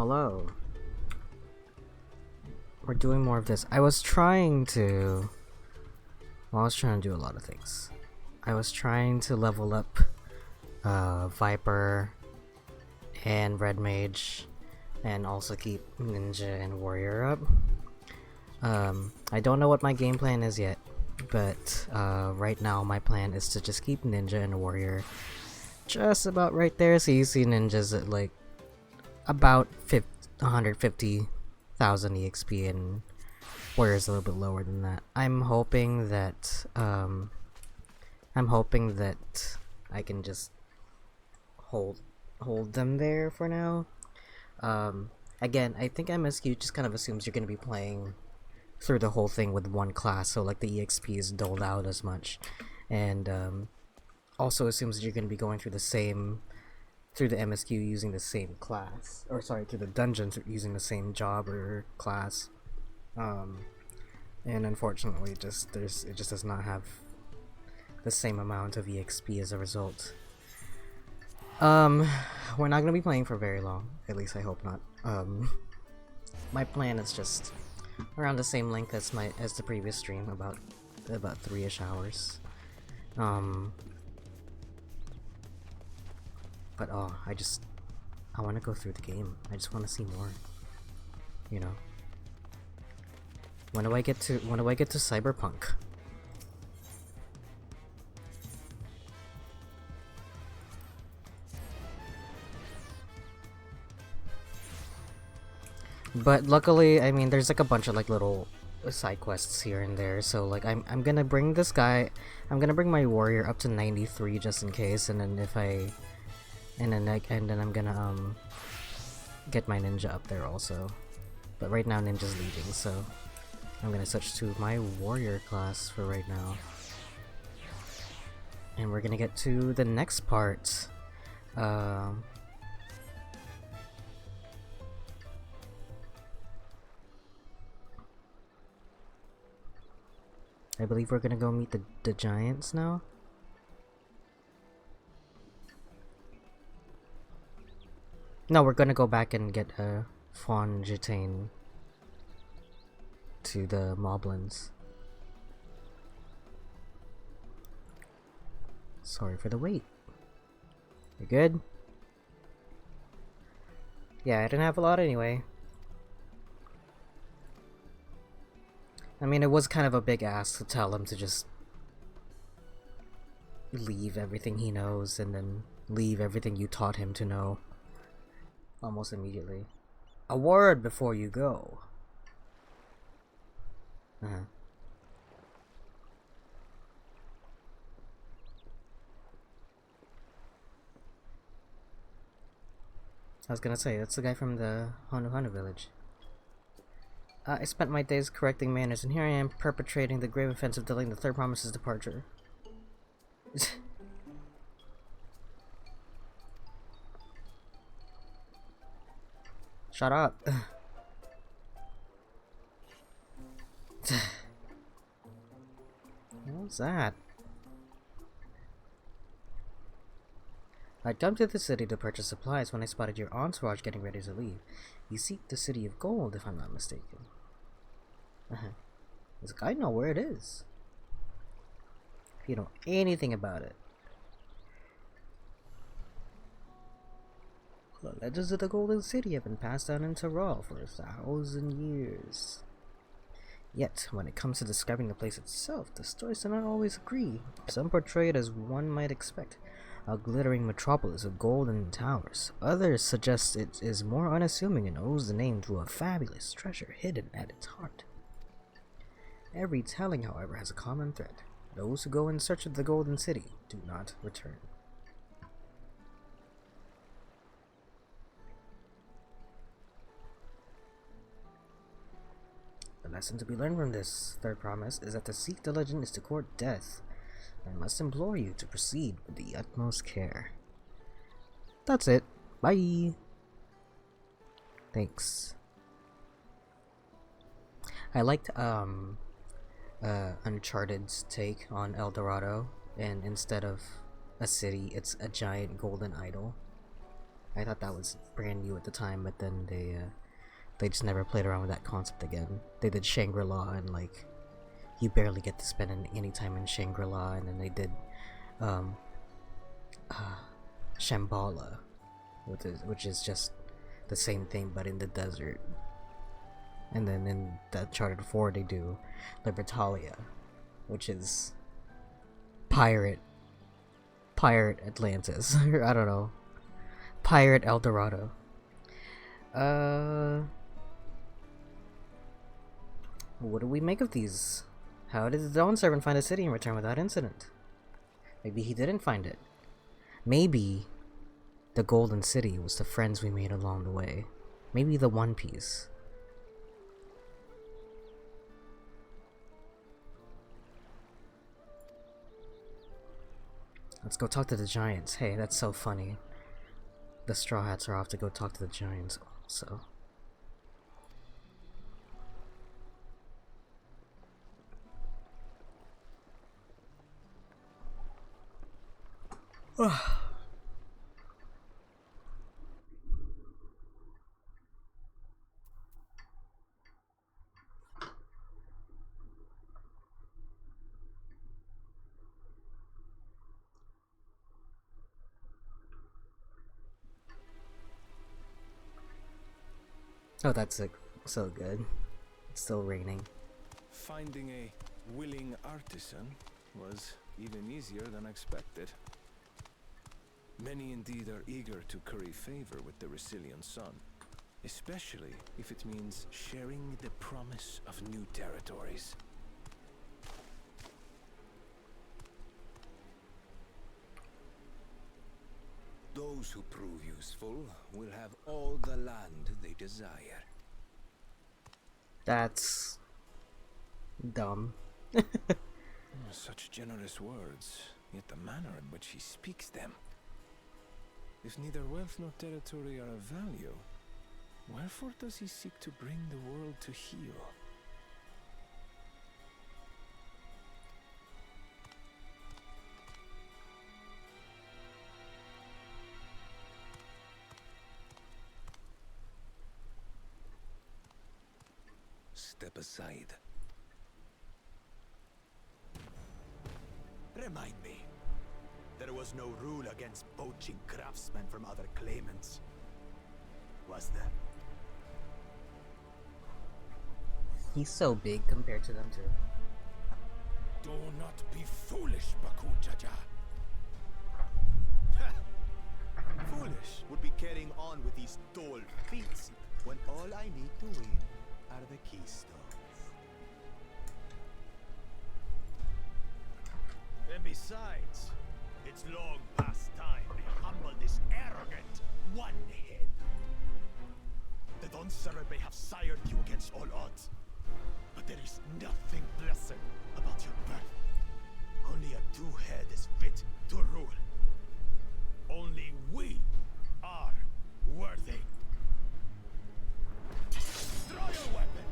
hello. We're doing more of this. I was trying to do a lot of things. I was trying to level up Viper and Red Mage and also keep Ninja and Warrior up. I don't know what my game plan is yet, but right now my plan is to just keep Ninja and Warrior just about right there. So you see Ninjas at like about 150,000 EXP and Warrior's a little bit lower than that. I'm hoping that I can just hold them there for now. Again, I think MSQ just kind of assumes you're gonna be playing through the whole thing with one class, so like the EXP is doled out as much, and also assumes that you're gonna be going through the MSQ using the same class, or sorry, through the dungeons using the same job or class. And unfortunately, it just does not have the same amount of EXP as a result. We're not gonna be playing for very long. At least I hope not. My plan is just around the same length as the previous stream, about 3-ish hours. But I want to go through the game. I just want to see more. You know. When do I get to Cyberpunk? But luckily, I mean, there's like a bunch of like little side quests here and there. So like, I'm gonna bring this guy. I'm gonna bring my warrior up to 93 just in case, and then I'm gonna get my ninja up there also. But right now ninja's leading, so I'm gonna switch to my warrior class for right now. And we're gonna get to the next part. I believe we're gonna go meet the giants now. No, we're gonna go back and get a Fawn Gitane to the Moblins. Sorry for the wait. You good? Yeah, I didn't have a lot anyway. I mean, it was kind of a big ask to tell him to just leave everything he knows and then leave everything you taught him to know almost immediately. A word before you go. I was gonna say, that's the guy from the Honu village. I spent my days correcting manners, and here I am perpetrating the grave offense of delaying the third promise's departure. Shut up. What was that? I'd come to the city to purchase supplies when I spotted your entourage getting ready to leave. You seek the City of Gold, if I'm not mistaken. Does the guy know where it is? If you know anything about it. The legends of the Golden City have been passed down in Tyrol for 1,000 years. Yet, when it comes to describing the place itself, the stories do not always agree. Some portray it as one might expect, a glittering metropolis of golden towers. Others suggest it is more unassuming and owes the name to a fabulous treasure hidden at its heart. Every telling, however, has a common thread. Those who go in search of the Golden City do not return. The lesson to be learned from this third promise is that to seek the legend is to court death. I must implore you to proceed with the utmost care. That's it. Bye. Thanks. I liked Uncharted's take on El Dorado, and instead of a city, it's a giant golden idol. I thought that was brand new at the time, but then they just never played around with that concept again. They did Shangri-La, and like you barely get to spend any time in Shangri-La, and then they did Shambhala, which is just the same thing but in the desert. And then in the Uncharted 4 they do Libertalia, which is pirate Atlantis. I don't know. Pirate El Dorado. What do we make of these? How did the Dawn Servant find the city and return without incident? Maybe he didn't find it. Maybe the Golden City was the friends we made along the way. Maybe the One Piece. Let's go talk to the Giants. Hey, that's so funny. The Straw Hats are off to go talk to the Giants also. Oh, that's so good. It's still raining. Finding a willing artisan was even easier than expected. Many indeed are eager to curry favor with the Resilient Sun, especially if it means sharing the promise of new territories. Those who prove useful will have all the land they desire. That's dumb. Such generous words, yet the manner in which he speaks them. If neither wealth nor territory are of value, wherefore does he seek to bring the world to heel? Step aside. Remind me. There was no rule against poaching craftsmen from other claimants, was there? He's so big compared to them too. Do not be foolish, Bakujaja. Foolish would be carrying on with these dull feats when all I need to win are the keystones. And besides, it's long past time to humble this arrogant one-head. The Dawntrail may have sired you against all odds, but there is nothing blessed about your birth. Only a two-head is fit to rule. Only we are worthy. Draw your weapon.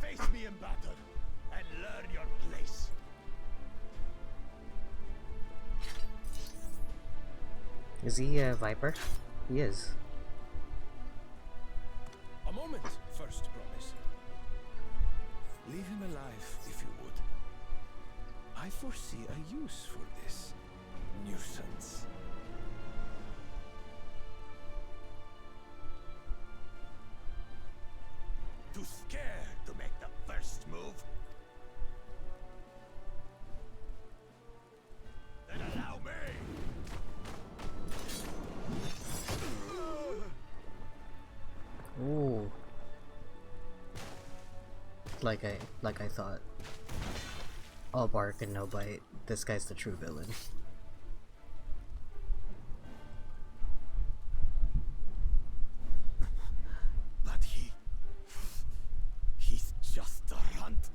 Face me in battle and learn your place. Is he a Viper? He is. A moment, first promise. Leave him alive, if you would. I foresee a use for this nuisance. Too scared to make the first move? Then allow me! Ooh. Like I thought. All bark and no bite. This guy's the true villain. But he's just a runt.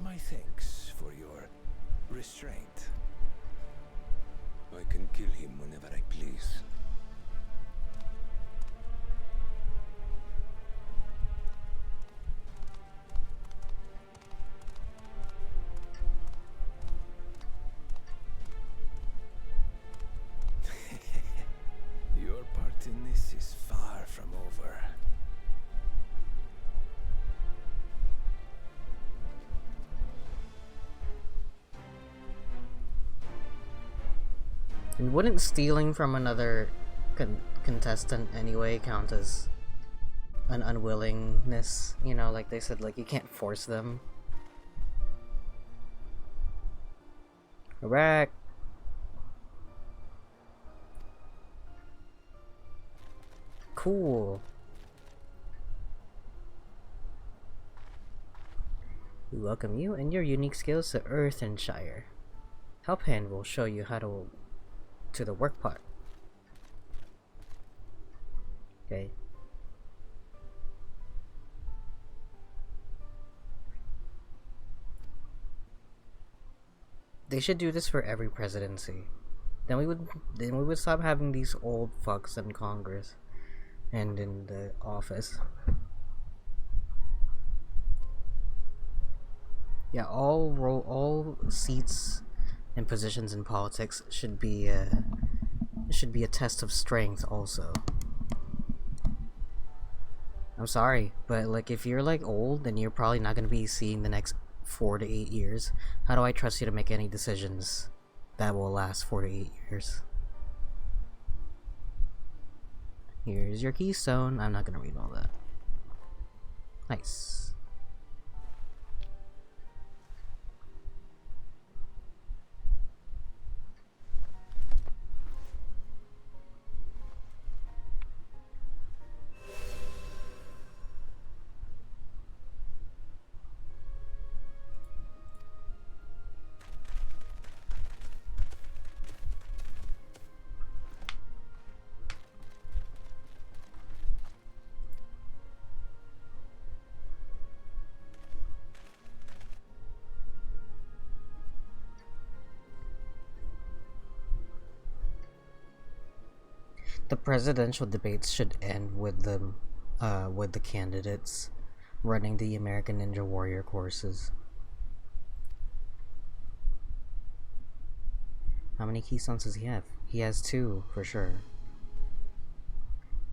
My thanks for your restraint. I can kill him whenever I please. And wouldn't stealing from another contestant anyway count as an unwillingness? You know, like they said, like you can't force them. Correct. Cool. We welcome you and your unique skills to Earthenshire. Helphand will show you how to the work part. Okay. They should do this for every presidency. Then we would stop having these old fucks in Congress and in the office. Yeah, all seats and positions in politics should be a test of strength also. I'm sorry, but like if you're like old, then you're probably not gonna be seeing the next 4 to 8 years. How do I trust you to make any decisions that will last 4 to 8 years? Here's your keystone. I'm not gonna read all that. Nice. The presidential debates should end with the candidates running the American Ninja Warrior courses. How many keystones does he have? He has 2 for sure.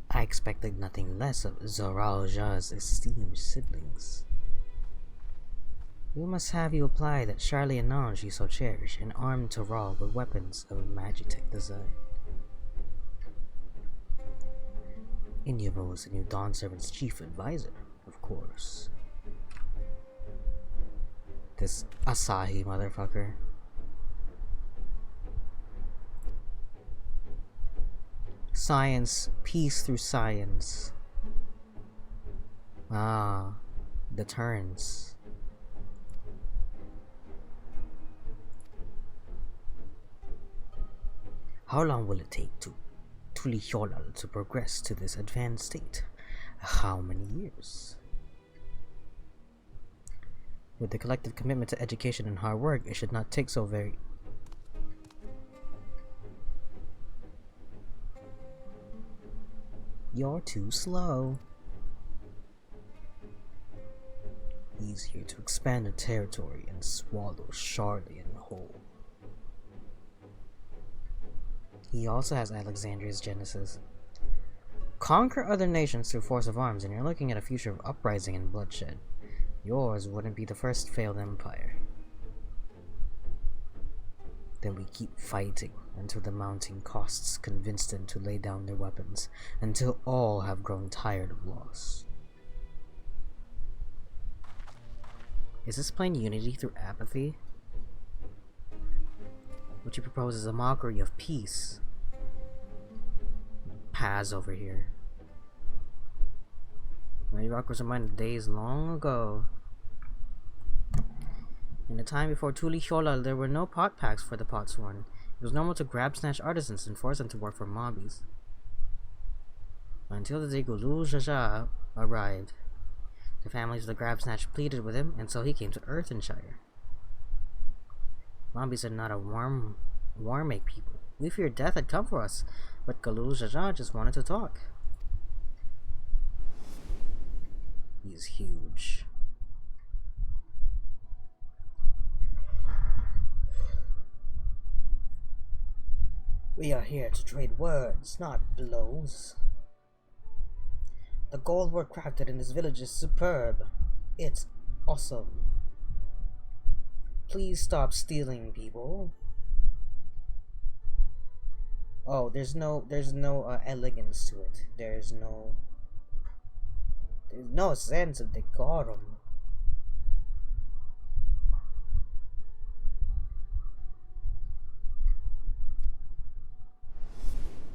I expected nothing less of Zoral Ja's esteemed siblings. We must have you apply that Charlie and Ange you so cherish and arm Toral with weapons of Magitech design. Inyavo is the new Dawn Servant's chief advisor, of course. This Asahi motherfucker. Science, peace through science. Ah, deterrence. How long will it take to Tuliholal to progress to this advanced state? How many years? With the collective commitment to education and hard work, it should not take so very... You're too slow. Easier to expand the territory and swallow Charlian whole. He also has Alexandria's Genesis. Conquer other nations through force of arms, and you're looking at a future of uprising and bloodshed. Yours wouldn't be the first failed empire. Then we keep fighting until the mounting costs convince them to lay down their weapons, until all have grown tired of loss. Is this plain unity through apathy? What you propose is a mockery of peace. Paz over here. My rock was reminded of days long ago. In the time before Tuliholal, there were no pot packs for the Potsworn. It was normal to grab snatch artisans and force them to work for mobbies. Until the day Gulu Jaja arrived. The families of the grab snatch pleaded with him, and so he came to Earthenshire. Mobbies are not a warm-make people. We feared death had come for us, but Galul Jaja just wanted to talk. He's huge. We are here to trade words, not blows. The gold work crafted in this village is superb. It's awesome. Please stop stealing, people. Oh, there's no elegance to it. There's no sense of decorum.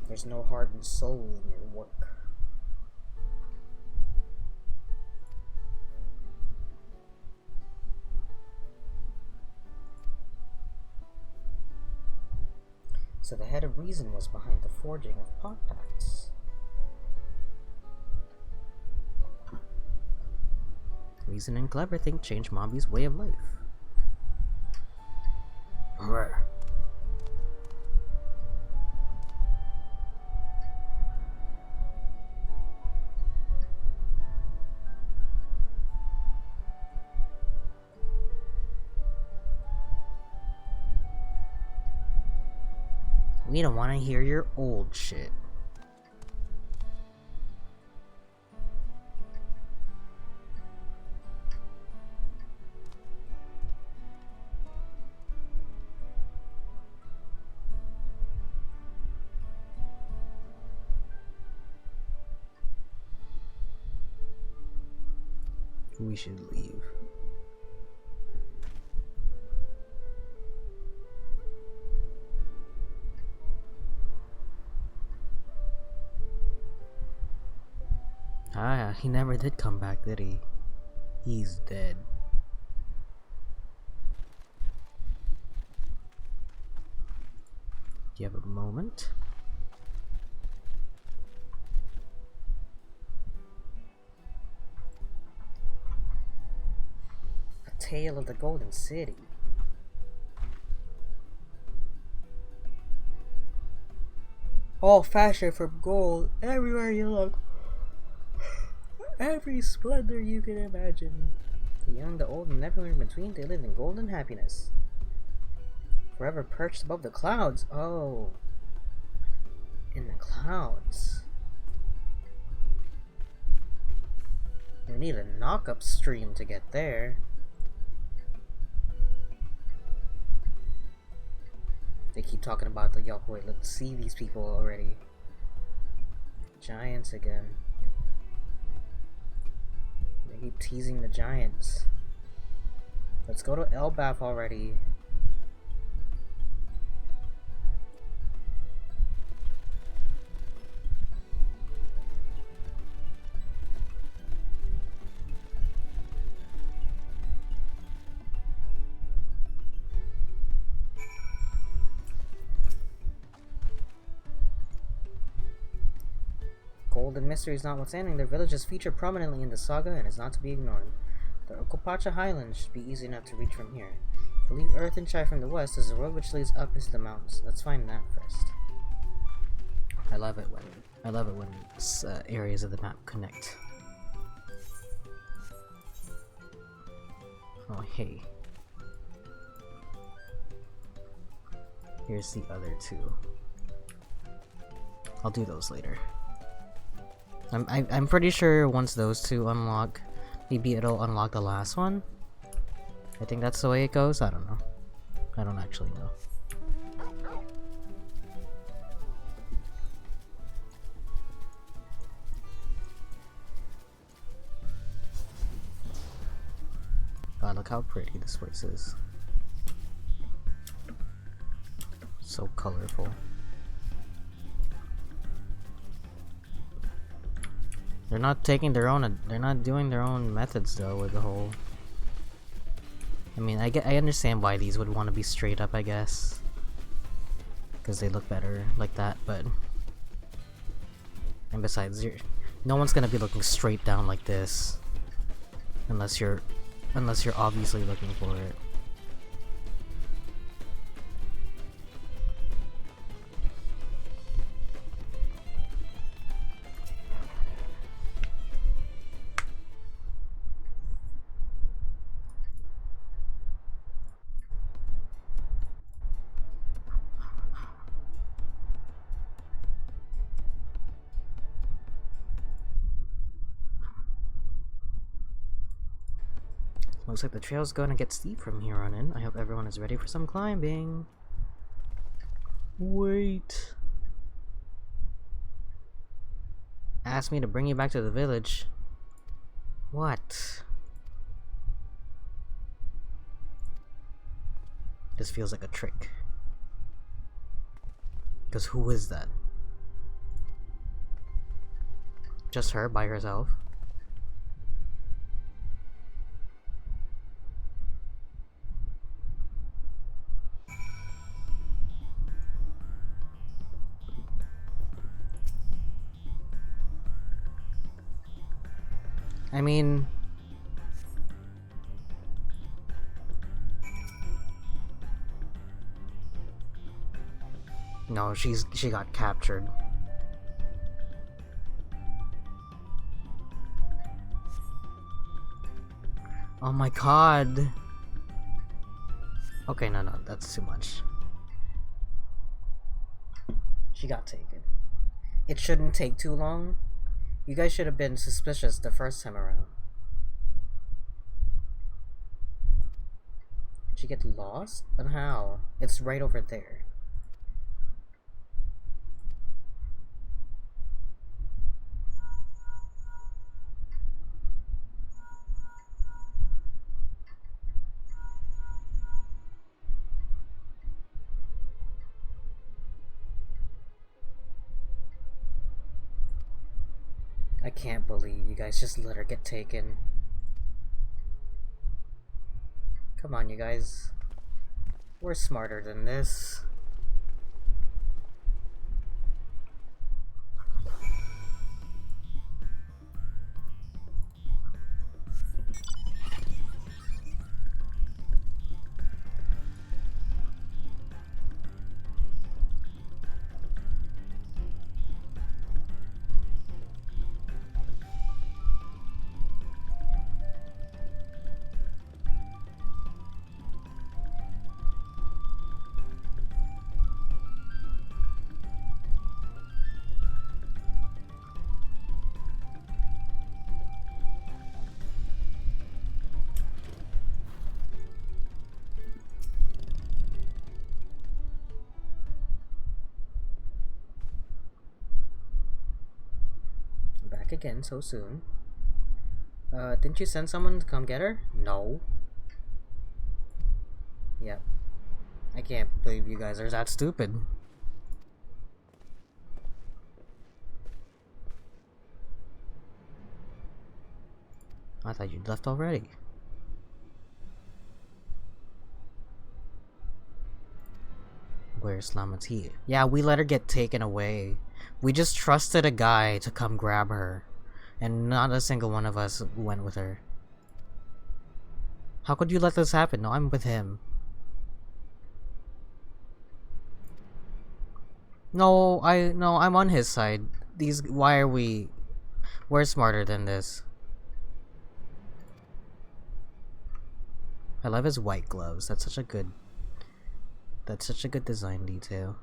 There's no heart and soul in your work. So the head of reason was behind the forging of pot packs. Reason and clever think change Mombi's way of life. Rrr. We don't want to hear your old shit. We should leave. Ah, he never did come back, did he? He's dead. Do you have a moment? A tale of the Golden City. All fashion from gold everywhere you look. Every splendor you can imagine. The young, the old, and everyone in between, they live in golden happiness. Forever perched above the clouds. Oh. In the clouds. We need a knock-up stream to get there. They keep talking about the Yokoi. Let's see these people already. Giants again. They keep teasing the giants. Let's go to Elbaf already. Golden mystery is notwithstanding, their village is featured prominently in the saga and is not to be ignored. The Okopacha Highlands should be easy enough to reach from here. If we leave Earth and Chai from the west, there's a road which leads up into the mountains. Let's find that first. I love it when areas of the map connect. Oh hey. Here's the other two. I'll do those later. I'm pretty sure once those two unlock, maybe it'll unlock the last one. I think that's the way it goes. I don't know. I don't actually know. God, look how pretty this place is. So colorful. They're not taking their own. They're not doing their own methods though with the whole. I mean, I understand why these would want to be straight up, I guess, because they look better like that. But and besides, no one's gonna be looking straight down like this, unless you're obviously looking for it. Looks like the trail's gonna get steep from here on in. I hope everyone is ready for some climbing. Wait. Asked me to bring you back to the village. What? This feels like a trick. Because who is that? Just her by herself? I mean... No, she got captured. Oh my god. Okay, no, that's too much. She got taken. It shouldn't take too long. You guys should have been suspicious the first time around. Did she get lost? But how? It's right over there. I can't believe you guys just let her get taken. Come on, you guys. We're smarter than this. Back again so soon. Didn't you send someone to come get her? No. Yep. I can't believe you guys are that stupid. I thought you'd left already. Where's Lamati? Yeah, we let her get taken away. We just trusted a guy to come grab her. And not a single one of us went with her. How could you let this happen? No, I'm with him. No, I'm on his side. Why are we... We're smarter than this. I love his white gloves. That's such a good design detail.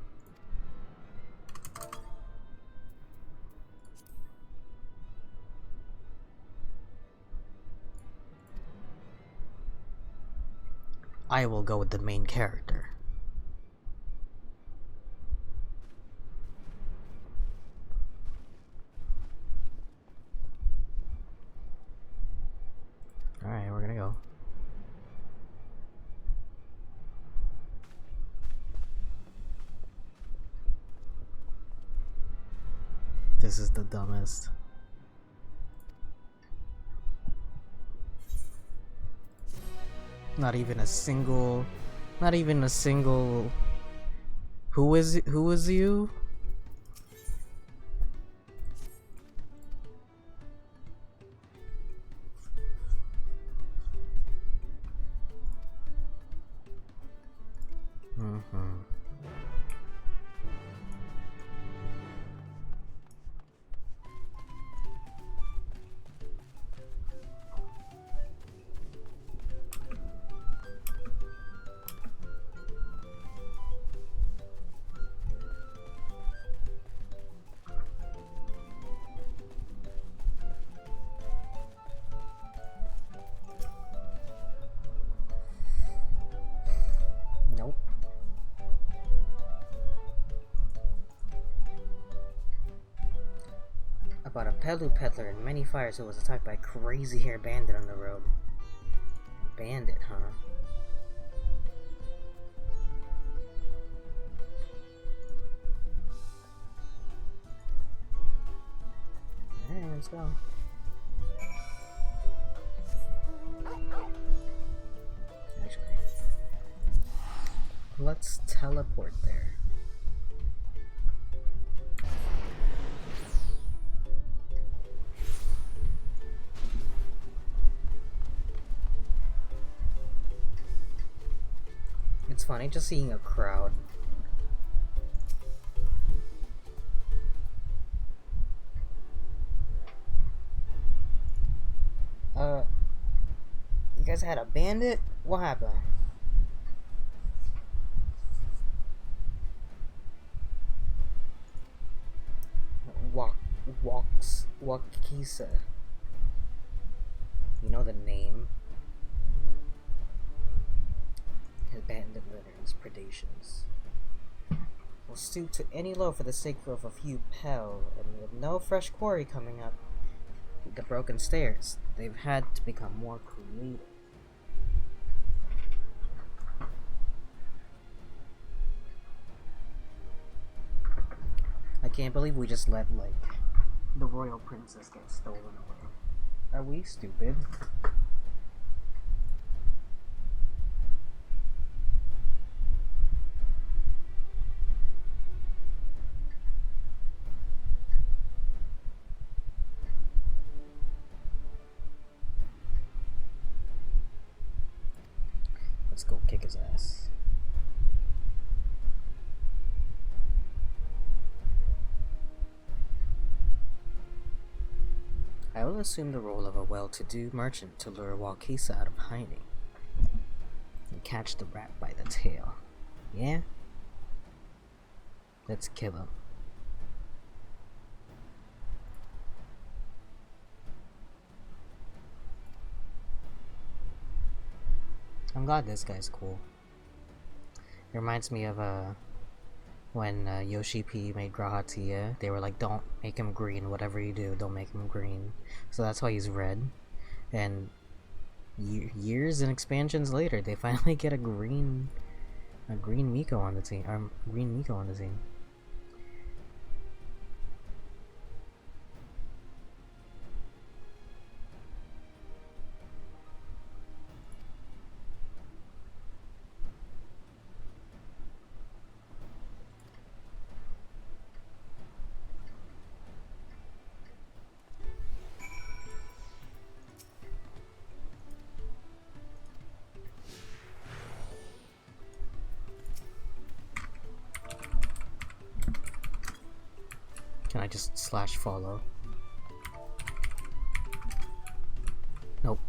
I will go with the main character. Alright, we're gonna go. This is the dumbest. Not even a single. Who is you? Nope. Pelu peddler in many fires who was attacked by a crazy hair bandit on the road. Bandit, huh? Alright, let's go. Actually, let's teleport there. It's funny just seeing a crowd. You guys had a bandit? What happened? Wakisa. You know the name? His bandit litter, his predations. Will stoop to any low for the sake of a few pel, and with no fresh quarry coming up the broken stairs, they've had to become more creative. I can't believe we just let, like, the royal princess get stolen away. Are we stupid? Let's go kick his ass. I will assume the role of a well-to-do merchant to lure Wakisa out of hiding and catch the rat by the tail. Yeah? Let's kill him. I'm glad this guy's cool. It reminds me of when Yoshi P made Grahatia. They were like, don't make him green, whatever you do, don't make him green. So that's why he's red. And years and expansions later, they finally get a green Miko on the team. Green Miko on the team. Can I just slash follow? Nope.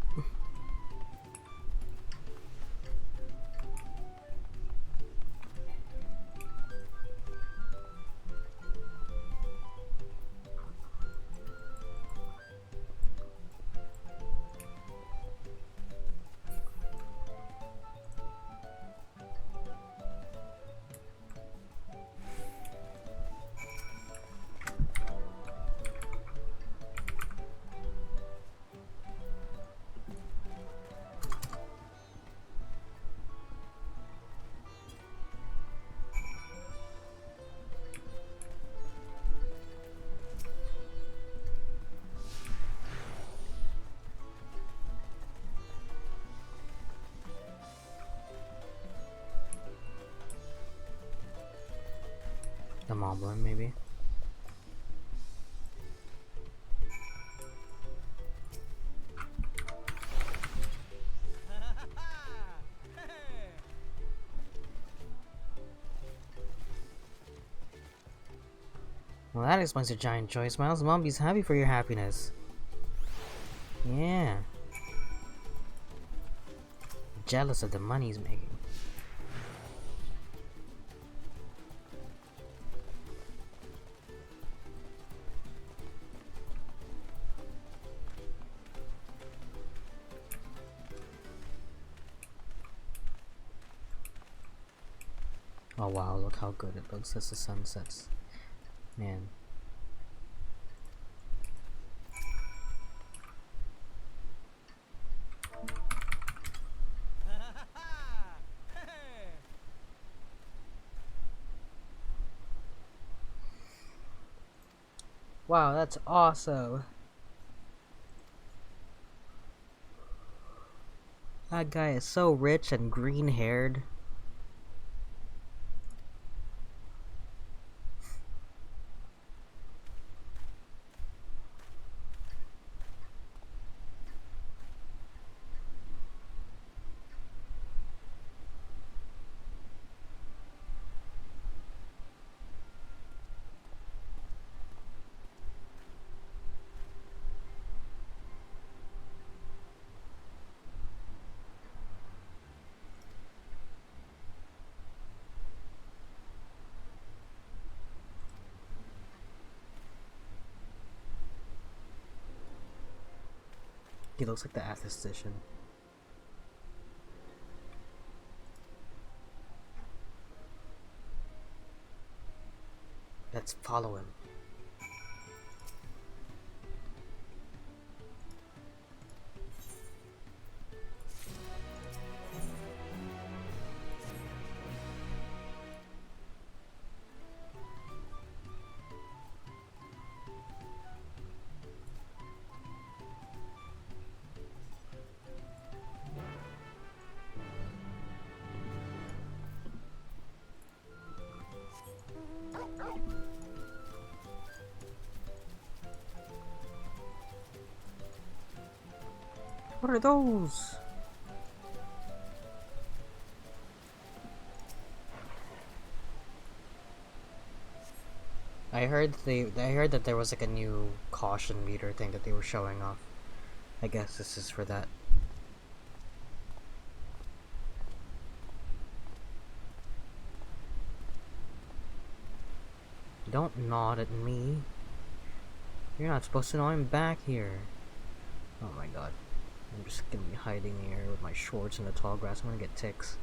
The Moblin, maybe. Well, that explains your giant joy. Smiles, Mombi's happy for your happiness. Yeah. Jealous of the money he's making. Oh wow, look how good it looks as the sun sets. Man. Wow, that's awesome. That guy is so rich and green-haired. He looks like the aesthetician. Let's follow him. What are those? I heard that there was like a new caution meter thing that they were showing off. I guess this is for that. Don't nod at me. You're not supposed to know I'm back here. Oh my god. I'm just gonna be hiding here with my shorts in the tall grass. I'm gonna get ticks.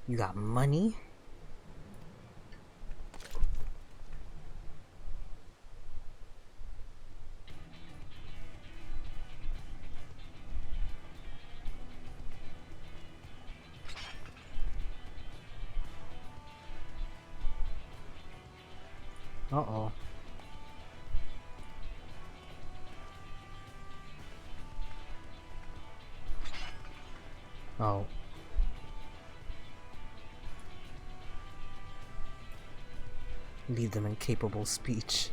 You got money? Uh-oh. Oh. Leave them in capable speech.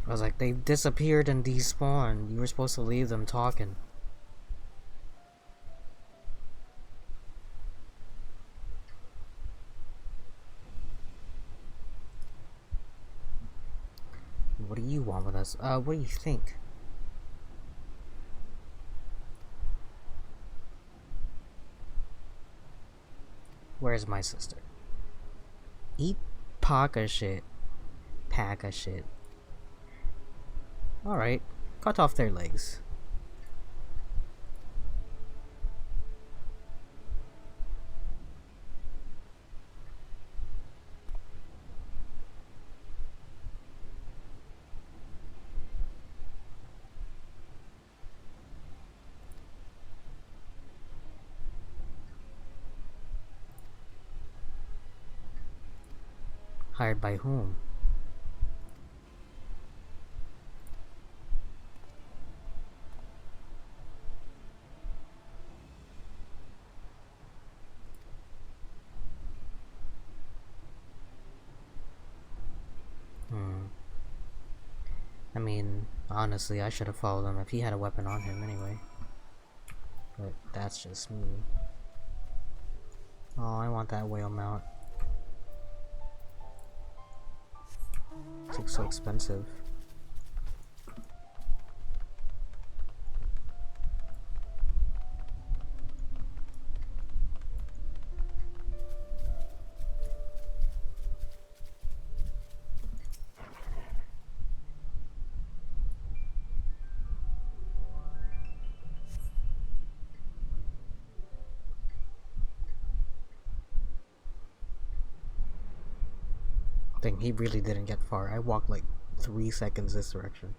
I was like, they disappeared and despawned. You were supposed to leave them talking. What do you want with us? What do you think? Where's my sister? Eat pack of shit. Pack of shit. Alright, cut off their legs. Hired by whom? I mean, honestly, I should have followed him if he had a weapon on him anyway. But that's just me. Oh, I want that whale mount. It's like so expensive. Dang, he really didn't get far. I walked like 3 seconds this direction.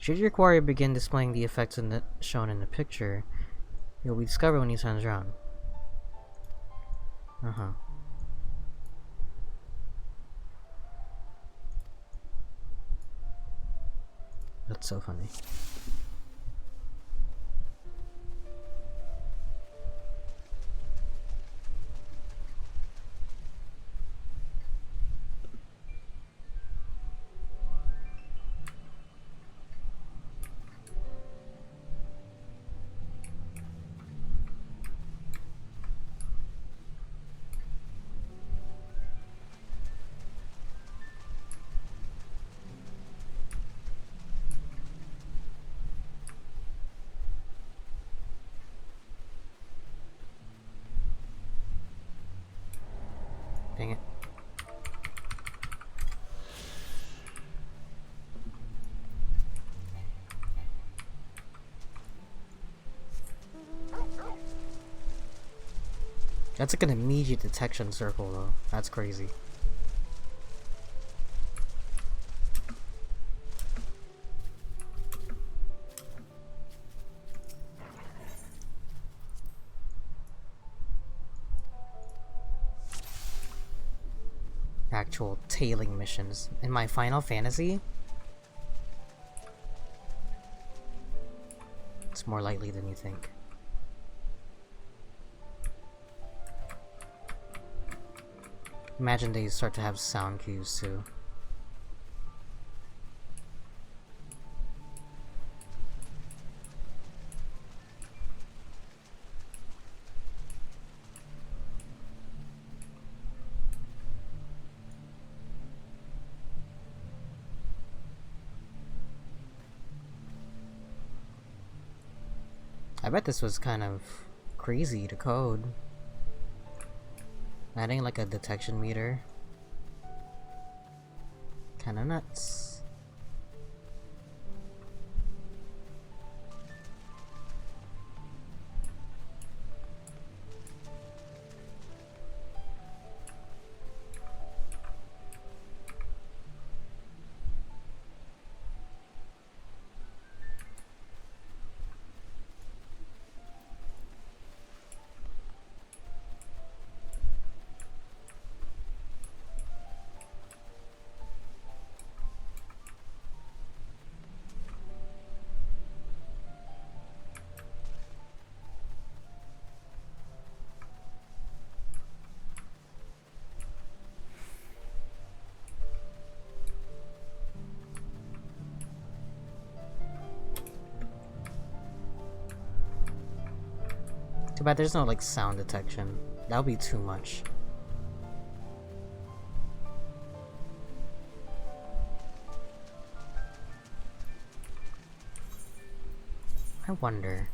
Should your quarry begin displaying the effects shown in the picture, it will be discovered when he turns around. That's so funny. Dang it. That's like an immediate detection circle though. That's crazy. Actual tailing missions. In my Final Fantasy? It's more likely than you think. Imagine they start to have sound cues too. I bet this was kind of crazy to code. Adding like a detection meter. Kinda nuts. Too bad there's no like sound detection. That would be too much. I wonder.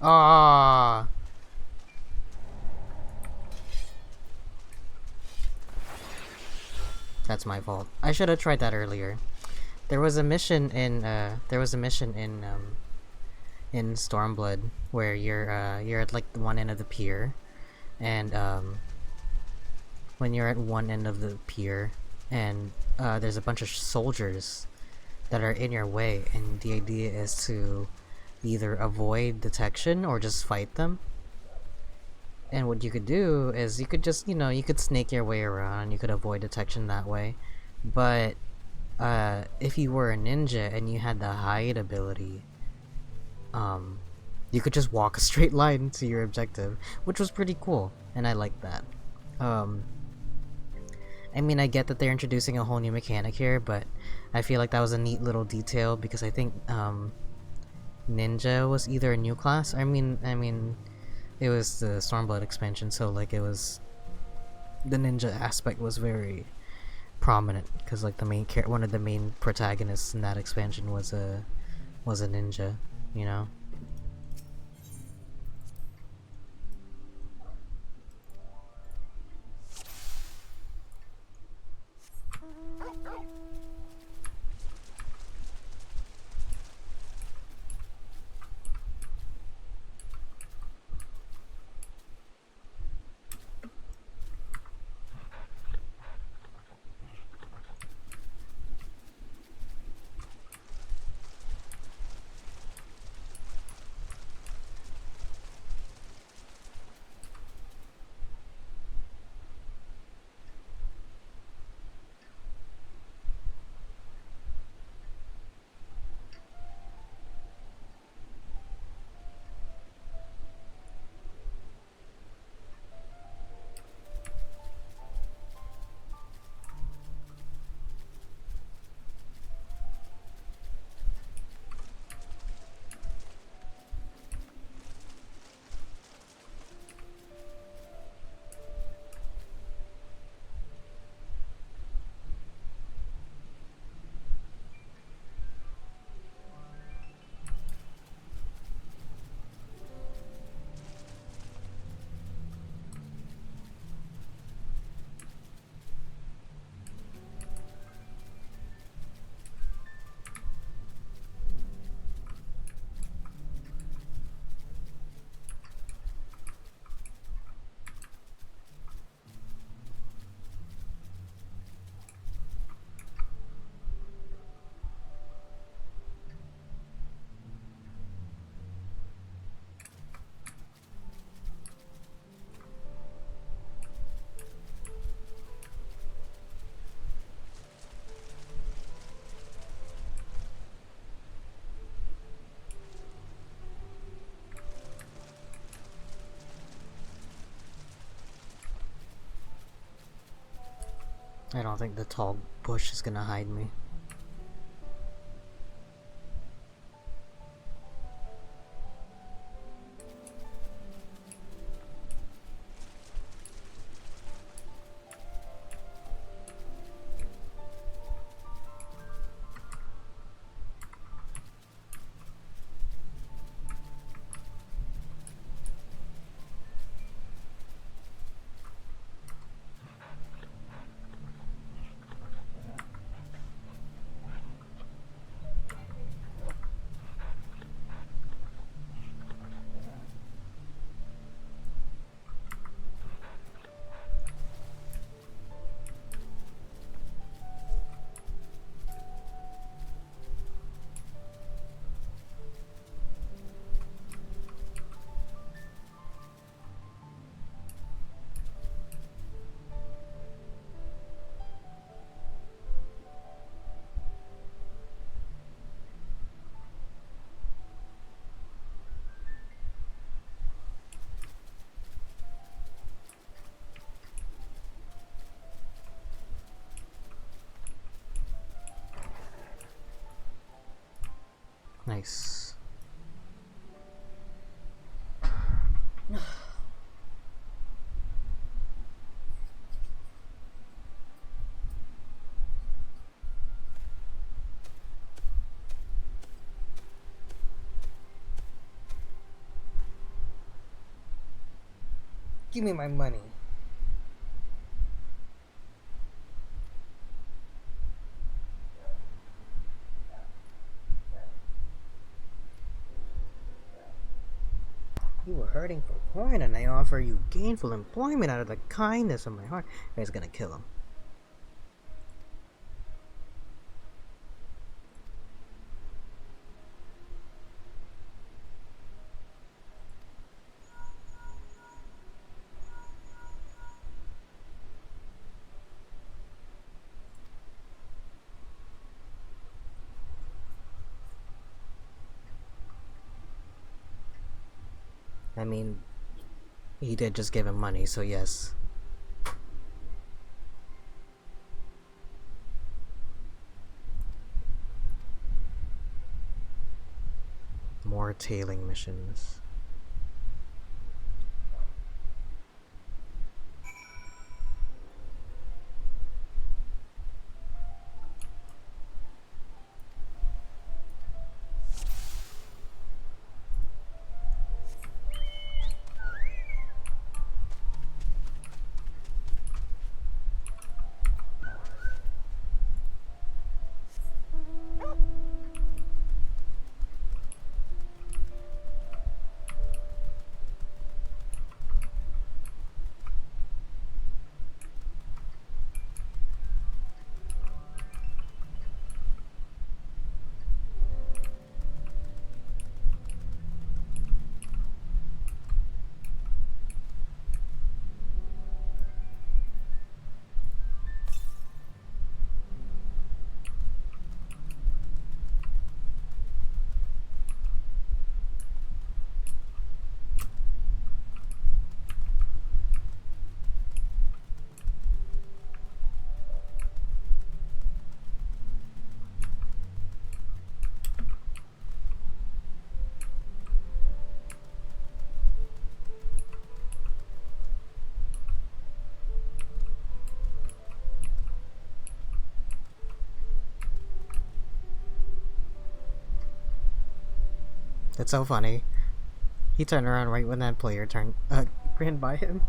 Ah. That's my fault. I should have tried that earlier. There was a mission in in Stormblood where you're at like one end of the pier, and when you're at one end of the pier, and there's a bunch of soldiers that are in your way, and the idea is to either avoid detection or just fight them. And what you could do is you could just, you could snake your way around, you could avoid detection that way. But if you were a ninja and you had the hide ability, you could just walk a straight line to your objective, which was pretty cool, and I liked that. I mean, I get that they're introducing a whole new mechanic here, but I feel like that was a neat little detail because I think ninja was either a new class. I mean, it was the Stormblood expansion, so like it was the ninja aspect was very prominent because like one of the main protagonists in that expansion was a ninja, you know. I don't think the tall bush is gonna hide me. Nice. Give me my money. You were hurting for coin, and I offer you gainful employment out of the kindness of my heart. I was gonna kill him. I mean, he did just give him money, so yes. More tailing missions. It's so funny. He turned around right when that player ran by him.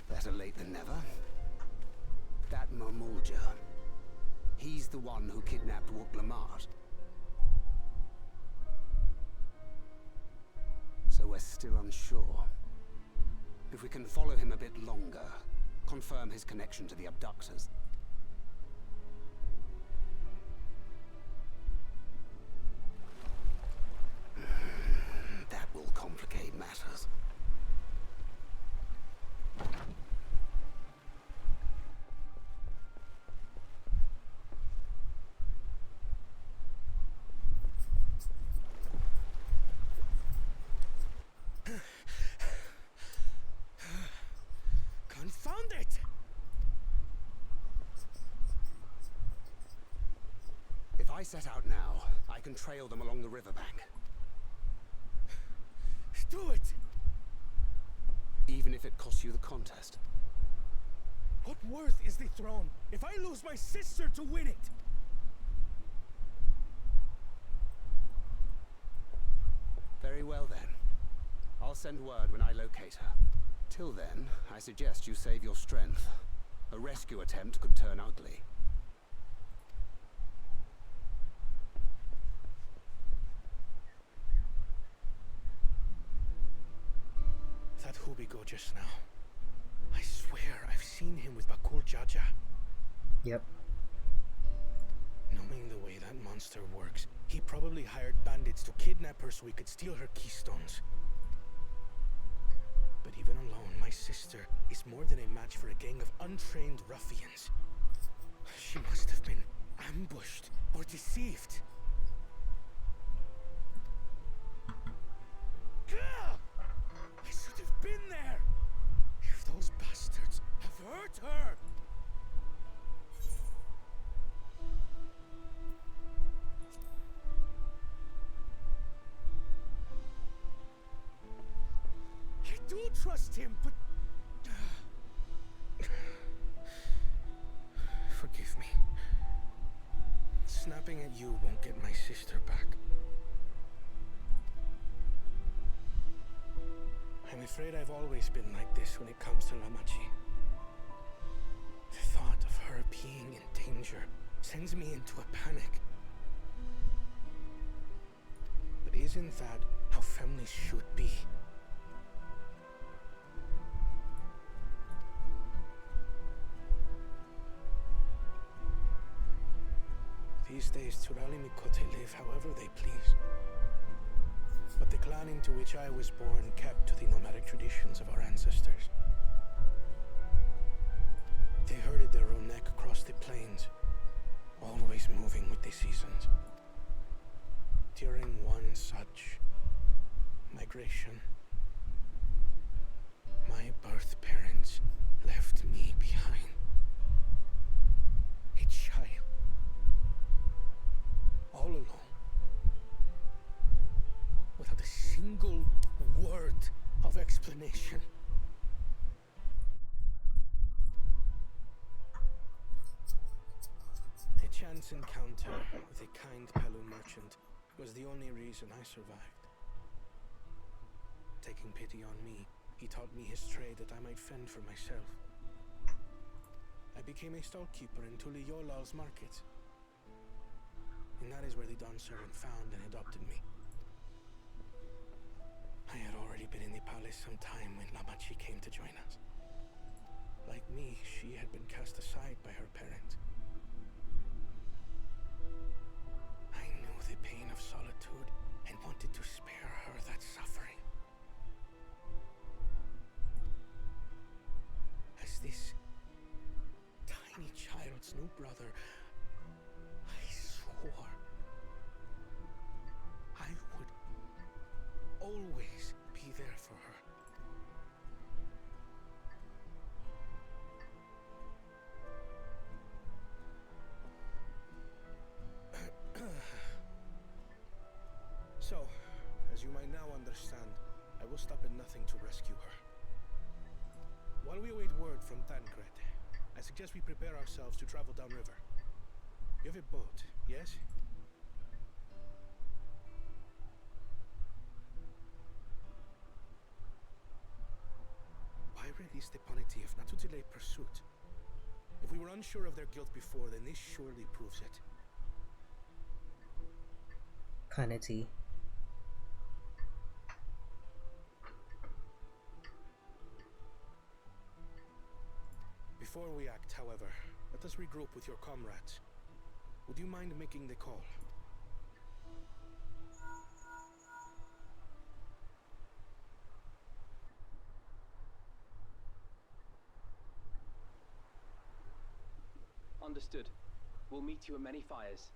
Better late than never. That Marmorja, he's the one who kidnapped Wook-Lamart. So we're still unsure. If we can follow him a bit longer, confirm his connection to the abductors. That will complicate matters. Confound it! If I set out now, I can trail them along the riverbank. Do it! Even if it costs you the contest. What worth is the throne if I lose my sister to win it? send word when I locate her. Till then, I suggest you save your strength. A rescue attempt could turn ugly. That Hubigo just now. I swear I've seen him with Bakul Jaja. Yep. Knowing the way that monster works, he probably hired bandits to kidnap her so he could steal her keystones. But even alone, my sister is more than a match for a gang of untrained ruffians. She must have been ambushed or deceived. Gah! I should have been there! If those bastards have hurt her! I do trust him, but... Forgive me. Snapping at you won't get my sister back. I'm afraid I've always been like this when it comes to Lamachi. The thought of her being in danger sends me into a panic. But isn't that how families should be? These days, Turali Mikote live however they please. But the clan into which I was born kept to the nomadic traditions of our ancestors. They herded their own neck across the plains, always moving with the seasons. During one such migration, my birth parents left me behind. A child. All alone. Without a single word of explanation. A chance encounter with a kind Pelu merchant was the only reason I survived. Taking pity on me, he taught me his trade that I might fend for myself. I became a stallkeeper in Tuliyolal's market. And that is where the Dawn servant found and adopted me. I had already been in the palace some time when Lamachi came to join us. Like me, she had been cast aside by her parents. I knew the pain of solitude and wanted to spare her that suffering. As this tiny child's new brother, I swore I would always be there for her. So, as you might now understand, I will stop at nothing to rescue her. While we await word from Tancred, I suggest we prepare ourselves to travel downriver. You have a boat, yes? Why release the punity if not to delay pursuit? If we were unsure of their guilt before, then this surely proves it. Kanati. Before we act, however, let us regroup with your comrades. Would you mind making the call? Understood. We'll meet you at many fires.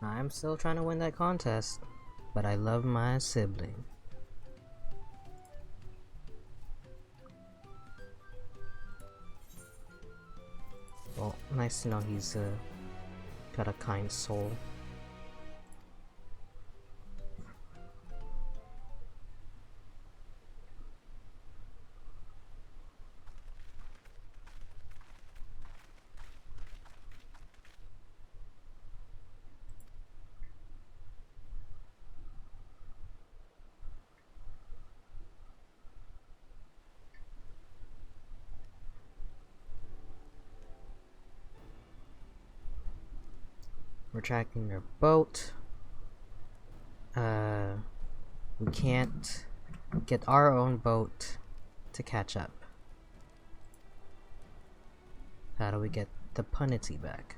I'm still trying to win that contest, but I love my sibling. Well, nice to know he's got a kind soul. We're tracking their boat. We can't get our own boat to catch up. How do we get the punity back?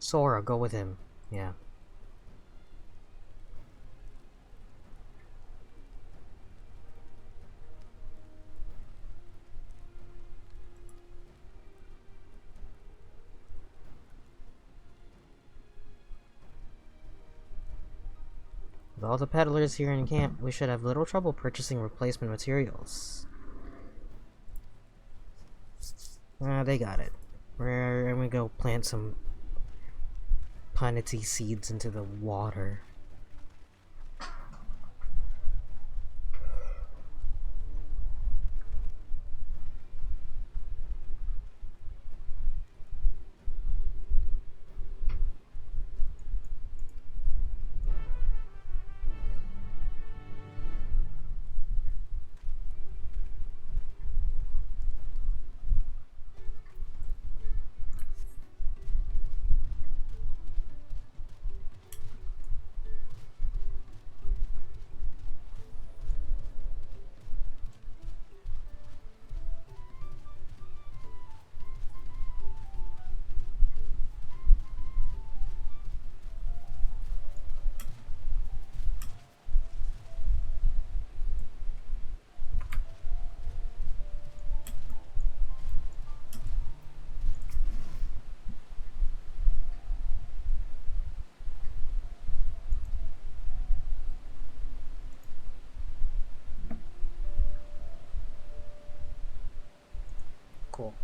Sora, go with him. Yeah. With all the peddlers here in camp, we should have little trouble purchasing replacement materials. They got it. We're gonna go plant some punity seeds into the water. Cool.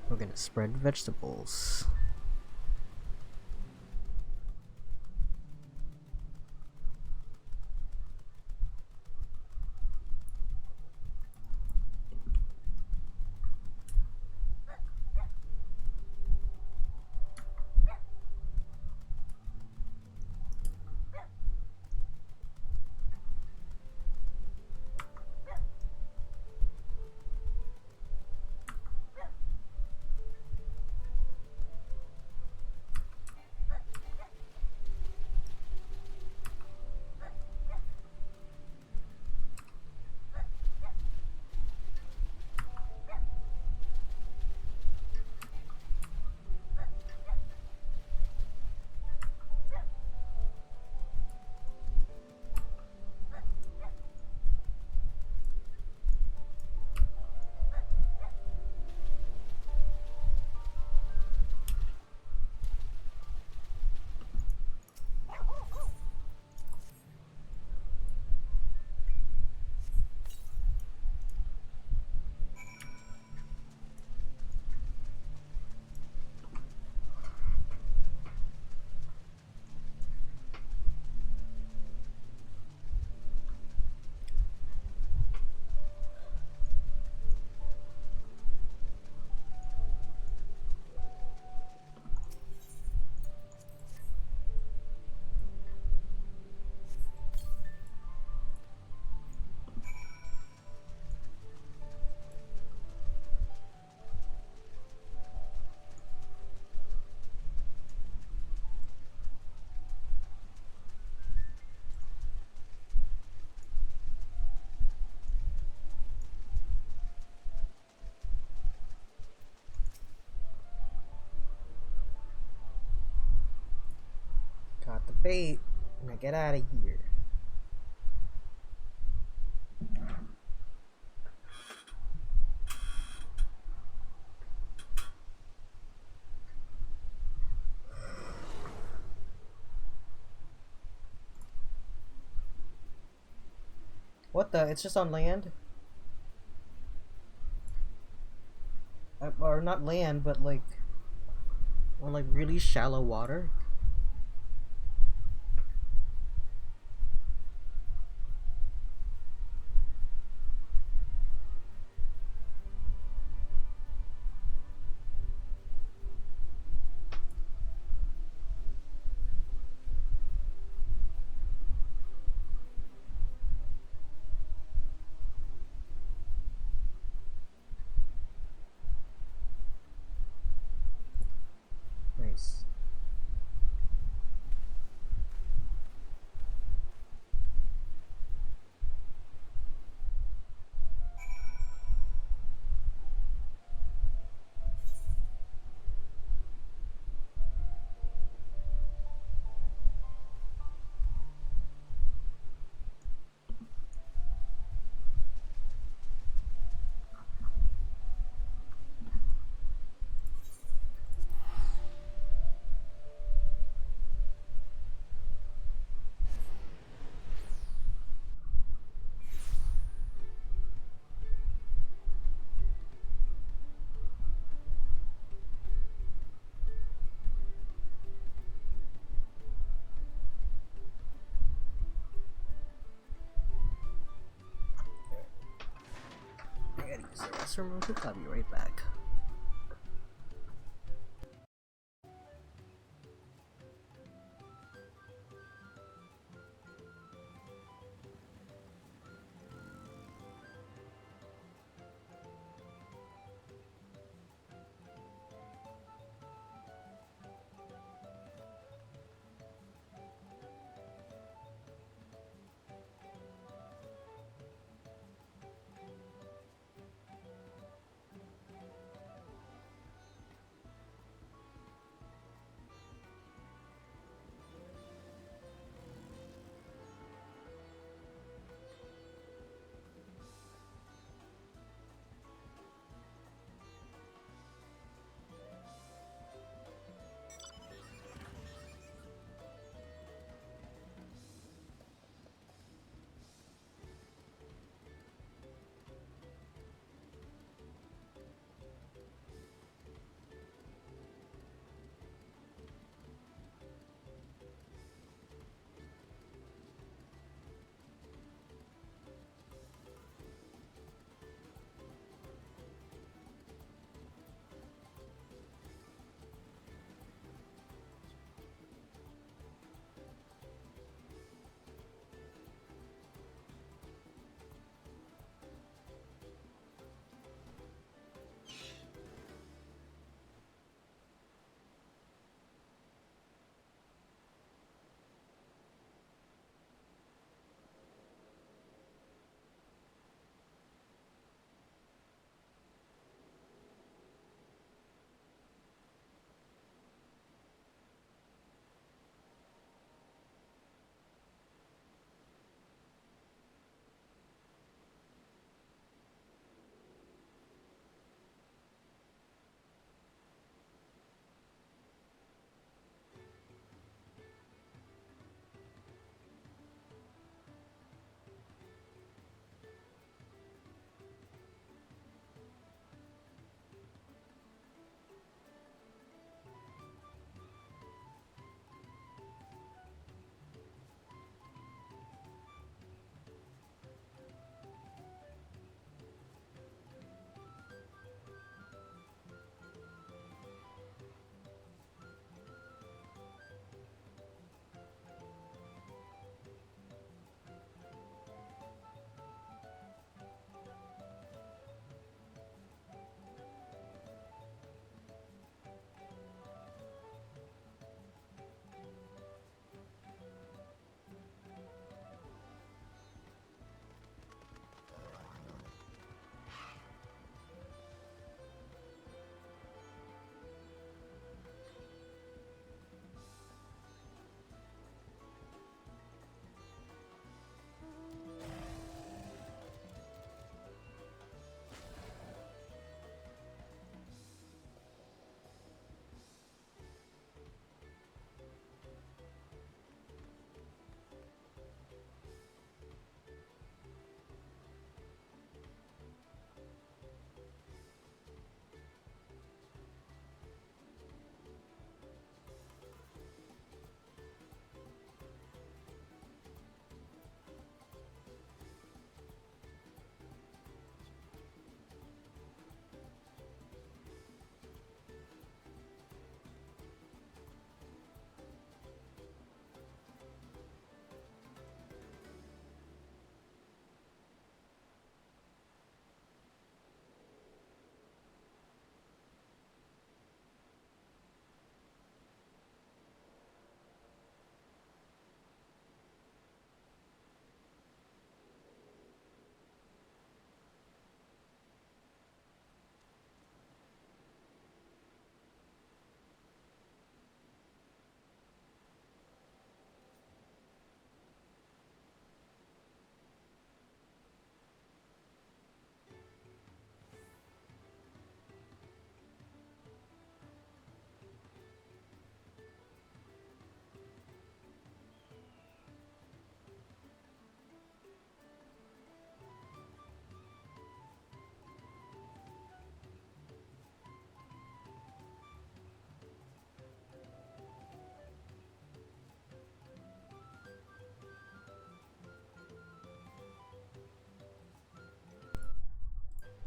We're gonna spread vegetables. bait. Now get out of here. What the? It's just on land? Or not land, but like on like really shallow water? Nice. I gotta use the restroom real quick. I'll be right back.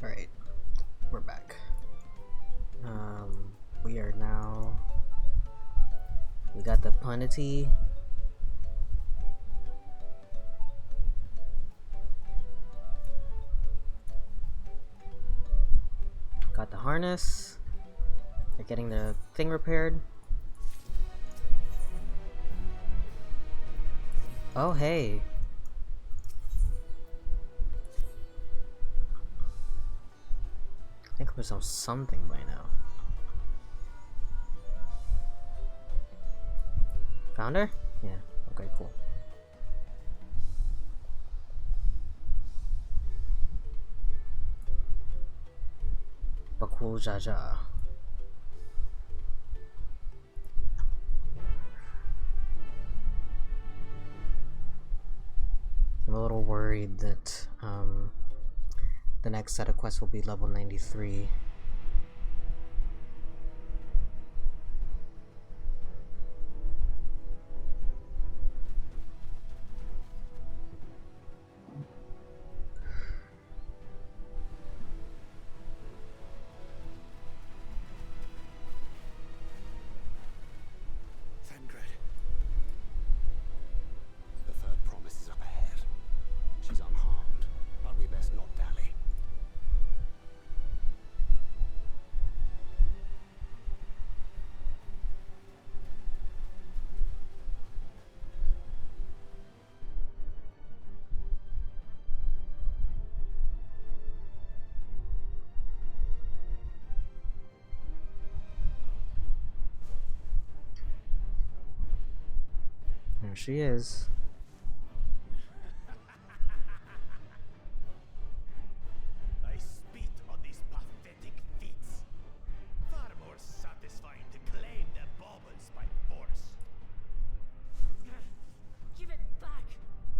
Alright, we're back. We are now. We got the punity. Got the harness. They're getting the thing repaired. Oh, hey. I think there's something by now. Found her? Yeah. Okay, cool. Bakul Jaja. I'm a little worried that the next set of quests will be level 93. The third promise is up ahead. She's unharmed, but we best not dally. There she is. I spit on these pathetic feats. Far more satisfying to claim their baubles by force. Give it back!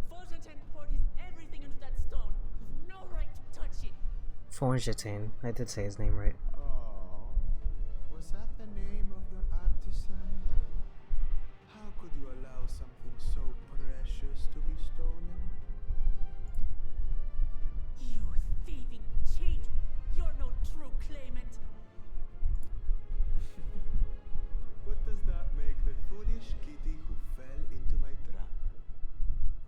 Forgetin poured his everything into that stone. You've no right to touch it. Forgetin. I did say his name right. Oh, was that the name of your artisan? How could you allow something so precious to be stolen? You thieving cheat! You're no true claimant. What does that make the foolish kitty who fell into my trap?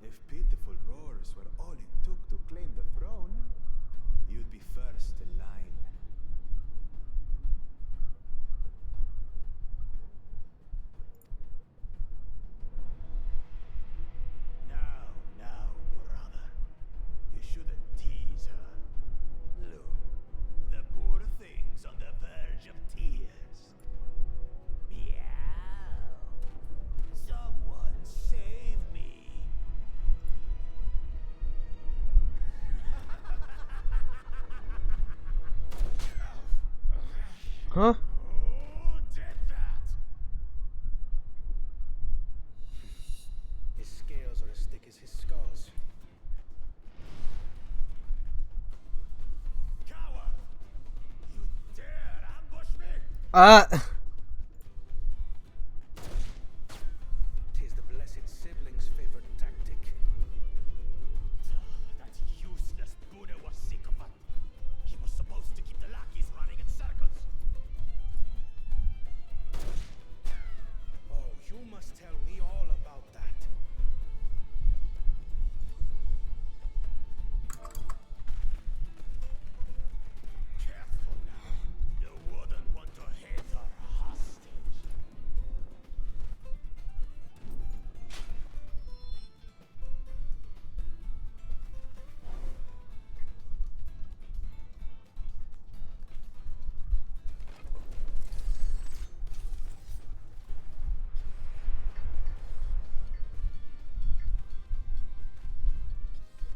If pitiful roars were all it took to claim the throne, you'd be first in line. Now, brother. You shouldn't tease her. Look, the poor thing's on the verge of tears. Meow. Someone save me. Huh? Who did that? His scales are as thick as his skulls. Coward! You dare ambush me? Tis the blessed sibling's favorite tactic. That useless Buddha was sycophant. He was supposed to keep the lackeys running in circles. Oh, you must tell me all about that. Careful now. You wouldn't want to hit her hostage.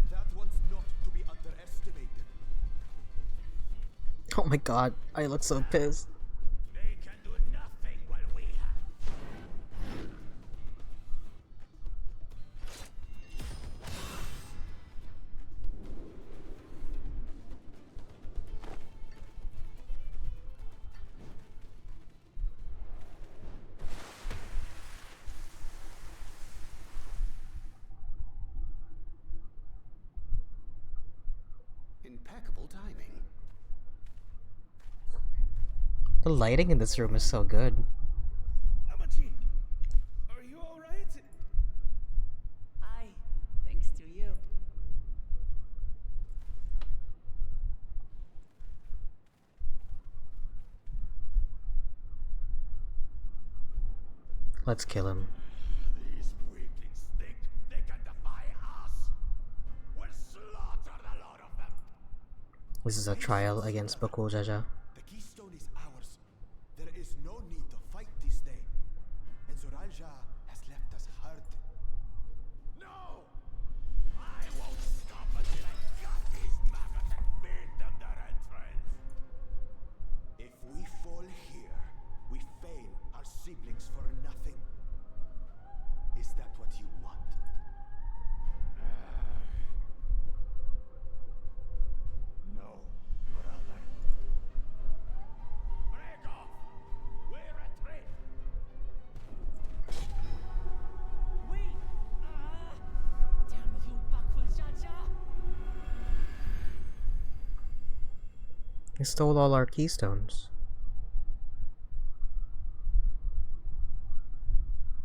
That one's not to be underestimated. Oh my god, I look so pissed. They can do nothing while we have. Impeccable timing. The lighting in this room is so good. Amachi, are you alright? Aye, thanks to you. Let's kill him. These weaklings think they can defy us. We'll slaughter the lot of them. This is a trial against Bakul Jaja. The keystone is ours. There is no need to fight this day. And Zoralja has left us hurt. No! I won't stop until I got these maggots and feed them their entrails. If we fall here, we fail our siblings for nothing. Is that what you want? No, brother. Break off! We retreat! Wait! Damn you, Bakul Jaja! He stole all our keystones.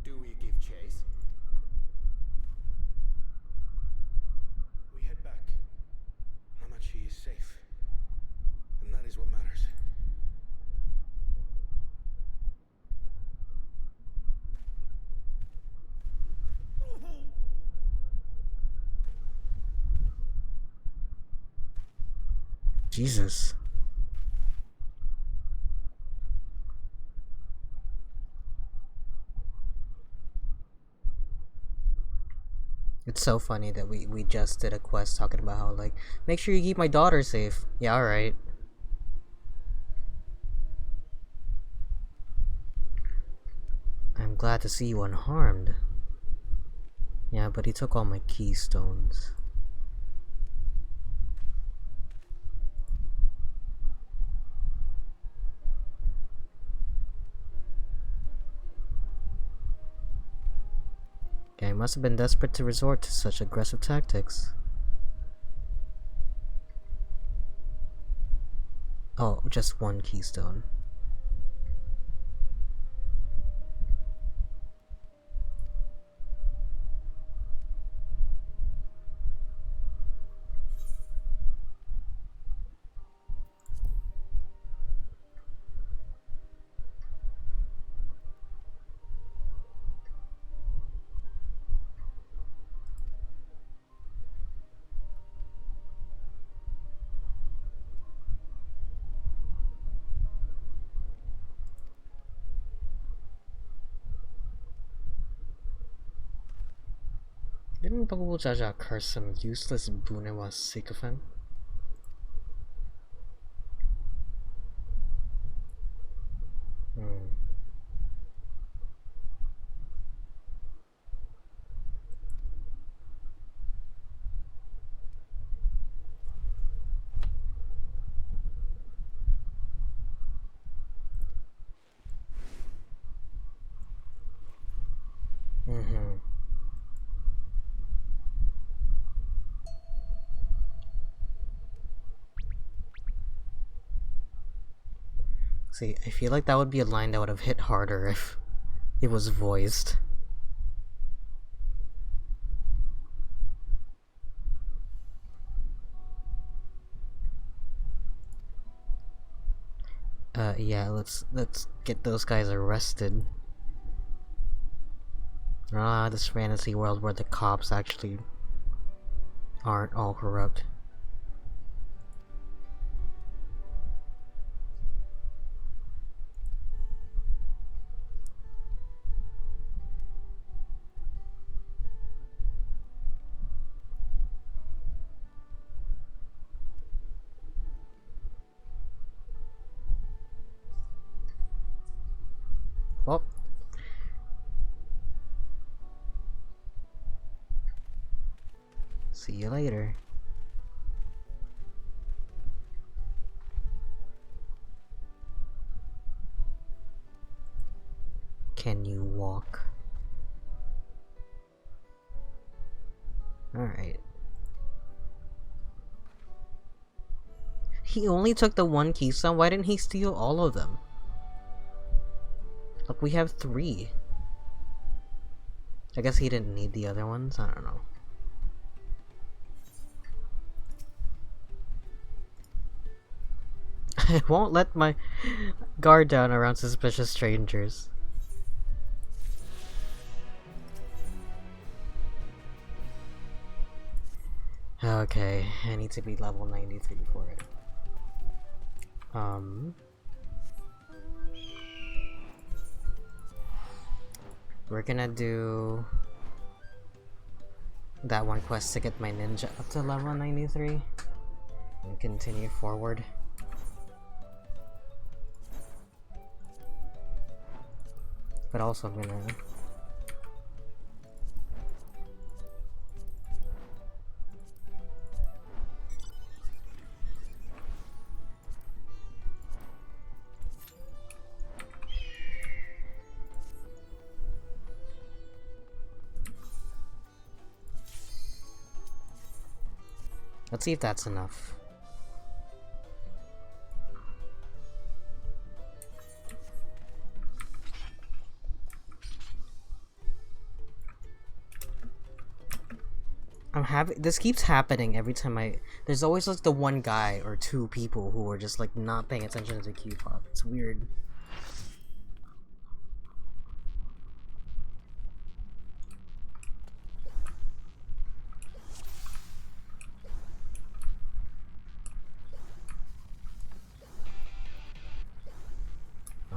Do we give chase? We head back. Hamachi is safe. And that is what matters. Jesus. It's so funny that we just did a quest talking about how, like, make sure you keep my daughter safe. Yeah, alright. I'm glad to see you unharmed. Yeah, but he took all my keystones. He must have been desperate to resort to such aggressive tactics. Oh, just one keystone. Didn't Bakul Jaja curse some useless Bunewa sycophant? See, I feel like that would be a line that would have hit harder if it was voiced. Yeah, let's get those guys arrested. Ah, this fantasy world where the cops actually aren't all corrupt. Well, see you later. Can you walk? Alright. He only took the one keystone, why didn't he steal all of them? Look, we have 3. I guess he didn't need the other ones, I don't know. I won't let my guard down around suspicious strangers. Okay, I need to be level 93 for it. We're gonna do that one quest to get my ninja up to level 93 and continue forward. But also I'm gonna let's see if that's enough. This keeps happening every time there's always like the one guy or 2 people who are just like not paying attention to the queue pop. It's weird.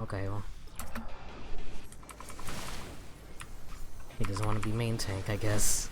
Okay, well. He doesn't want to be main tank, I guess.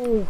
Oh.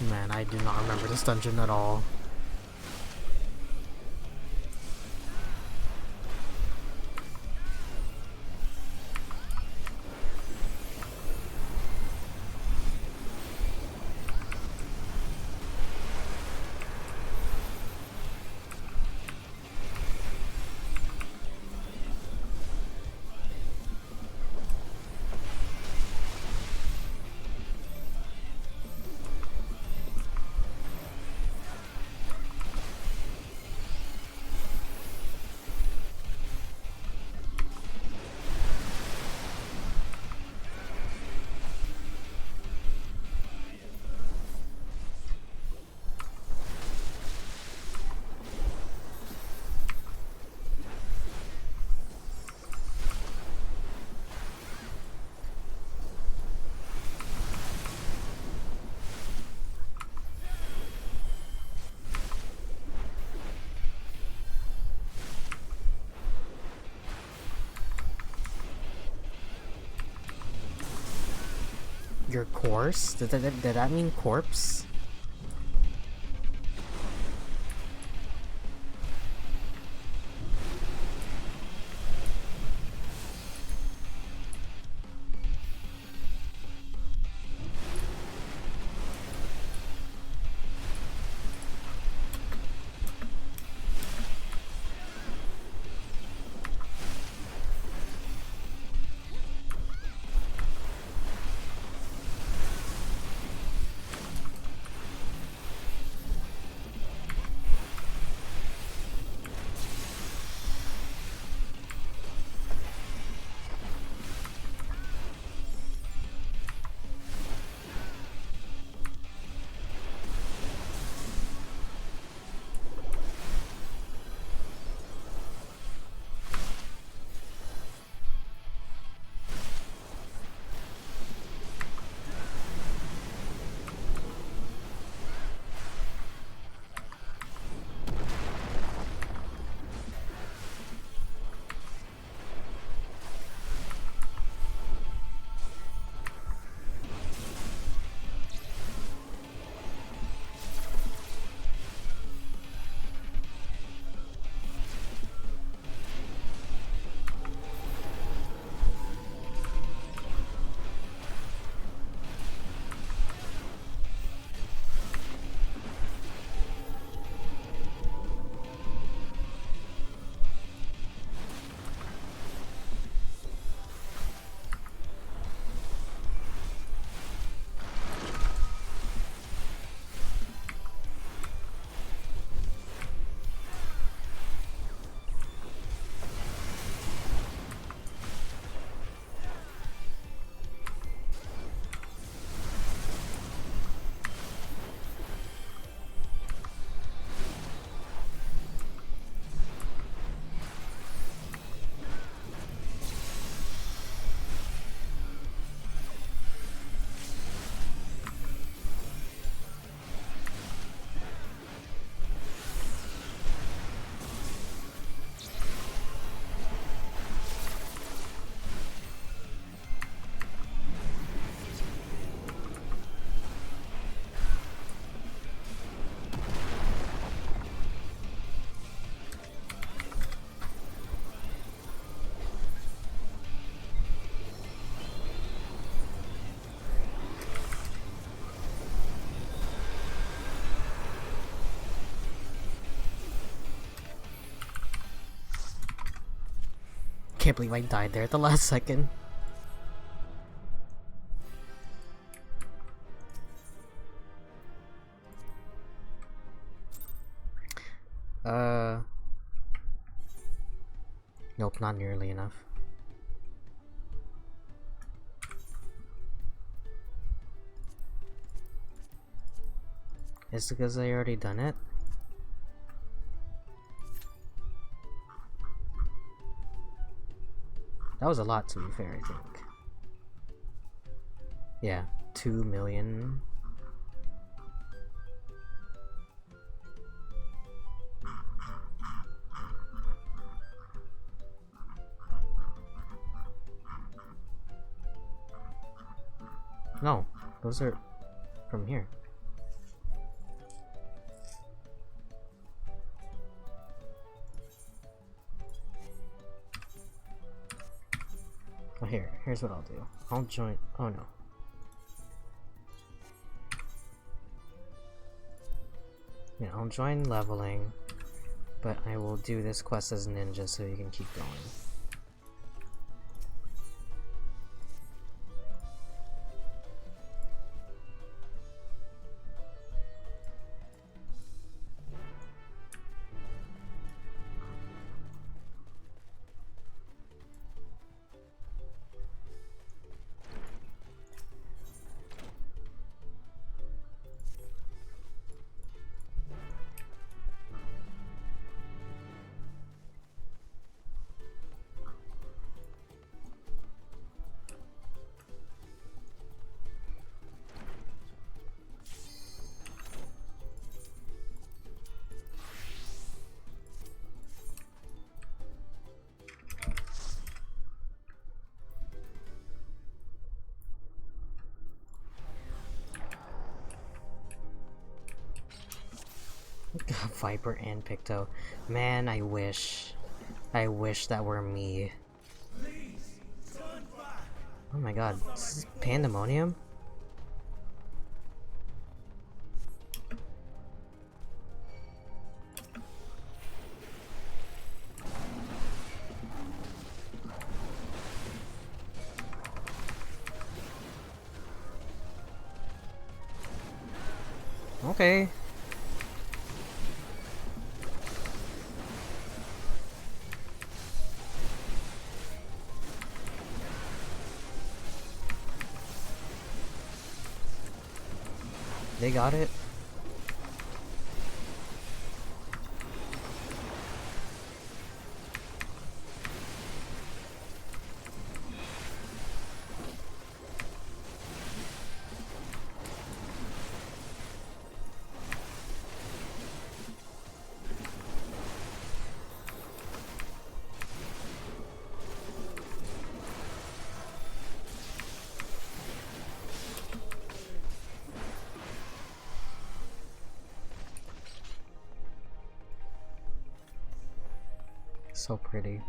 Man, I do not remember this dungeon at all. Your course? Did that mean corpse? Can't believe I died there at the last second. Nope, not nearly enough. Is it because I already done it? That was a lot, to be fair, I think. Yeah, 2 million. No, those are from here. Oh, here's what I'll do. I'll join. Oh no. Yeah, I'll join leveling, but I will do this quest as ninja so you can keep going. Viper and Picto. Man, I wish. I wish that were me. Oh my god, this is pandemonium? Okay. They got it. So pretty.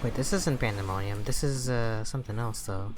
Wait, this isn't pandemonium. This is something else though.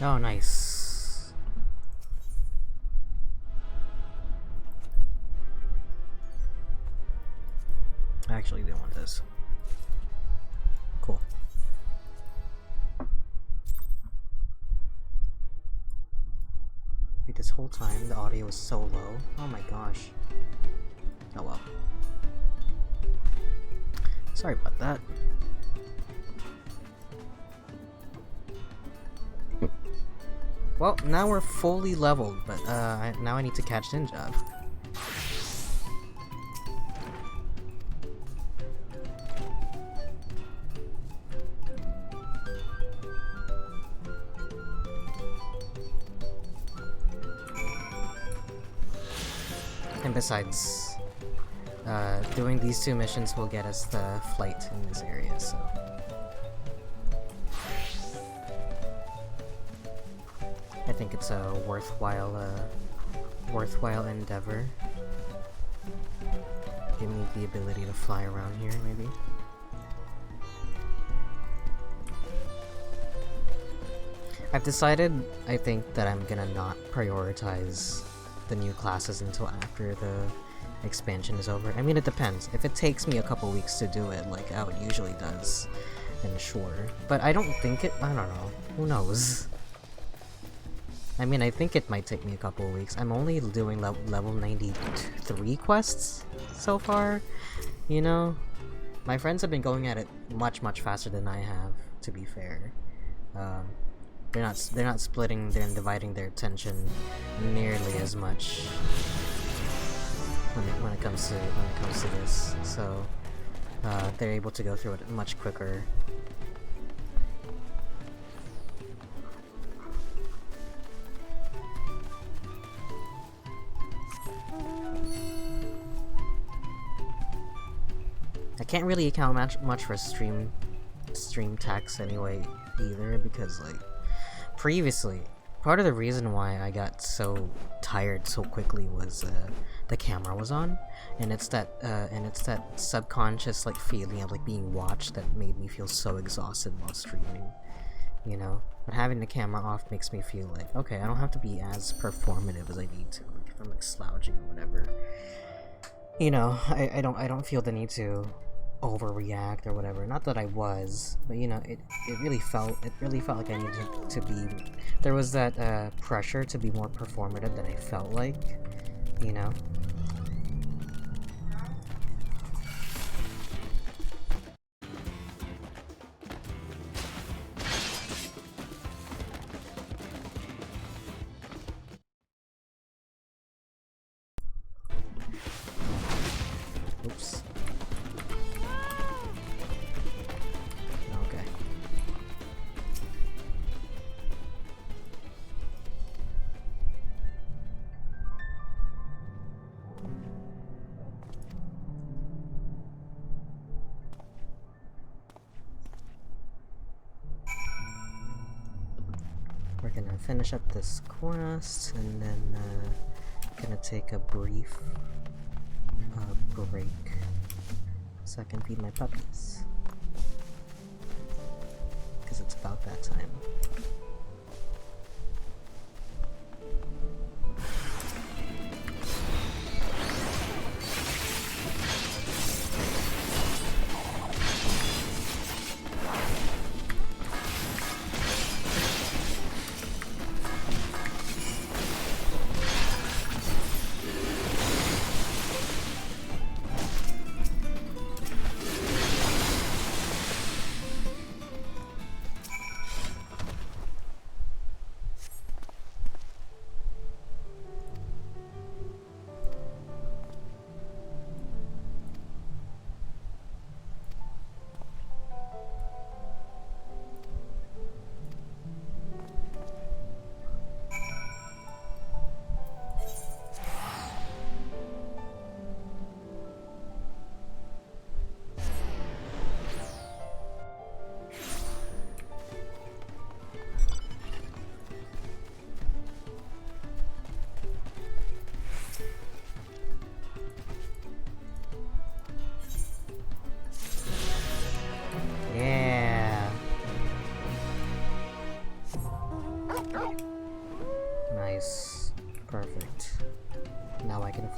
Oh, nice. I actually do want this. Cool. Wait, this whole time the audio was so low. Oh my gosh. Oh well. Sorry about that. Well, now we're fully leveled, but now I need to catch Ninja. And besides, doing these 2 missions will get us the flight in this area, so... I think it's a worthwhile endeavor. Give me the ability to fly around here, maybe. I've decided, I think, that I'm gonna not prioritize the new classes until after the expansion is over. I mean, it depends. If it takes me a couple weeks to do it, like how it usually does, then sure. But I don't think it... I don't know. Who knows? I mean, I think it might take me a couple of weeks. I'm only doing level 93 quests so far, you know? My friends have been going at it much faster than I have, to be fair. They're not splitting and dividing their attention nearly as much when it comes to this. So they're able to go through it much quicker. I can't really account much for stream tax anyway either, because like previously, part of the reason why I got so tired so quickly was the camera was on, and it's that subconscious like feeling of like being watched that made me feel so exhausted while streaming, you know. But having the camera off makes me feel like, okay, I don't have to be as performative as I need to. Like if I'm like slouching or whatever, you know, I don't feel the need to overreact or whatever. Not that I was, but you know, it really felt like I needed to be. There was that pressure to be more performative than I felt like, you know. Oops. Okay. We're gonna finish up this quest and then gonna take a brief break so I can feed my puppies, because it's about that time.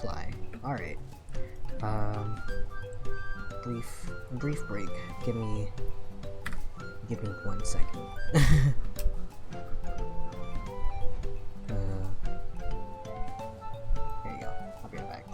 fly. Alright. Brief break. Give me 1 second. Here you go. I'll be right back.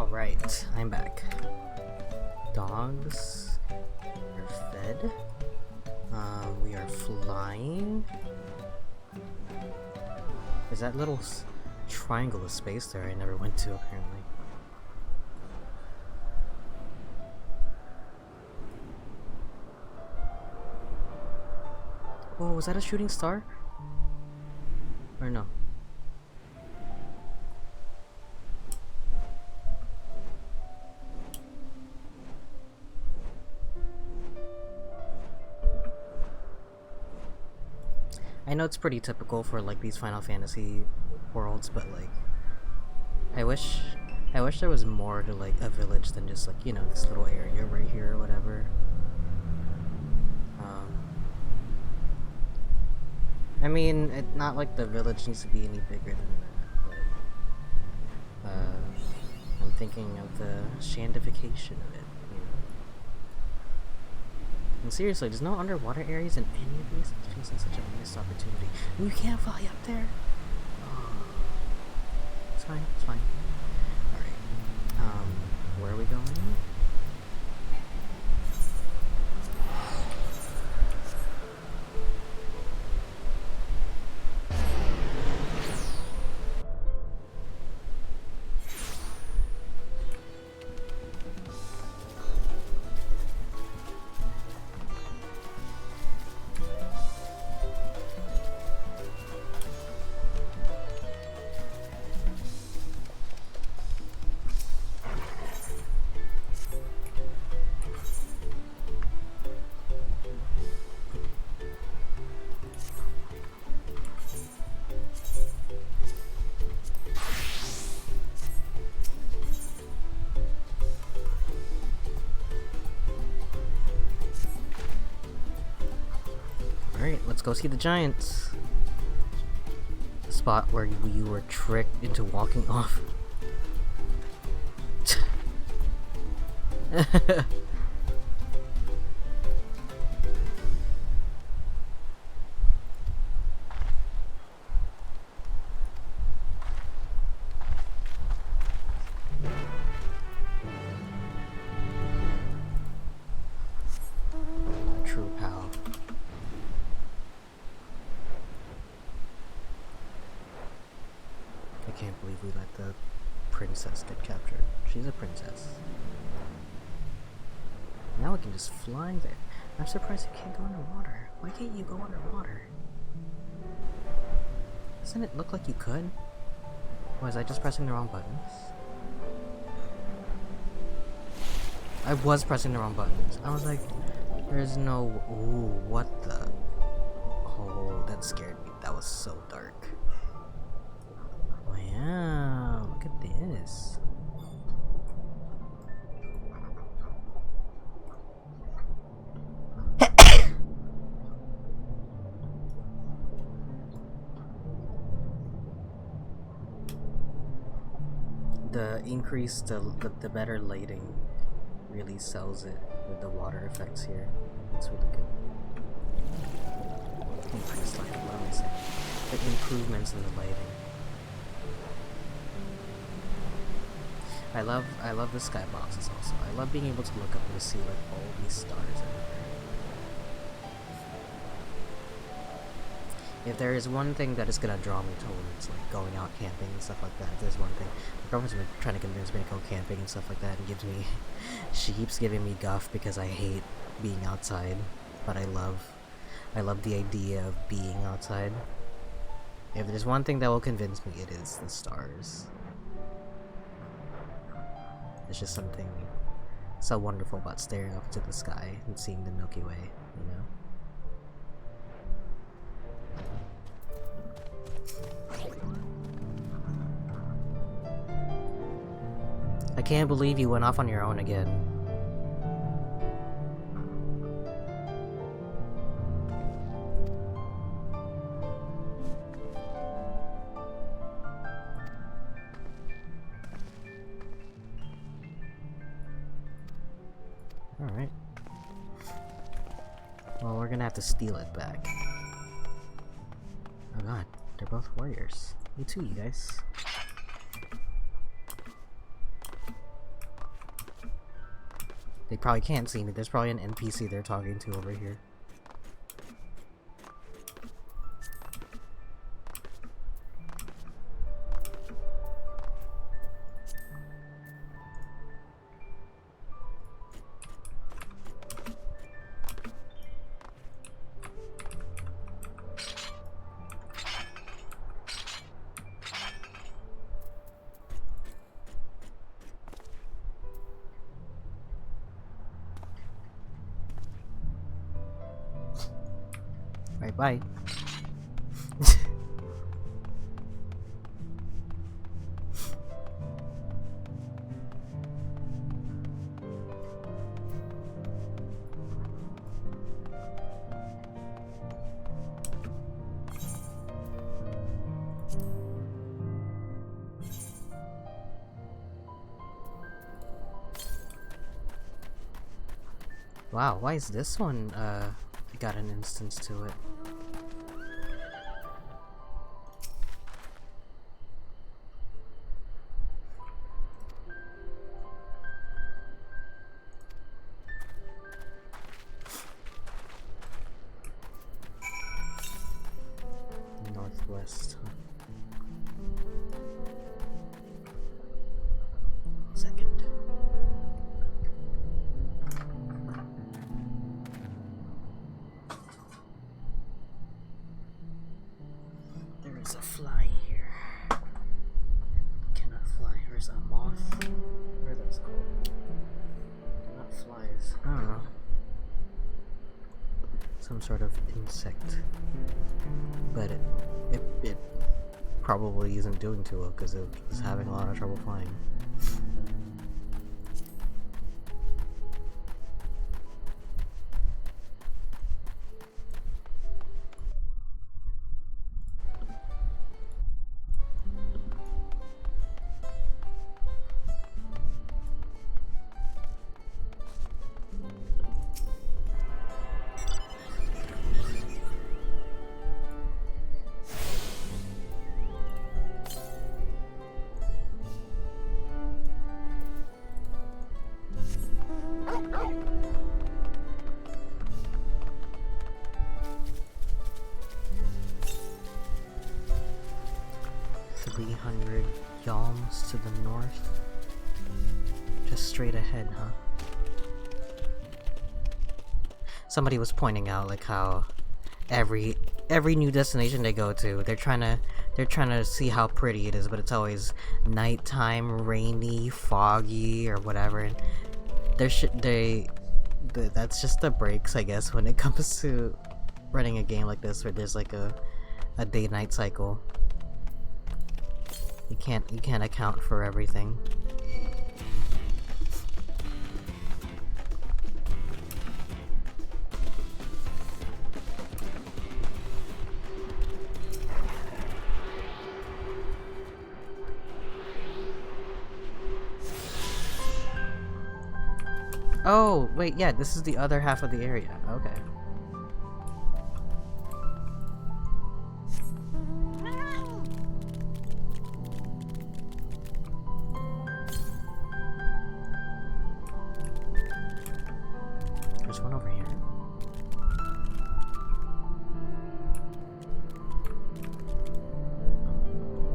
Alright, I'm back. Dogs are fed. We are flying. There's that little triangle of space there I never went to, apparently. Whoa, was that a shooting star? Or no? I know it's pretty typical for like these Final Fantasy worlds, but like I wish there was more to like a village than just like, you know, this little area right here or whatever. I mean, not like the village needs to be any bigger than that, but I'm thinking of the shandification of it, you know? And seriously, there's no underwater areas in any of these? It feels like such a missed opportunity. And you can't fly up there? Oh. It's fine, it's fine. Alright. Where are we going? Alright, let's go see the giants. The spot where you were tricked into walking off. True pal. I can't believe we let the princess get captured. She's a princess. Now we can just fly there. I'm surprised you can't go underwater. Why can't you go underwater? Doesn't it look like you could? Was I just pressing the wrong buttons? I was pressing the wrong buttons. I was like, there's no... Ooh, what the... Oh, that scared me. That was so dark. Wow, look at this. The increase, the better lighting really sells it with the water effects here. It's really good. Increased lighting, what am I saying? The improvements in the lighting. I love the skyboxes also. I love being able to look up and see like all these stars everywhere. If there is one thing that is gonna draw me towards like going out camping and stuff like that, if there's one thing. My girlfriend's been trying to convince me to go camping and stuff like that, and she keeps giving me guff because I hate being outside, but I love the idea of being outside. If there's one thing that will convince me, it is the stars. It's just something so wonderful about staring up into the sky and seeing the Milky Way, you know? I can't believe you went off on your own again. Alright. Well, we're gonna have to steal it back. Oh god, they're both warriors. Me too, you guys. They probably can't see me. There's probably an NPC they're talking to over here. Alright, bye. Wow, why is this one got an instance to it? Northwest, huh? Second. There is a fly here. Cannot fly. There's a moth. What are those called? They're not flies. I don't know. Some sort of insect. But it probably isn't doing too well because it was having a lot of trouble flying. Yalms to the north. Just straight ahead, huh? Somebody was pointing out like how every new destination they go to, they're trying to see how pretty it is, but it's always nighttime, rainy, foggy, or whatever. And that's just the breaks, I guess, when it comes to running a game like this, where there's like a day-night cycle. You can't account for everything. Oh, wait, yeah, this is the other half of the area. Okay. There's one over here.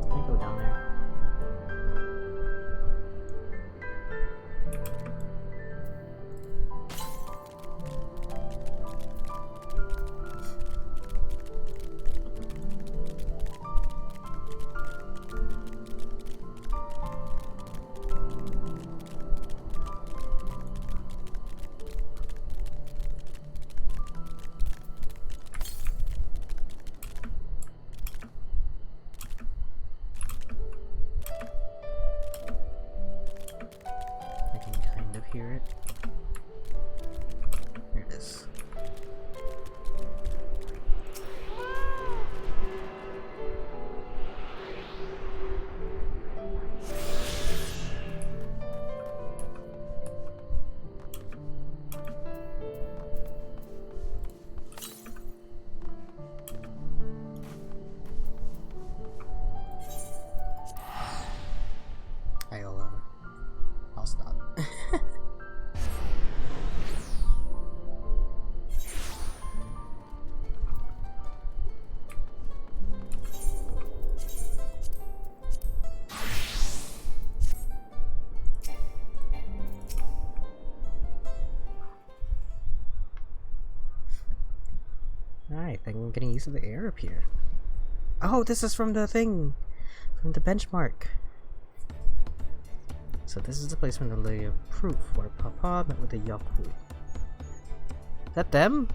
Can I go down there? piece of the air up here. Oh, this is from the thing! From the benchmark. So this is the place from the Lily of Proof, where Papa met with the Yaku. Is that them?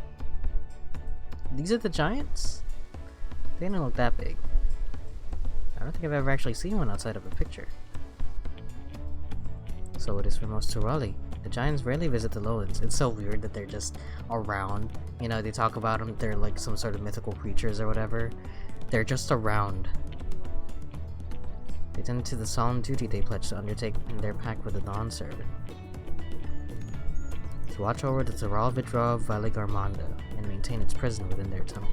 These are the giants? They don't look that big. I don't think I've ever actually seen one outside of a picture. So it is for most Turali. The giants rarely visit the lowlands. It's so weird that they're just around. You know, they talk about them, they're like some sort of mythical creatures or whatever. They're just around. They tend to the solemn duty they pledge to undertake in their pact with the Dawn Servant. To watch over the Taral Vidra of Valigarmanda and maintain its prison within their temple.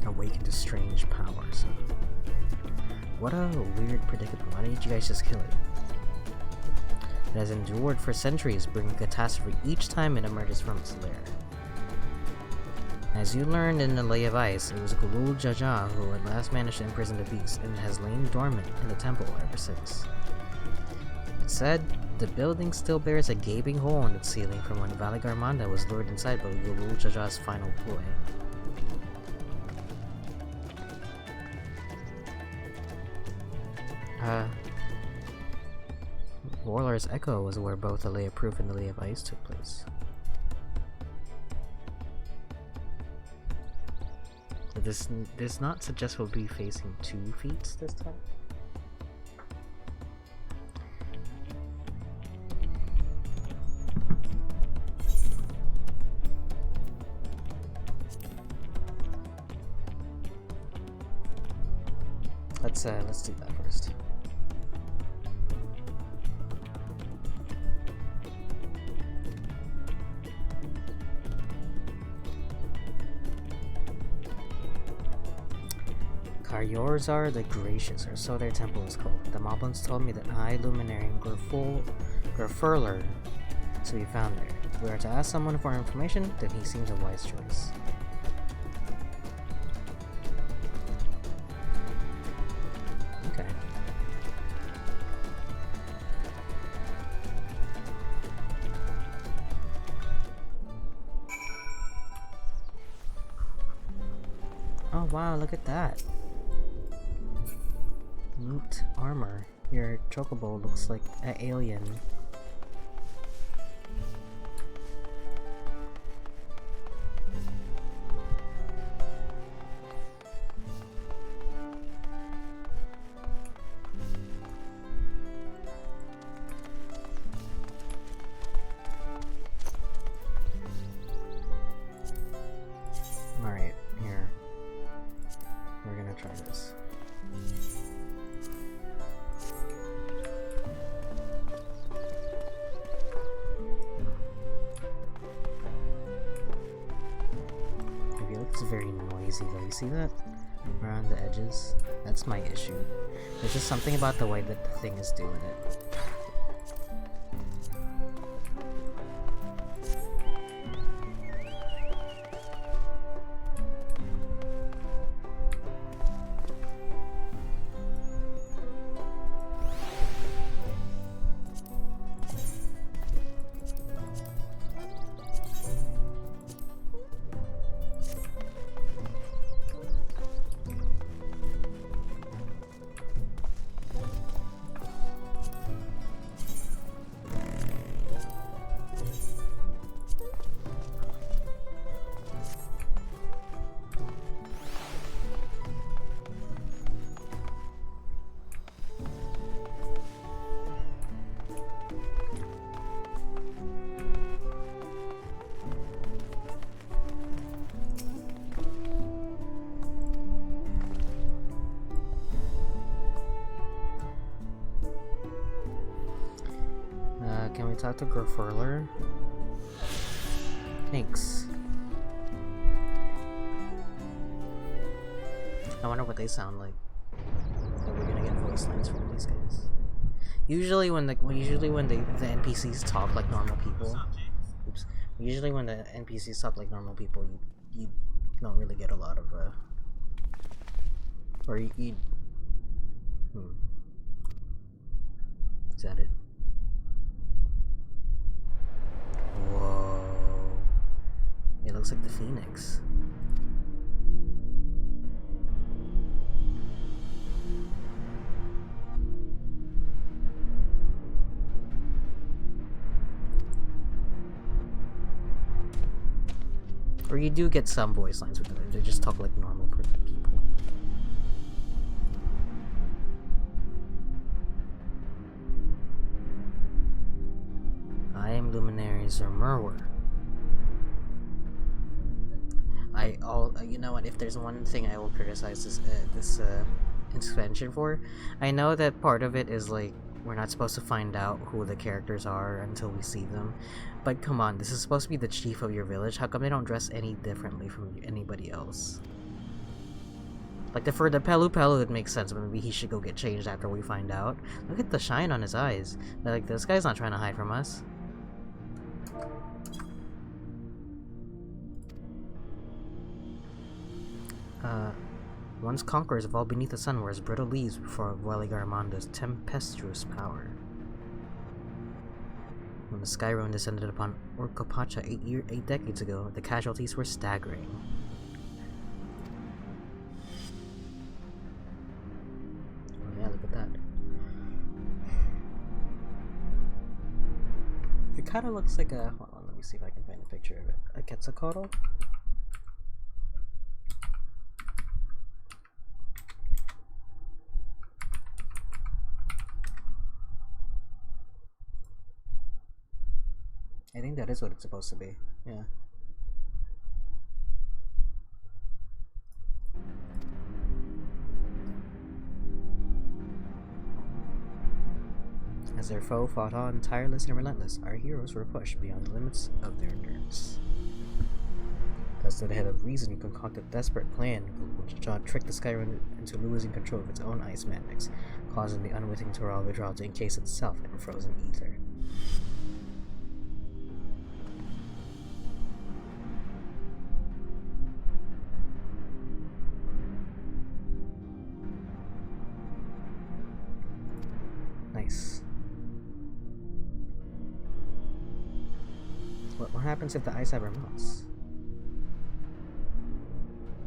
Awaken to strange powers. What a weird predicament. Why didn't you guys just kill it? It has endured for centuries, bringing catastrophe each time it emerges from its lair. As you learned in the Lay of Ice, it was Gulul Jaja who at last managed to imprison the beast, and has lain dormant in the temple ever since. It said, the building still bears a gaping hole in its ceiling from when Valigarmanda was lured inside by Gulul Jaja's final ploy. Warlord's Echo was where both the Lay of Proof and the Lay of Ice took place. But this does not suggest we'll be facing 2 feats this time. Let's do that first. Karyorzar the Gracious, or so their temple is called. The Moblins told me that High Luminarian Grafurler to be found there. If we are to ask someone for information, then he seems a wise choice. Okay. Oh wow, look at that. Neat armor. Your chocobo looks like an alien. Alright, here. We're gonna try this. It's very noisy though, you see that? Around the edges? That's my issue. There's just something about the way that the thing is doing it. Can we talk to Grafurler? Thanks. I wonder what they sound like. Are we gonna get voice lines from these guys? Usually when the NPCs talk like normal people. Oops. Usually when the NPCs talk like normal people, you don't really get a lot of or you Is that it? Whoa. It looks like the Phoenix. Or you do get some voice lines with them. They just talk like normal people. I am Luminaries or Merwer. You know what? If there's one thing I will criticize this expansion for, I know that part of it is like we're not supposed to find out who the characters are until we see them. But come on, this is supposed to be the chief of your village. How come they don't dress any differently from anybody else? Like for the Pelu Pelu, it makes sense, but maybe he should go get changed after we find out. Look at the shine on his eyes. Like, this guy's not trying to hide from us. Once conquerors evolved beneath the sun were as brittle leaves before Veligarmonda's tempestuous power. When the Skyruin descended upon Orkopacha 8 decades ago, the casualties were staggering. Oh yeah, look at that. It kind of looks like a... Hold on, let me see if I can find a picture of it. A Quetzalcoatl? I think that is what it's supposed to be, yeah. As their foe fought on, tireless and relentless, our heroes were pushed beyond the limits of their endurance. Thus, the head of reason concocted a desperate plan which tricked the Skyrim into losing control of its own ice magics, causing the unwitting Toral Vidral to encase itself in frozen ether. Nice. What happens if the ice ever melts?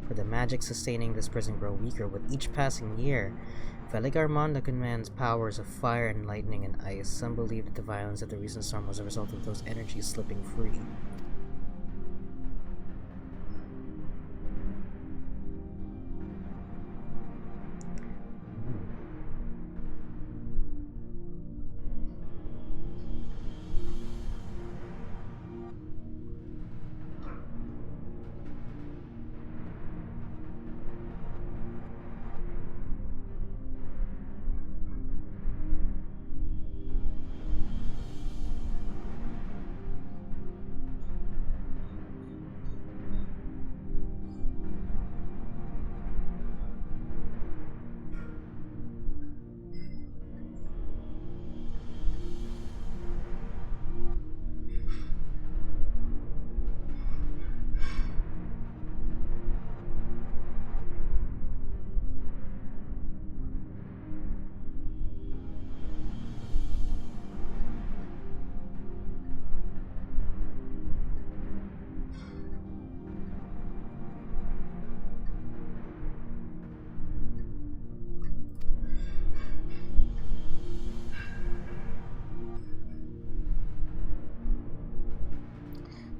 For the magic sustaining this prison grow weaker with each passing year, Veligarmonda commands powers of fire and lightning and ice. Some believe that the violence of the recent storm was a result of those energies slipping free.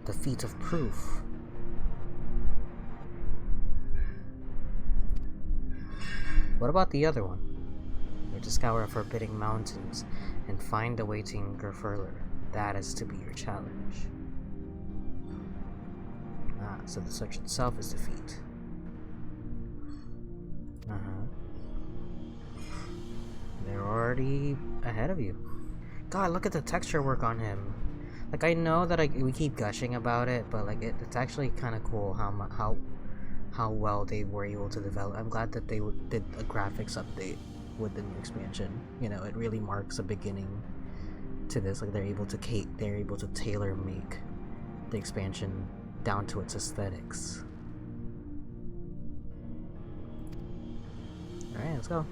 The feat of proof. What about the other one? You to scour forbidding mountains and find a waiting Gerfurler. That is to be your challenge. Ah, so the search itself is the feat. They're already ahead of you. God, look at the texture work on him. Like, I know that we keep gushing about it, but like it's actually kind of cool how well they were able to develop. I'm glad that they did a graphics update with the new expansion. You know, it really marks a beginning to this. Like, they're able to tailor make the expansion down to its aesthetics. All right, let's go.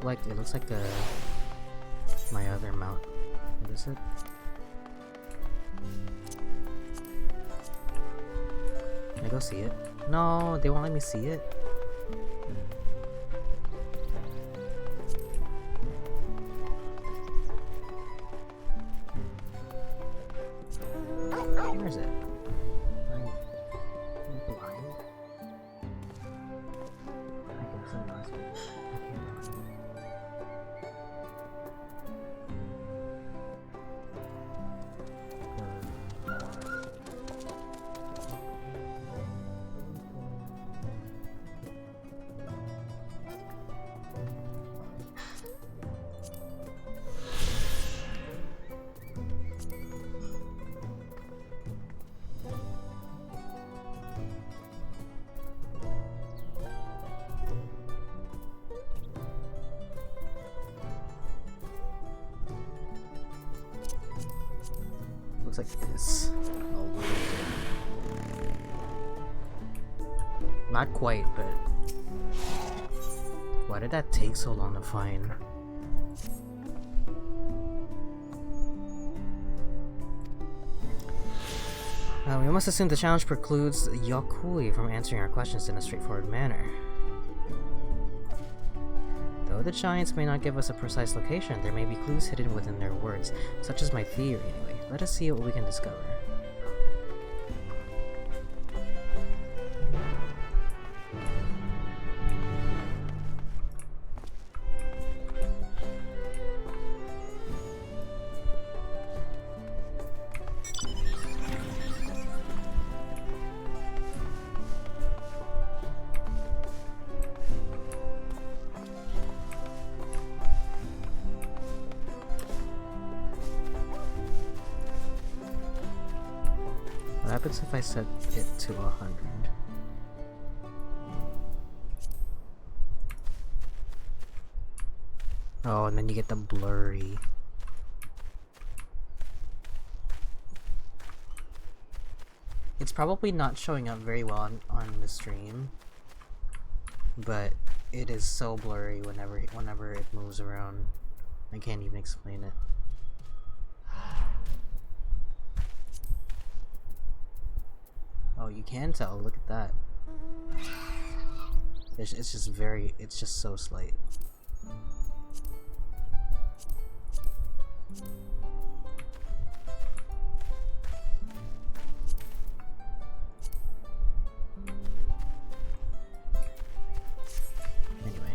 look like? It looks like my other mount. What is it? Can I go see it? No, they won't let me see it. Where is it? I'm blind. I guess I'm not. I can't. Looks like this. Not quite, but why did that take so long to find? We must assume the challenge precludes Yokui from answering our questions in a straightforward manner. Though the giants may not give us a precise location, there may be clues hidden within their words, such as my theory anyway. Let us see what we can discover. What happens if I set it to 100? Oh, and then you get the blurry. It's probably not showing up very well on the stream, but it is so blurry whenever it moves around. I can't even explain it. Oh, you can tell. Look at that. It's just so slight. Anyway.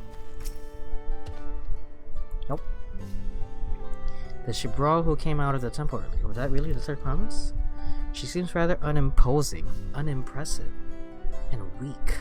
Nope. The Shibro who came out of the temple earlier, was that really the third promise? She seems rather unimposing, unimpressive, and weak.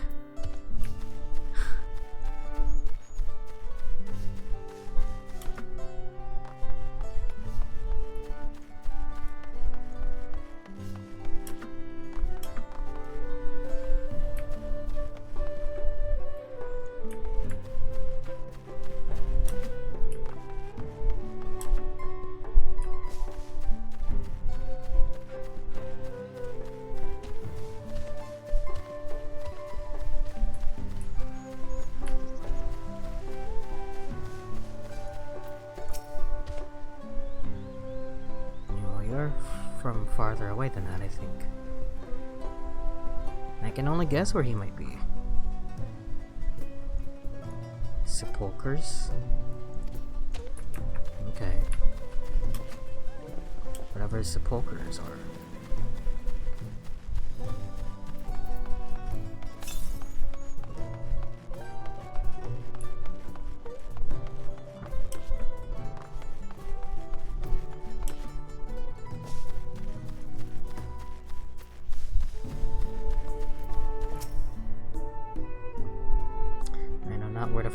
From farther away than that, I think. I can only guess where he might be. Sepulchers? Okay. Whatever sepulchers are.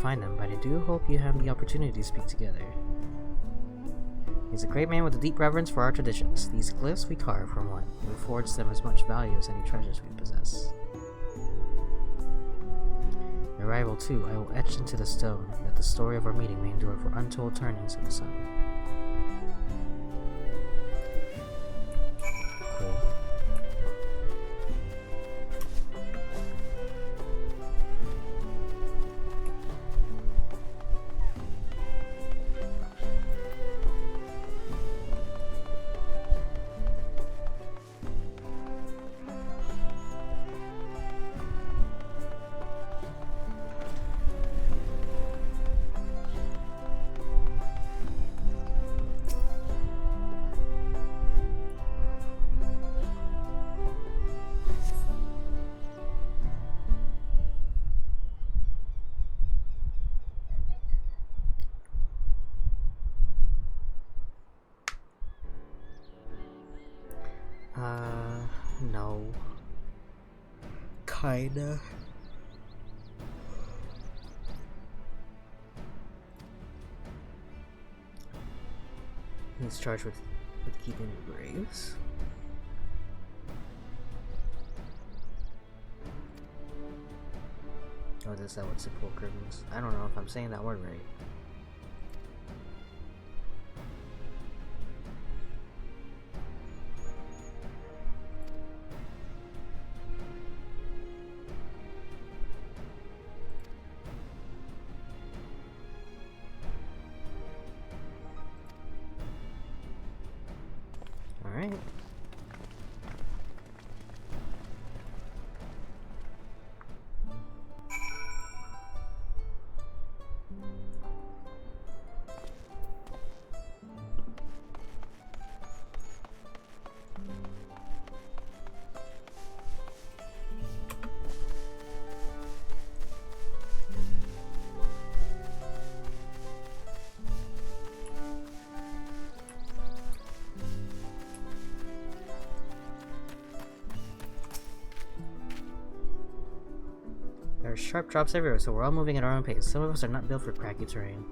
Find them, but I do hope you have the opportunity to speak together. He's a great man with a deep reverence for our traditions. These glyphs we carve from one. We forge them as much value as any treasures we possess. Your arrival, too, I will etch into the stone, that the story of our meeting may endure for untold turnings of the sun. Cool. No. Kinda. He's charged with keeping the graves. Oh, is that what sepulchre means? I don't know if I'm saying that word right. Alright. There are sharp drops everywhere, so we're all moving at our own pace. Some of us are not built for cracky terrain.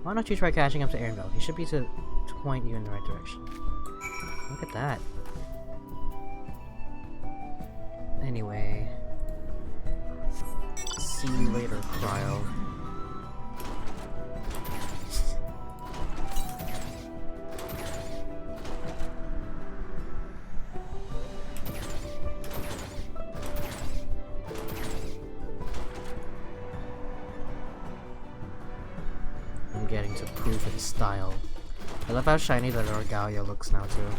Why don't you try catching up to Aaronville? He should be to point you in the right direction. Look at that. Anyway. See you later, Cryo. Getting to prove its style. I love how shiny that Orgalia looks now too. What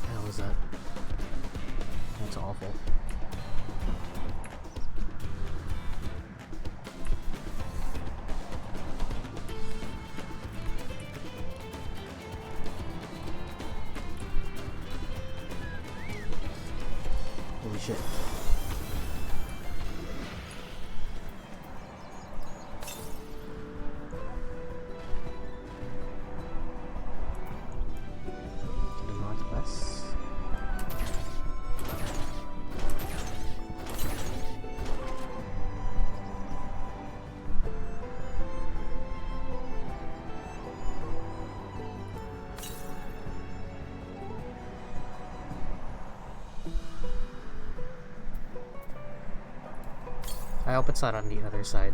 the hell is that? That's awful. Holy shit. I hope it's not on the other side.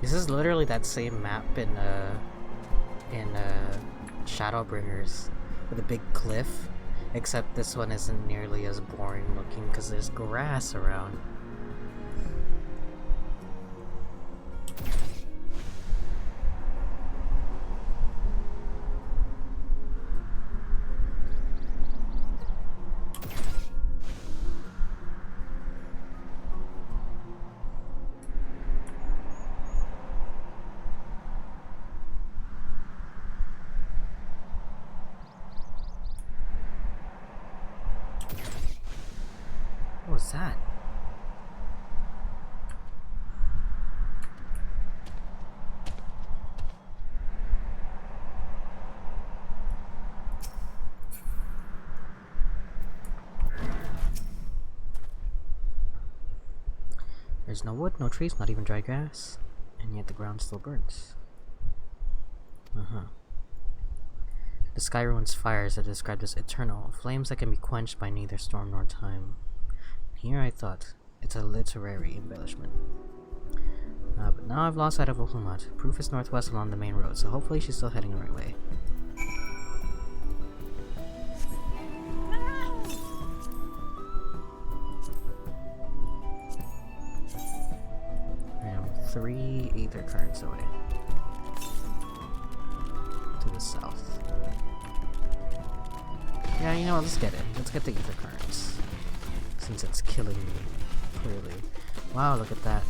This is literally that same map in Shadowbringers with a big cliff, except this one isn't nearly as boring looking because there's grass around. What was that? There's no wood, no trees, not even dry grass, and yet the ground still burns. The sky ruins fires that are described as eternal, flames that can be quenched by neither storm nor time. here I thought it's a literary embellishment. But now I've lost sight of Oklamat. Proof is northwest along the main road, so hopefully she's still heading the right way. I am 3 ether currents away. To the south. Yeah, you know what, let's get it. Let's get the ether currents. Since it's killing me, clearly. Wow, look at that.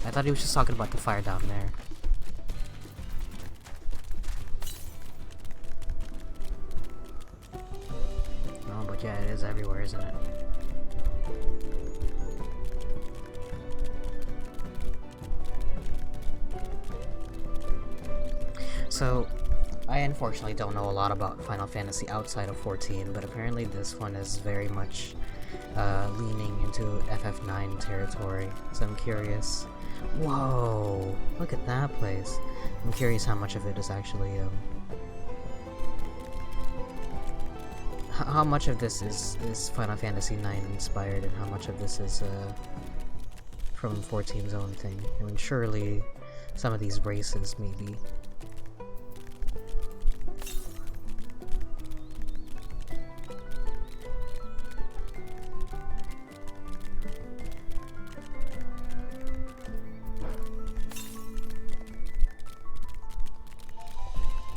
I thought he was just talking about the fire down there. Oh, but yeah, it is everywhere, isn't it? So, I unfortunately don't know a lot about Final Fantasy outside of 14, but apparently this one is very much leaning into FF9 territory, so I'm curious. Whoa! Look at that place. I'm curious how much of it is actually, how much of this is Final Fantasy 9 inspired, and how much of this is, from 14's own thing. I mean, surely some of these races, maybe.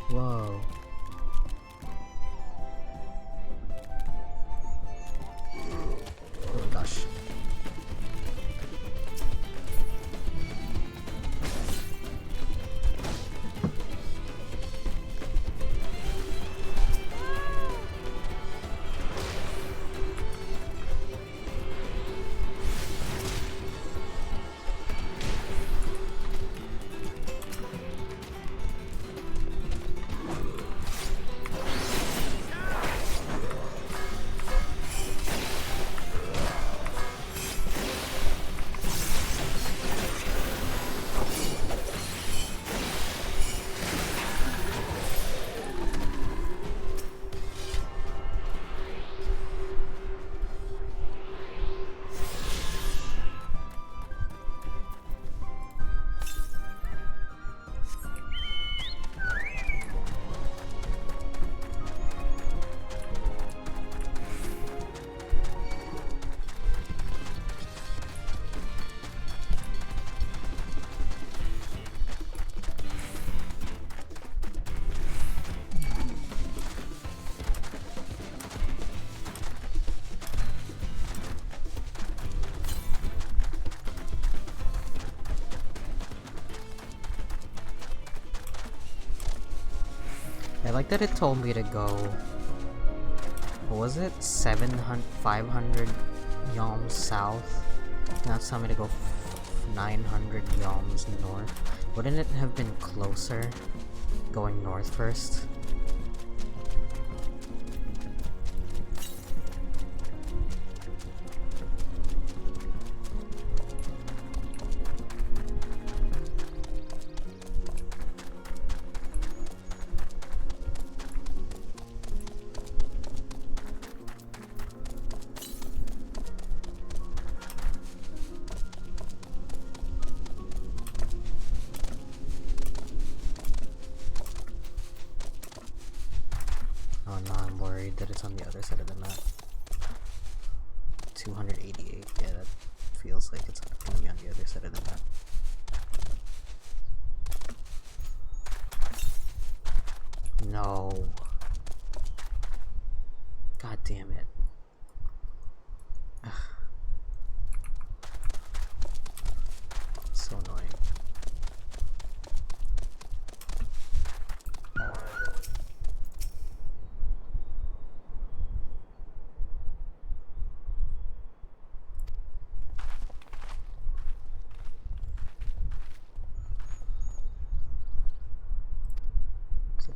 Whoa. Oh my gosh. I like that it told me to go, what was it, 500 yalms south? Now it's telling me to go 900 yalms north. Wouldn't it have been closer going north first? Oh no, I'm worried that it's on the other side of the map. 288, yeah, that feels like it's gonna be on the other side of the map. No. God damn it. Ugh. So annoying.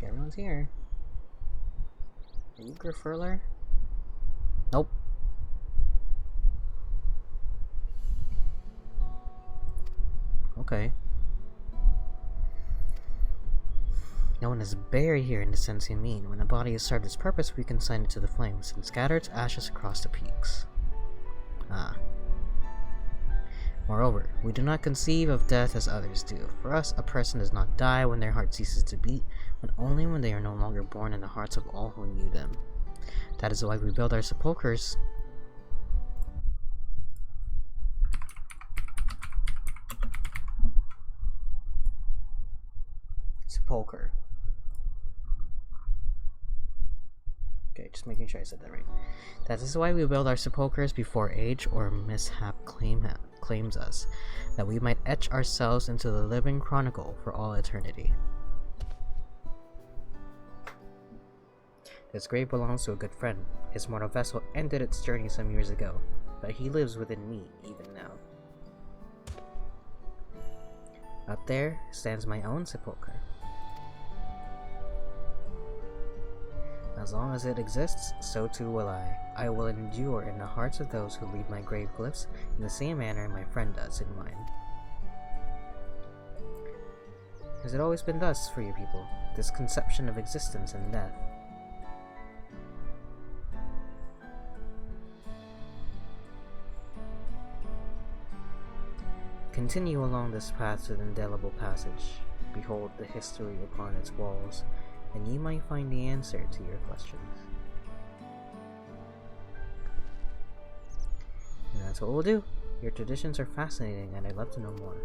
Everyone's here. Are you Grifurler? Nope. Okay. No one is buried here in the sense you mean. When a body has served its purpose, we consign it to the flames and scatter its ashes across the peaks. Ah. Moreover, we do not conceive of death as others do. For us, a person does not die when their heart ceases to beat, but only when they are no longer born in the hearts of all who knew them. That is why we build our sepulchres. Sepulcher. Okay, just making sure I said that right. That is why we build our sepulchres before age or mishap claims us, that we might etch ourselves into the living chronicle for all eternity. This grave belongs to a good friend. His mortal vessel ended its journey some years ago, but he lives within me even now. Up there stands my own sepulcher. As long as it exists, so too will I. I will endure in the hearts of those who leave my grave glyphs in the same manner my friend does in mine. Has it always been thus for you people, this conception of existence and death? Continue along this path to the indelible passage. Behold the history upon its walls, and ye might find the answer to your questions. And that's what we'll do. Your traditions are fascinating, and I'd love to know more.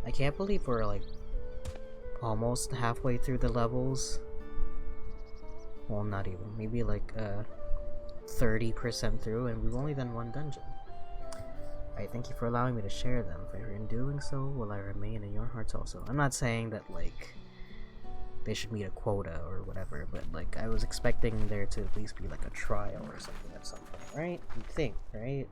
I can't believe we're like almost halfway through the levels. Well, not even. Maybe like 30% through, and we've only done one dungeon. I thank you for allowing me to share them, for in doing so will I remain in your hearts also. I'm not saying that like they should meet a quota or whatever, but like I was expecting there to at least be like a trial or something at some point, right? You'd think, right?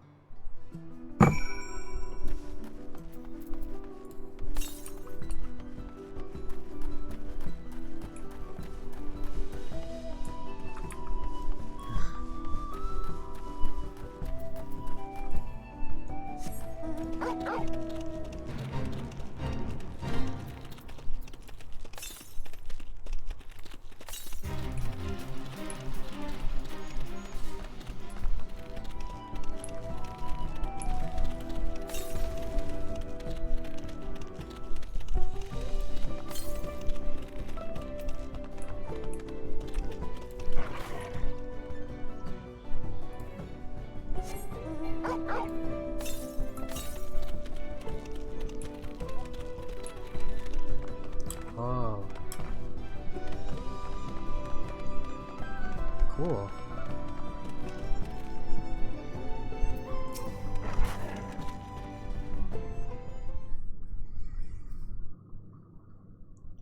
Oh. Cool.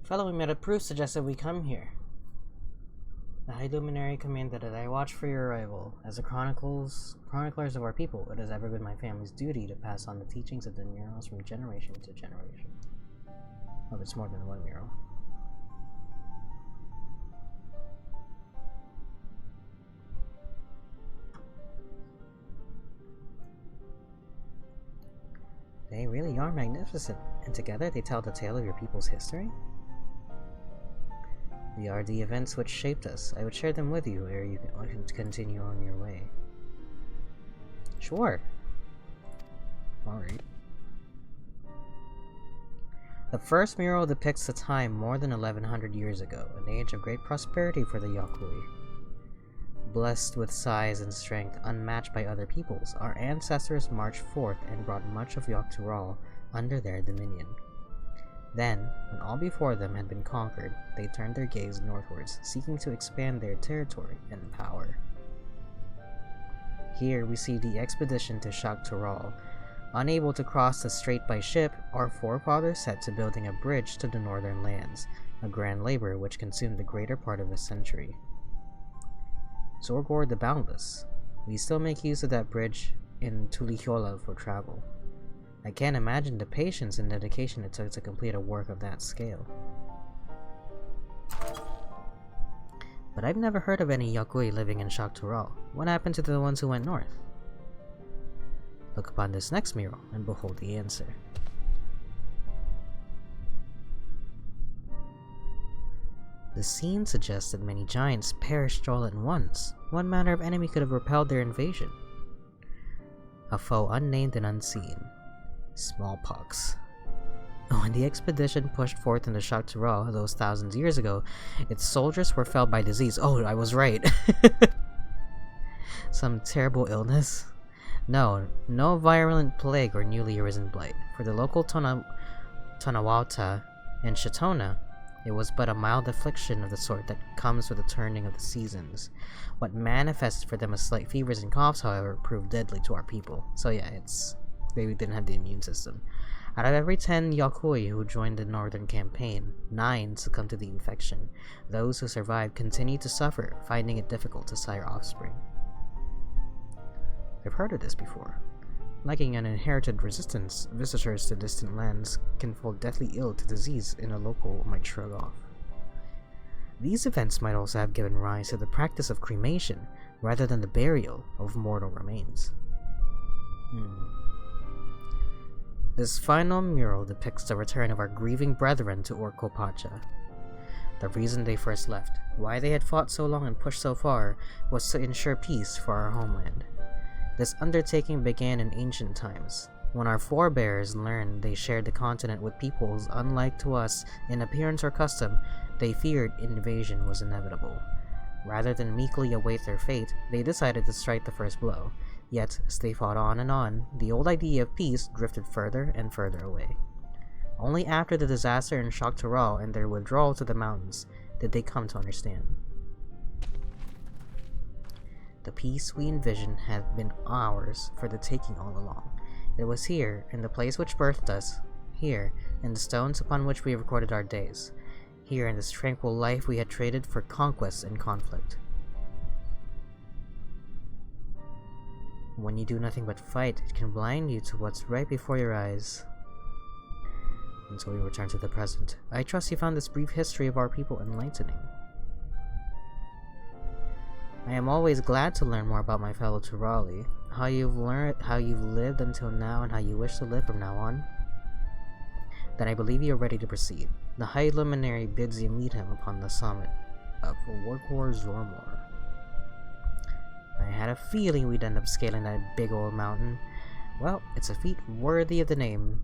Following meta proof suggested we come here. The High Luminary commanded that I watch for your arrival. As the chroniclers of our people, it has ever been my family's duty to pass on the teachings of the murals from generation to generation. Oh, it's more than one mural. They really are magnificent, and together they tell the tale of your people's history? They are the events which shaped us. I would share them with you ere you can continue on your way. Sure. Alright. The first mural depicts a time more than 1100 years ago, an age of great prosperity for the Yokui. Blessed with size and strength unmatched by other peoples, our ancestors marched forth and brought much of Yoktural under their dominion. Then, when all before them had been conquered, they turned their gaze northwards, seeking to expand their territory and power. Here we see the expedition to Shaktural. Unable to cross the strait by ship, our forefathers set to building a bridge to the northern lands, a grand labor which consumed the greater part of a century. Zorgor the Boundless. We still make use of that bridge in Tulihiola for travel. I can't imagine the patience and dedication it took to complete a work of that scale. But I've never heard of any Yokui living in Shaktural. What happened to the ones who went north? Look upon this next mural and behold the answer. The scene suggests that many giants perished all at once. What manner of enemy could have repelled their invasion? a foe unnamed and unseen. Smallpox. When the expedition pushed forth into Shakhtara those thousands of years ago, its soldiers were felled by disease. Oh, I was right. Some terrible illness? No virulent plague or newly arisen blight. For the local Tonawata and Shatona, it was but a mild affliction of the sort that comes with the turning of the seasons. What manifested for them as slight fevers and coughs, however, proved deadly to our people. So yeah, they didn't have the immune system. Out of every 10 Yakui who joined the northern campaign, 9 succumbed to the infection. Those who survived continued to suffer, finding it difficult to sire offspring. I've heard of this before. Lacking an inherited resistance, visitors to distant lands can fall deathly ill to disease and a local might shrug off. These events might also have given rise to the practice of cremation, rather than the burial of mortal remains. This final mural depicts the return of our grieving brethren to Orkopacha. The reason they first left, why they had fought so long and pushed so far, was to ensure peace for our homeland. This undertaking began in ancient times, when our forebears learned they shared the continent with peoples unlike to us in appearance or custom. They feared invasion was inevitable. Rather than meekly await their fate, they decided to strike the first blow. Yet, as they fought on, the old idea of peace drifted further and further away. Only after the disaster in Shakhtara and their withdrawal to the mountains did they come to understand. The peace we envisioned had been ours for the taking all along. It was here, in the place which birthed us, here, in the stones upon which we have recorded our days, here in this tranquil life we had traded for conquest and conflict. When you do nothing but fight, it can blind you to what's right before your eyes. Until we return to the present, I trust you found this brief history of our people enlightening. I am always glad to learn more about my fellow Turali, how you've lived until now and how you wish to live from now on. Then I believe you are ready to proceed. The High Luminary bids you meet him upon the summit of Warkor Zormor. I had a feeling we'd end up scaling that big old mountain. Well, it's a feat worthy of the name.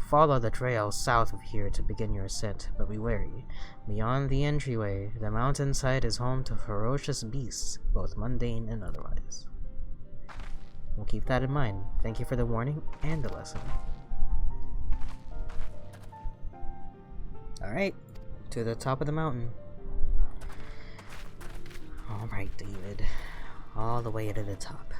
Follow the trail south of here to begin your ascent, but be wary. Beyond the entryway, the mountainside is home to ferocious beasts, both mundane and otherwise. We'll keep that in mind. Thank you for the warning and the lesson. Alright, to the top of the mountain. Alright, David. All the way to the top.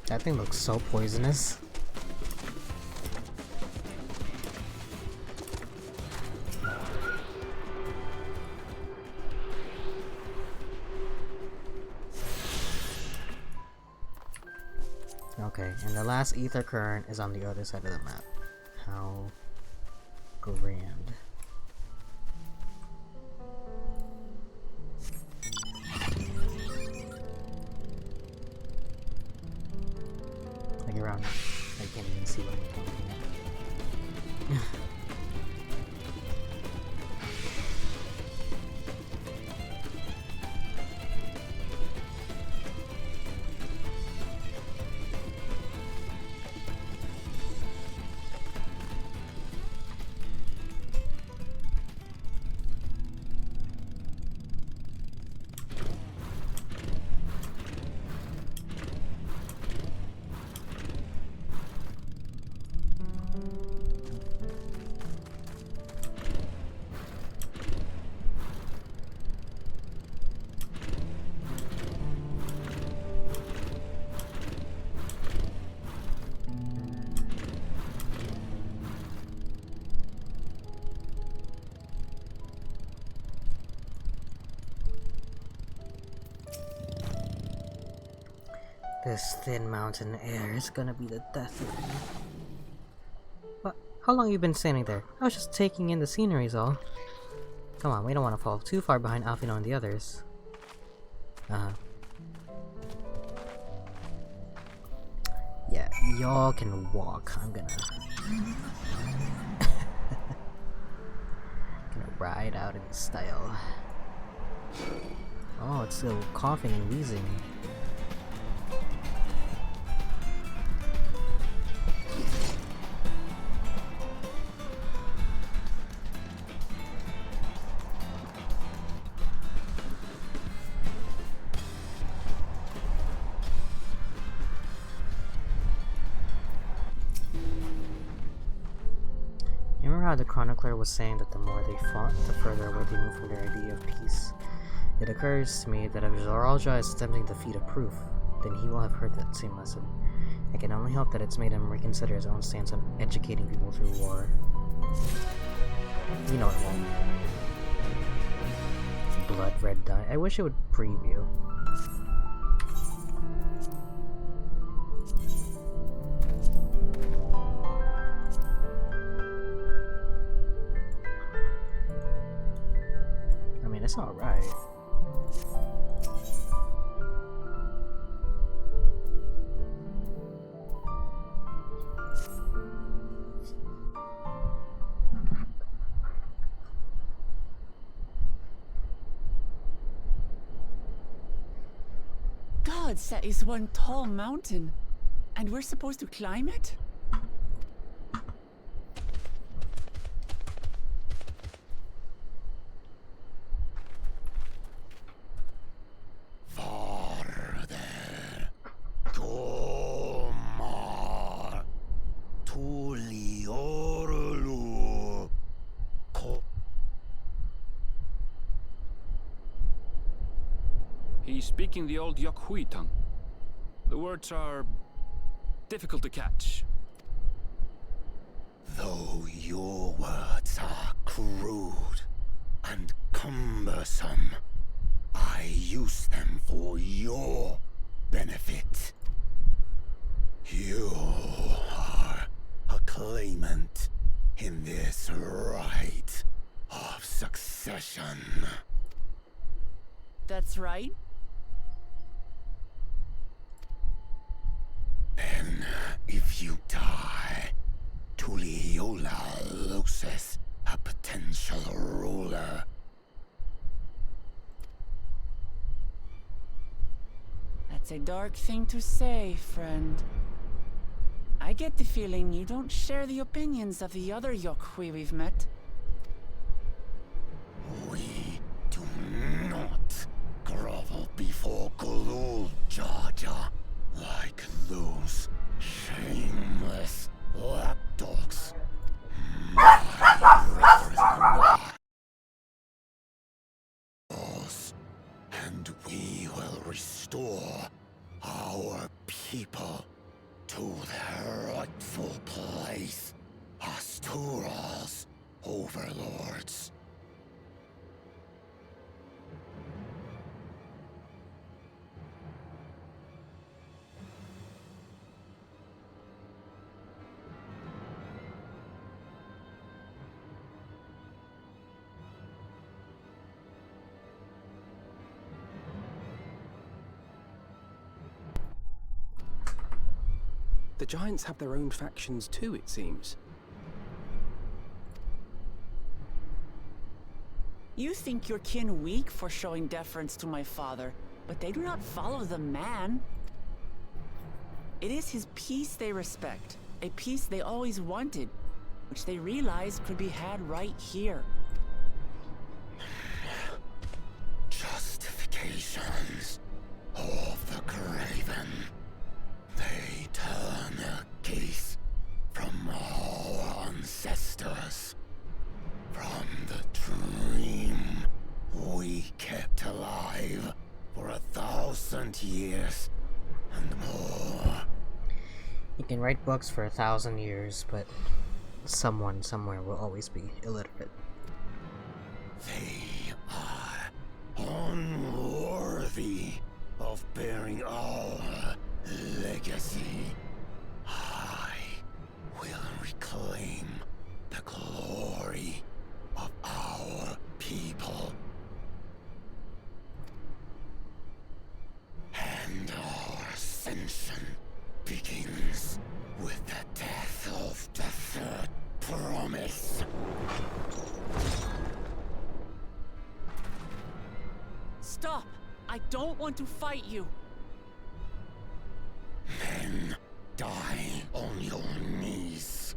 That thing looks so poisonous. Okay, and the last ether current is on the other side of the map. How grand. Around. I can't even see what I'm pointing at. This thin mountain air is gonna be the death of me. What? How long have you been standing there? I was just taking in the scenery, all. Come on, we don't want to fall too far behind Alfino and the others. Yeah, y'all can walk. I'm gonna ride out in style. Oh, it's still coughing and wheezing. Remember how the chronicler was saying that the more they fought, the further away they moved from their idea of peace? It occurs to me that if Zoralja is attempting to defeat a proof, then he will have heard that same lesson. I can only hope that it's made him reconsider his own stance on educating people through war. You know it won't. Blood red dye. I wish it would preview. I mean, it's alright. God, that is one tall mountain. And we're supposed to climb it? He's speaking the old Yokhui tongue. The words are difficult to catch. Though your words are crude and cumbersome, I use them for your benefit. You are a claimant in this right of succession. That's right. Then, if you die, Tuliola loses a potential ruler. That's a dark thing to say, friend. I get the feeling you don't share the opinions of the other Yokhui we've met. We do not grovel before Gulul, Jar Jar, like those shameless lapdogs. And we will restore our people to their rightful place as Tura's overlords. The Giants have their own factions too, it seems. You think your kin weak for showing deference to my father, but they do not follow the man. It is his peace they respect, a peace they always wanted, which they realize could be had right here. Justifications of the Graven. They turn their gaze from our ancestors, from the dream we kept alive for 1,000 years and more. You can write books for 1,000 years, but someone somewhere will always be illiterate. They are unworthy of bearing our legacy. I will reclaim the glory of our people. And our ascension begins with the death of the third promise. Stop! I don't want to fight you. Then die on your knees.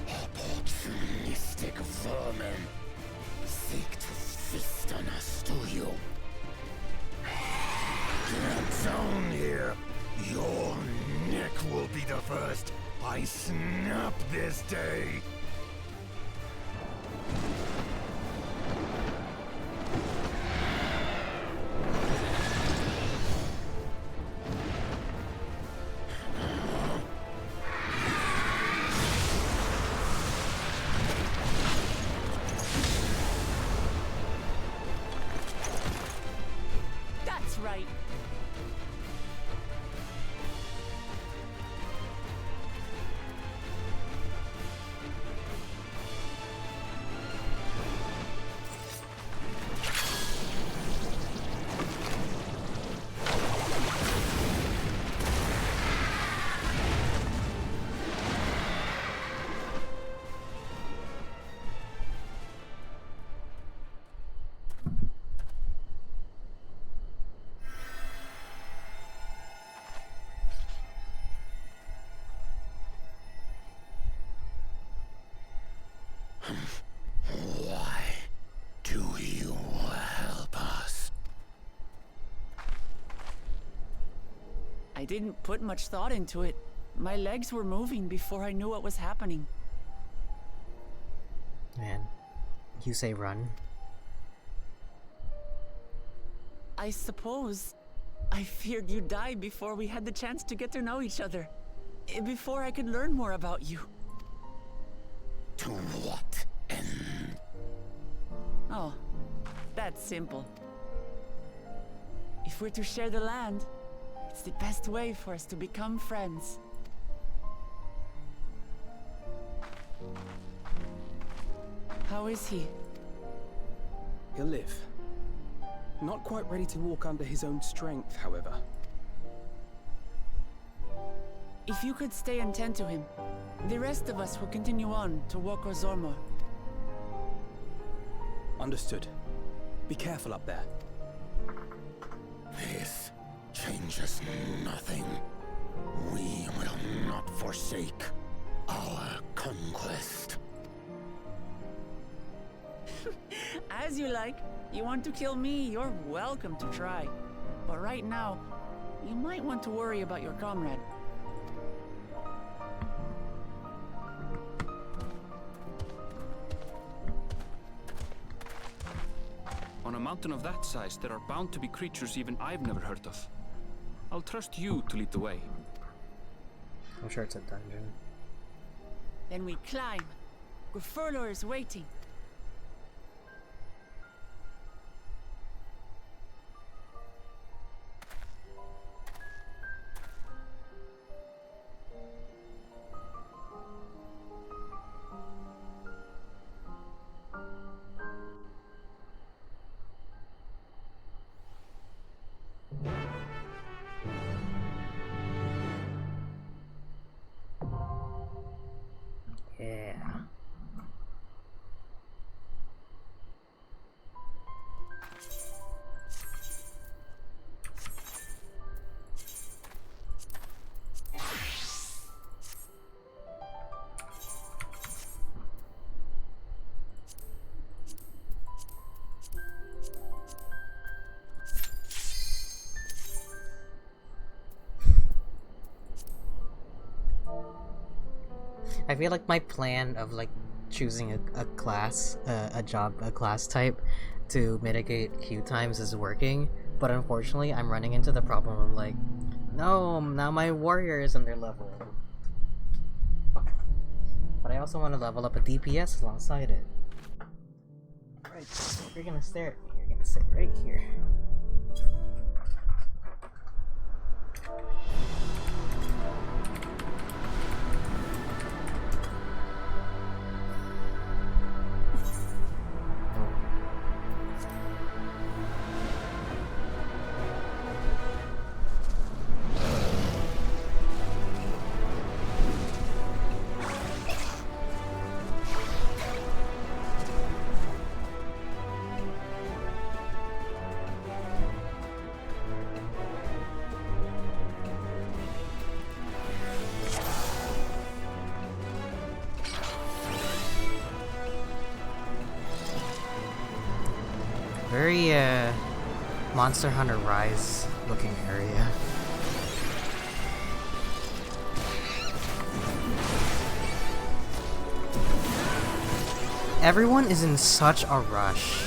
Opportunistic vermin seek to feast on us, do you? Get down here. Your neck will be the first I snap this day. That's right. Why do you help us? I didn't put much thought into it. My legs were moving before I knew what was happening. Man, you say run. I suppose I feared you'd die before we had the chance to get to know each other. Before I could learn more about you. To what end? Oh, that's simple. If we're to share the land, it's the best way for us to become friends. How is he? He'll live. Not quite ready to walk under his own strength, however. If you could stay and tend to him, the rest of us will continue on to Woko Zormo. Understood. Be careful up there. This changes nothing. We will not forsake our conquest. As you like. You want to kill me, you're welcome to try. But right now, you might want to worry about your comrade. On a mountain of that size, there are bound to be creatures even I've never heard of. I'll trust you to lead the way. I'm sure it's a dungeon. Then we climb. Gufurlor is waiting. Yeah. I feel like my plan of like choosing a class, a class type to mitigate queue times is working, but unfortunately I'm running into the problem of like, no, now my warrior is under level. also want to level up a DPS alongside it. Alright, if you're gonna stare at me, you're gonna sit right here. Very, Monster Hunter Rise looking area. Everyone is in such a rush.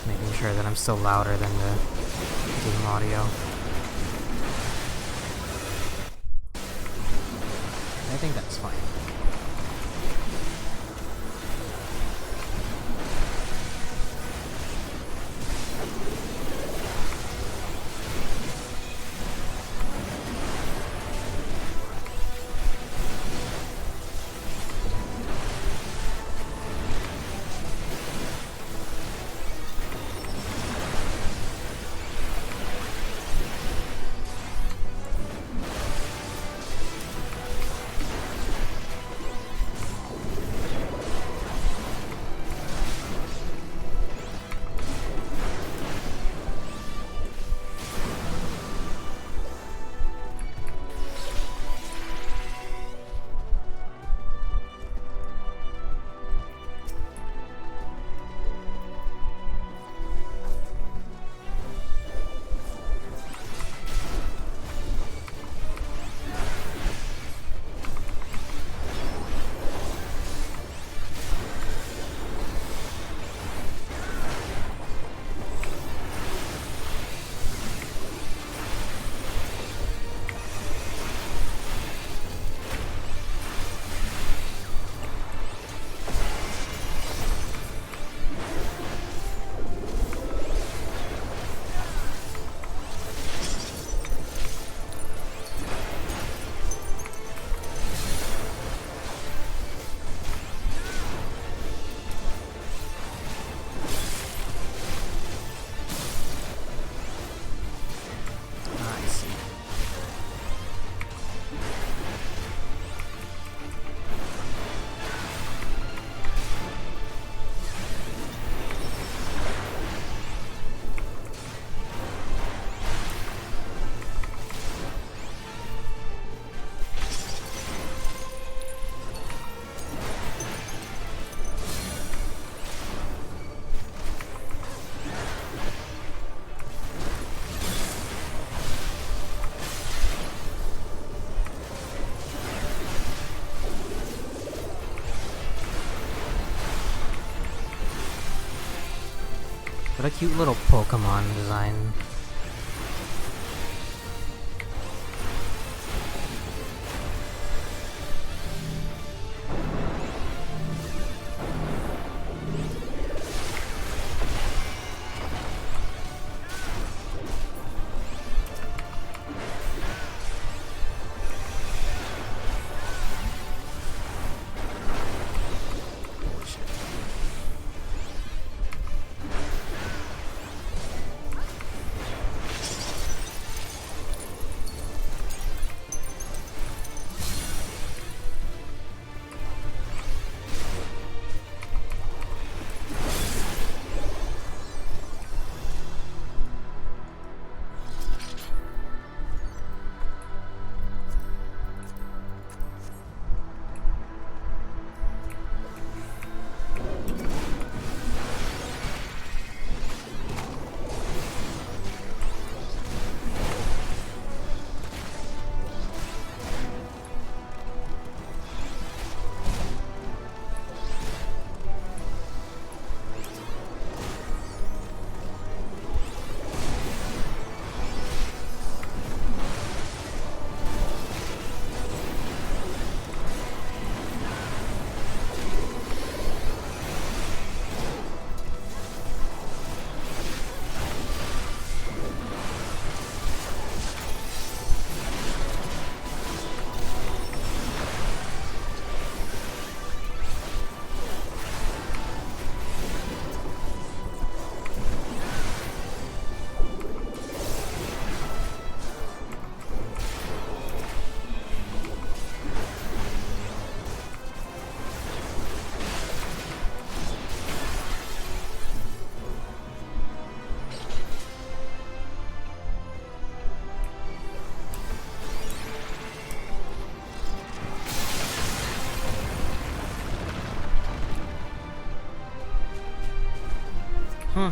Making sure that I'm still louder than the game audio. I think that's fine. What a cute little Pokemon design. Hmm.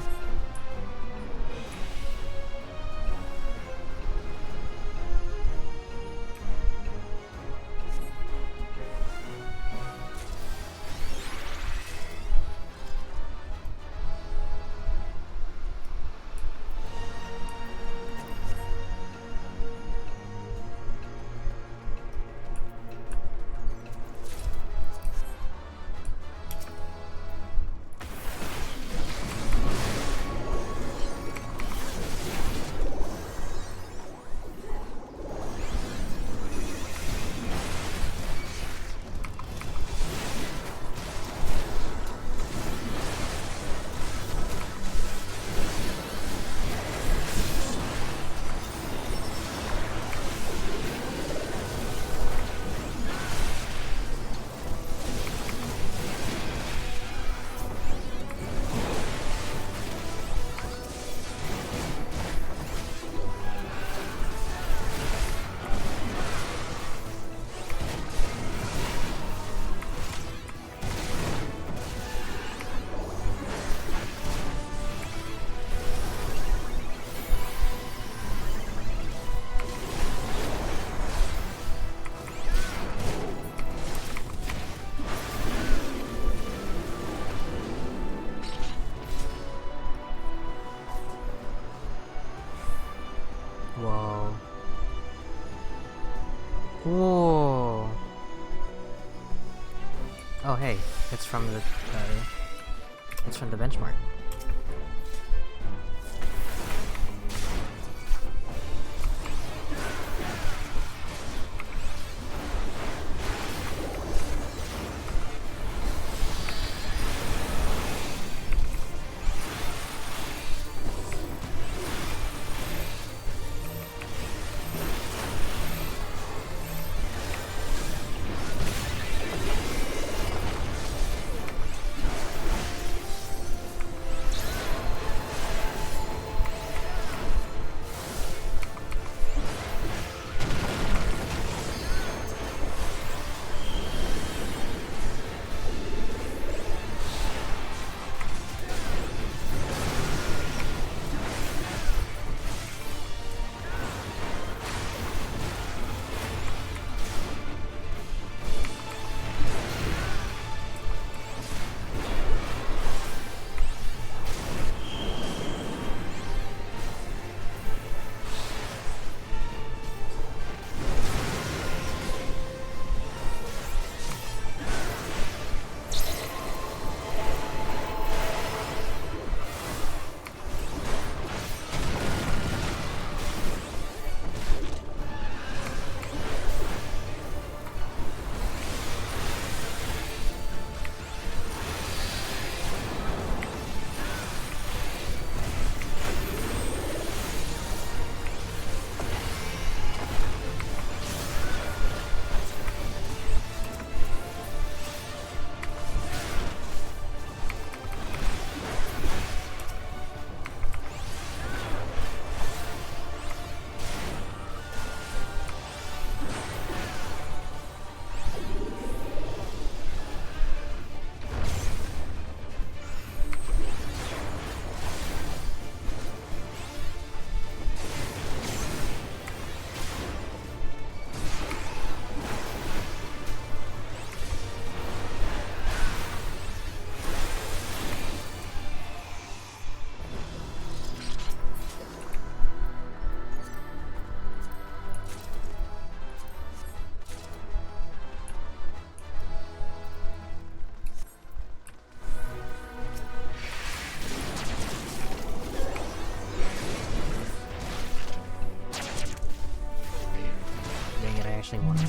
Whoa. Whoa. Oh hey, it's from the benchmark. Actually want to.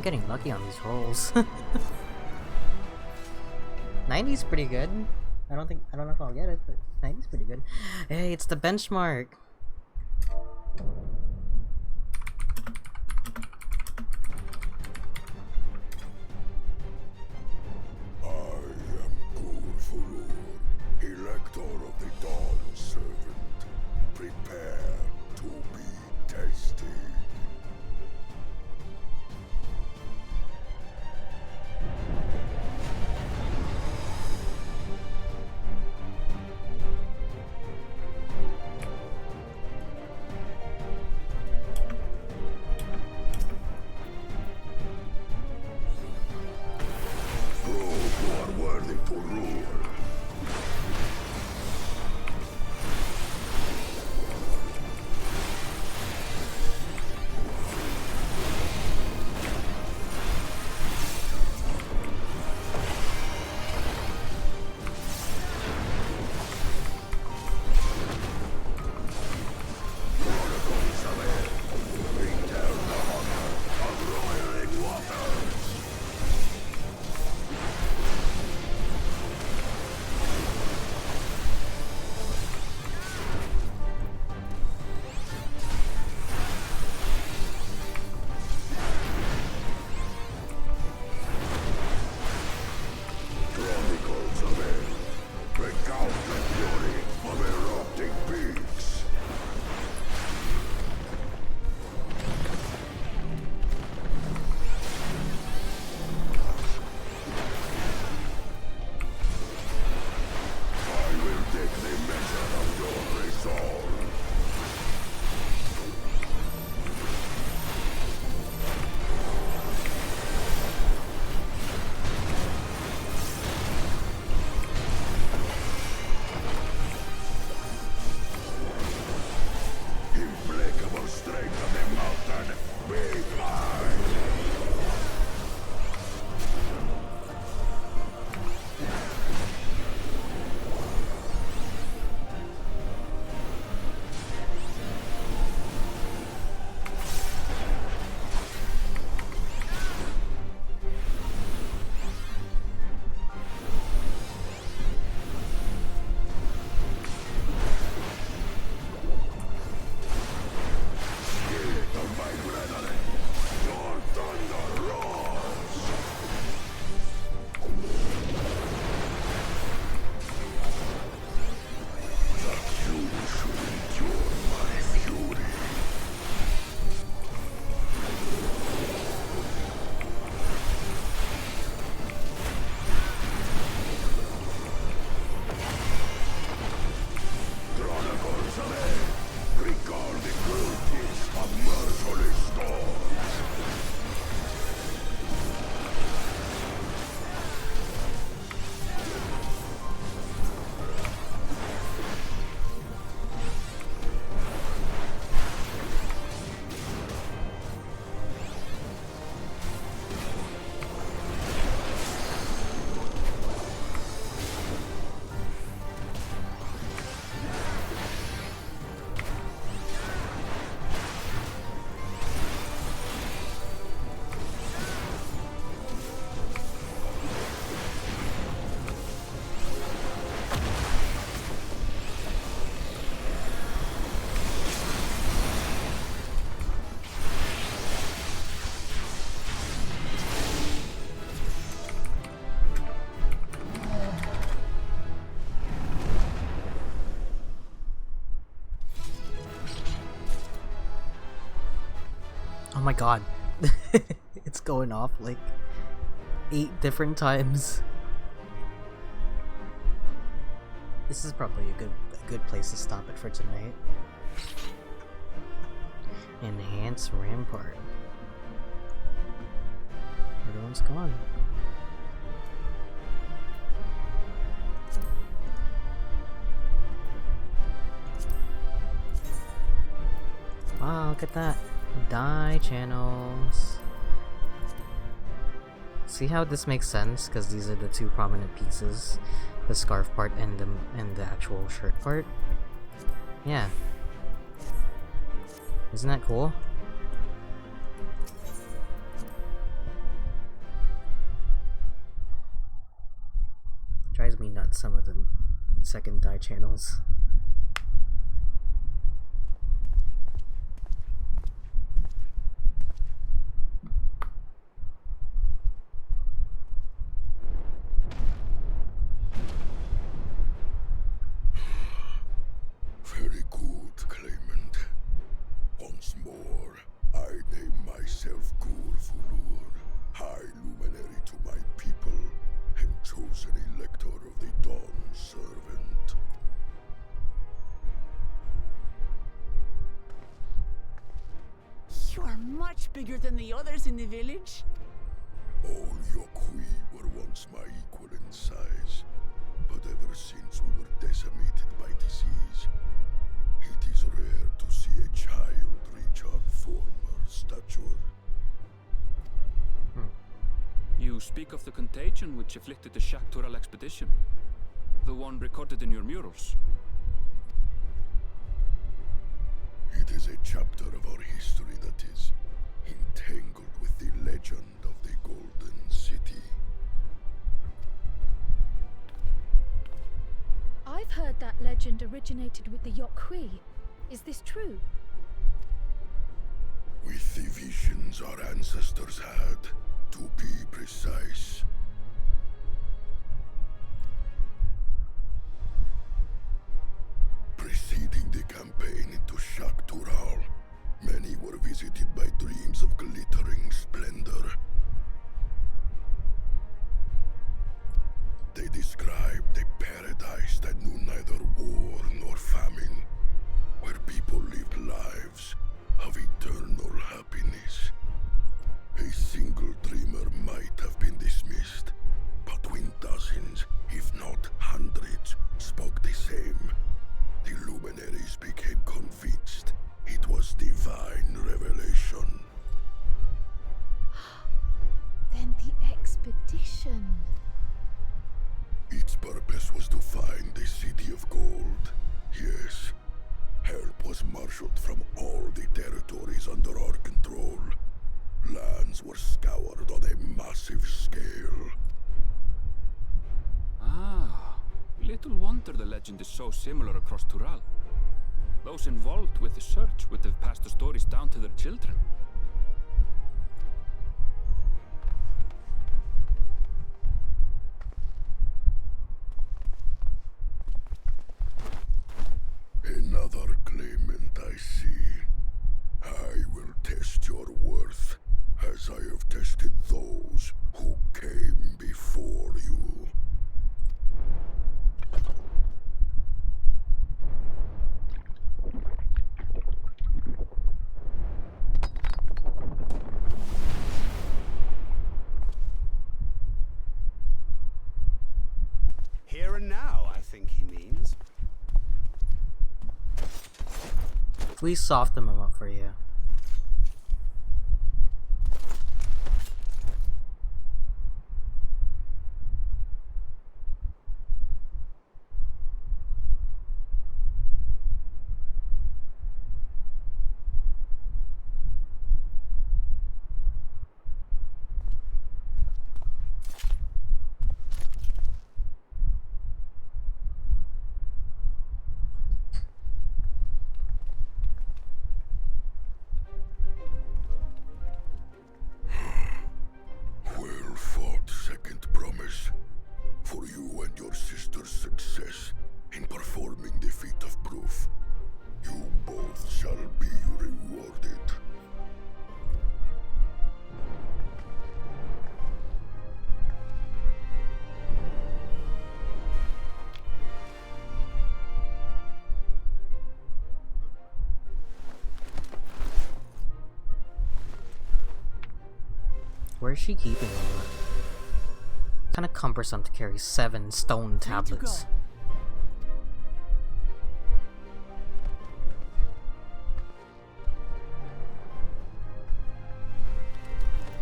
getting lucky on these rolls. 90's pretty good. I don't know if I'll get it, but 90's pretty good. Hey, it's the benchmark. Elector of the Dawn Servant, prepare to be tested. Prove you are worthy to rule. Oh my god. It's going off like 8 different times. This is probably a good place to stop it for tonight. Enhance Rampart. Everyone's gone. Wow, look at that. Die channels. See how this makes sense? Because these are the two prominent pieces. The scarf part and the actual shirt part. Yeah. Isn't that cool? second die channels. Very good, Claimant. Once more, I name myself Gurfulur, High Luminary to my people, and chosen elector of the Dawn Servant. You are much bigger than the others in the village. All Yokui were once my equal in size, but ever since we were decimated by disease, it is rare to see a child reach our former stature. You speak of the contagion which afflicted the Shaktural expedition, the one recorded in your murals. It is a chapter of our history that is entangled with the legend of the Golden City. I've heard that legend originated with the Yokui. Is this true? With the visions our ancestors had, to be precise. Preceding the campaign into Shaktural, many were visited by dreams of glittering splendor. They described a paradise that knew neither war nor famine, where people lived lives of eternal happiness. A single dreamer might have been dismissed, but when dozens, if not hundreds, spoke the same, the luminaries became convinced it was divine revelation. Then the expedition. Its purpose was to find the City of Gold. Yes, help was marshaled from all the territories under our control. Lands were scoured on a massive scale. Ah, little wonder the legend is so similar across Tural. Those involved with the search would have passed the stories down to their children. Another claimant, I see. I will test your worth, as I have tested those who came before you. Here and now, I think he means. Please soften them up for you. Well fought, second promise. For you and your sister's success in performing the feat of proof. You both shall be rewarded. Where's she keeping them? Kinda cumbersome to carry 7 stone tablets.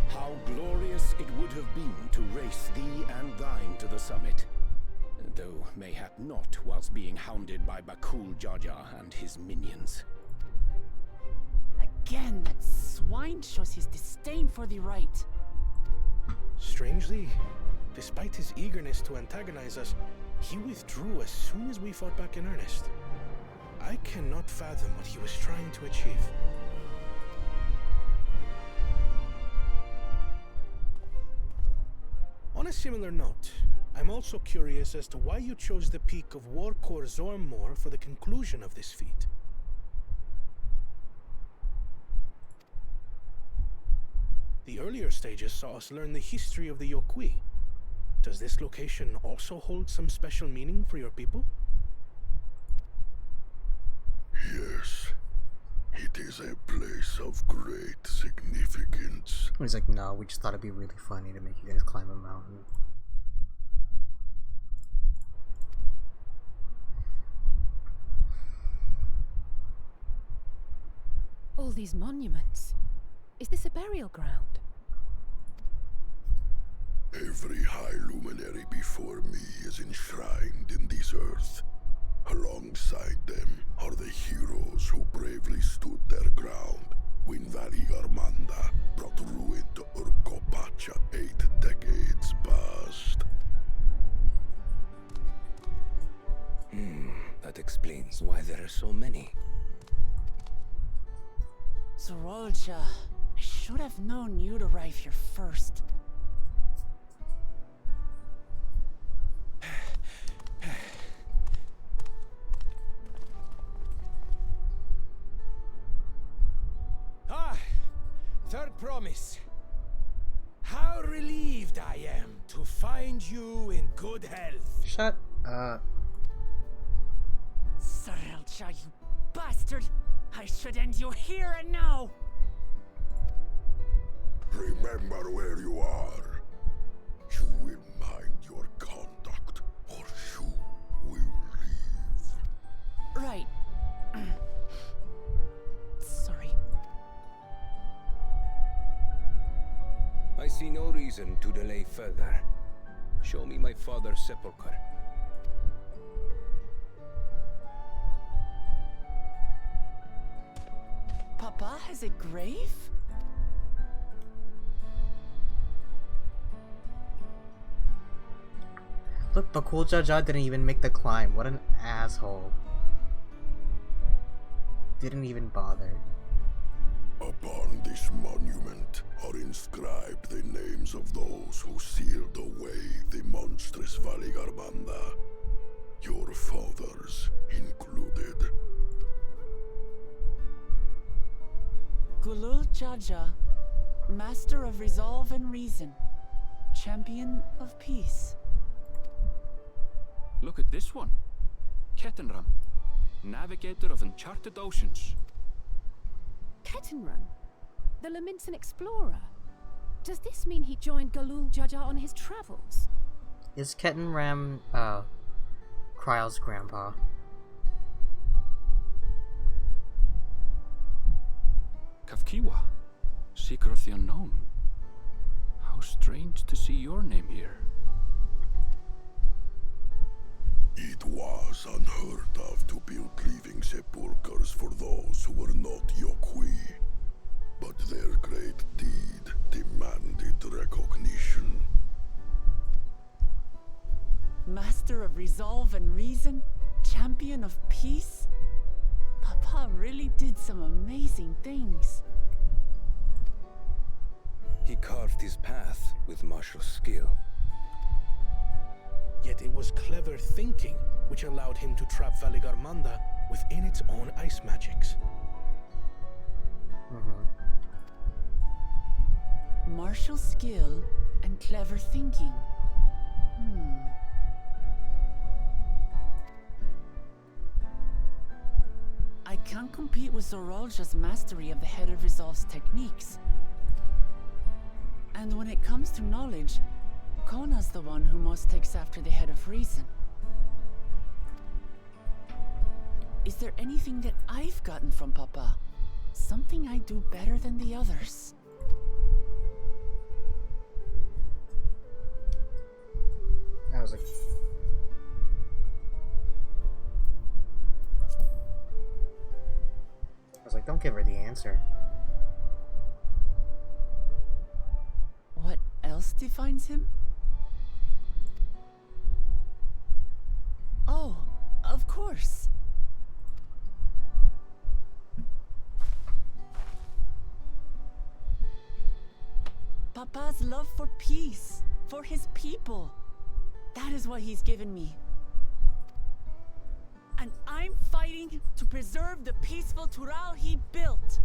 How glorious it would have been to race thee and thine to the summit. Though mayhap not whilst being hounded by Bakul Jaja and his minions. Again, that swine shows his disdain for the right. Strangely, despite his eagerness to antagonize us, He withdrew as soon as we fought back in earnest. I cannot fathom what he was trying to achieve. On a similar note, I'm also curious as to why you chose the peak of Warcore Zormor for the conclusion of this feat. The earlier stages saw us learn the history of the Yokui. Does this location also hold some special meaning for your people? Yes. It is a place of great significance. He's like, no, we just thought it'd be really funny to make you guys climb a mountain. All these monuments. Is this a burial ground? Every high luminary before me is enshrined in this earth. Alongside them are the heroes who bravely stood their ground when Valigarmanda brought ruin to Urkopacha 8 decades past. That explains why there are so many. Zorolja, I should have known you'd arrive here first. Third promise. How relieved I am to find you in good health. Shut up. Zorolja, you bastard! I should end you here and now! Remember where you are. You will mind your conduct, or you will leave. Right. Sorry. I see no reason to delay further. Show me my father's sepulchre. Papa has a grave? Look, Bakul Jaja didn't even make the climb. What an asshole. Didn't even bother. Upon this monument are inscribed the names of those who sealed away the monstrous Valigarmanda, your fathers included. Gulul Jaja, Master of Resolve and Reason, Champion of Peace. Look at this one. Kettenram, Navigator of Uncharted Oceans. Kettenrun, the Laminsan explorer. Does this mean he joined Galul Jaja on his travels? Is Kettenram, Kryle's grandpa? Kafkiwa, Seeker of the Unknown. How strange to see your name here. It was unheard of to build living sepulchres for those who were not Yokui, but their great deed demanded recognition. Master of Resolve and Reason, Champion of Peace? Papa really did some amazing things. He carved his path with martial skill. Yet it was clever thinking which allowed him to trap Valigarmanda within its own ice magics. Martial skill and clever thinking. I can't compete with Zorolja's mastery of the Head of Resolve's techniques. And when it comes to knowledge, Kona's the one who most takes after the Head of Reason. Is there anything that I've gotten from Papa? Something I do better than the others? I was like... don't give her the answer. What else defines him? course. Papa's love for peace, for his people. That is what he's given me. And I'm fighting to preserve the peaceful Tural he built.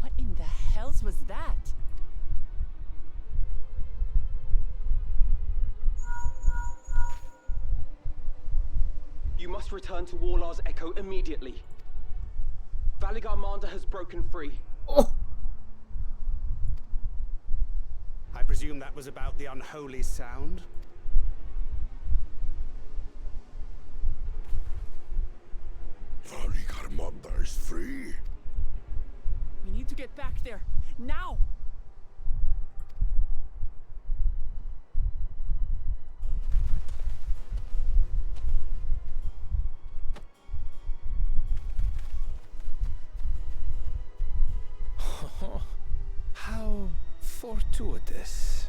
What in the hells was that? You must return to Warlar's Echo immediately. Valigarmanda has broken free. I presume that was about the unholy sound? Valigarmanda is free. We need to get back there, now! How fortuitous.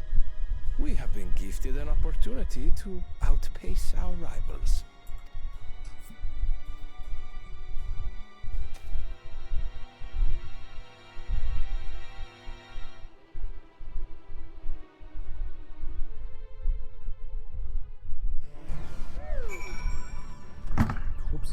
We have been gifted an opportunity to outpace our rivals. Oops.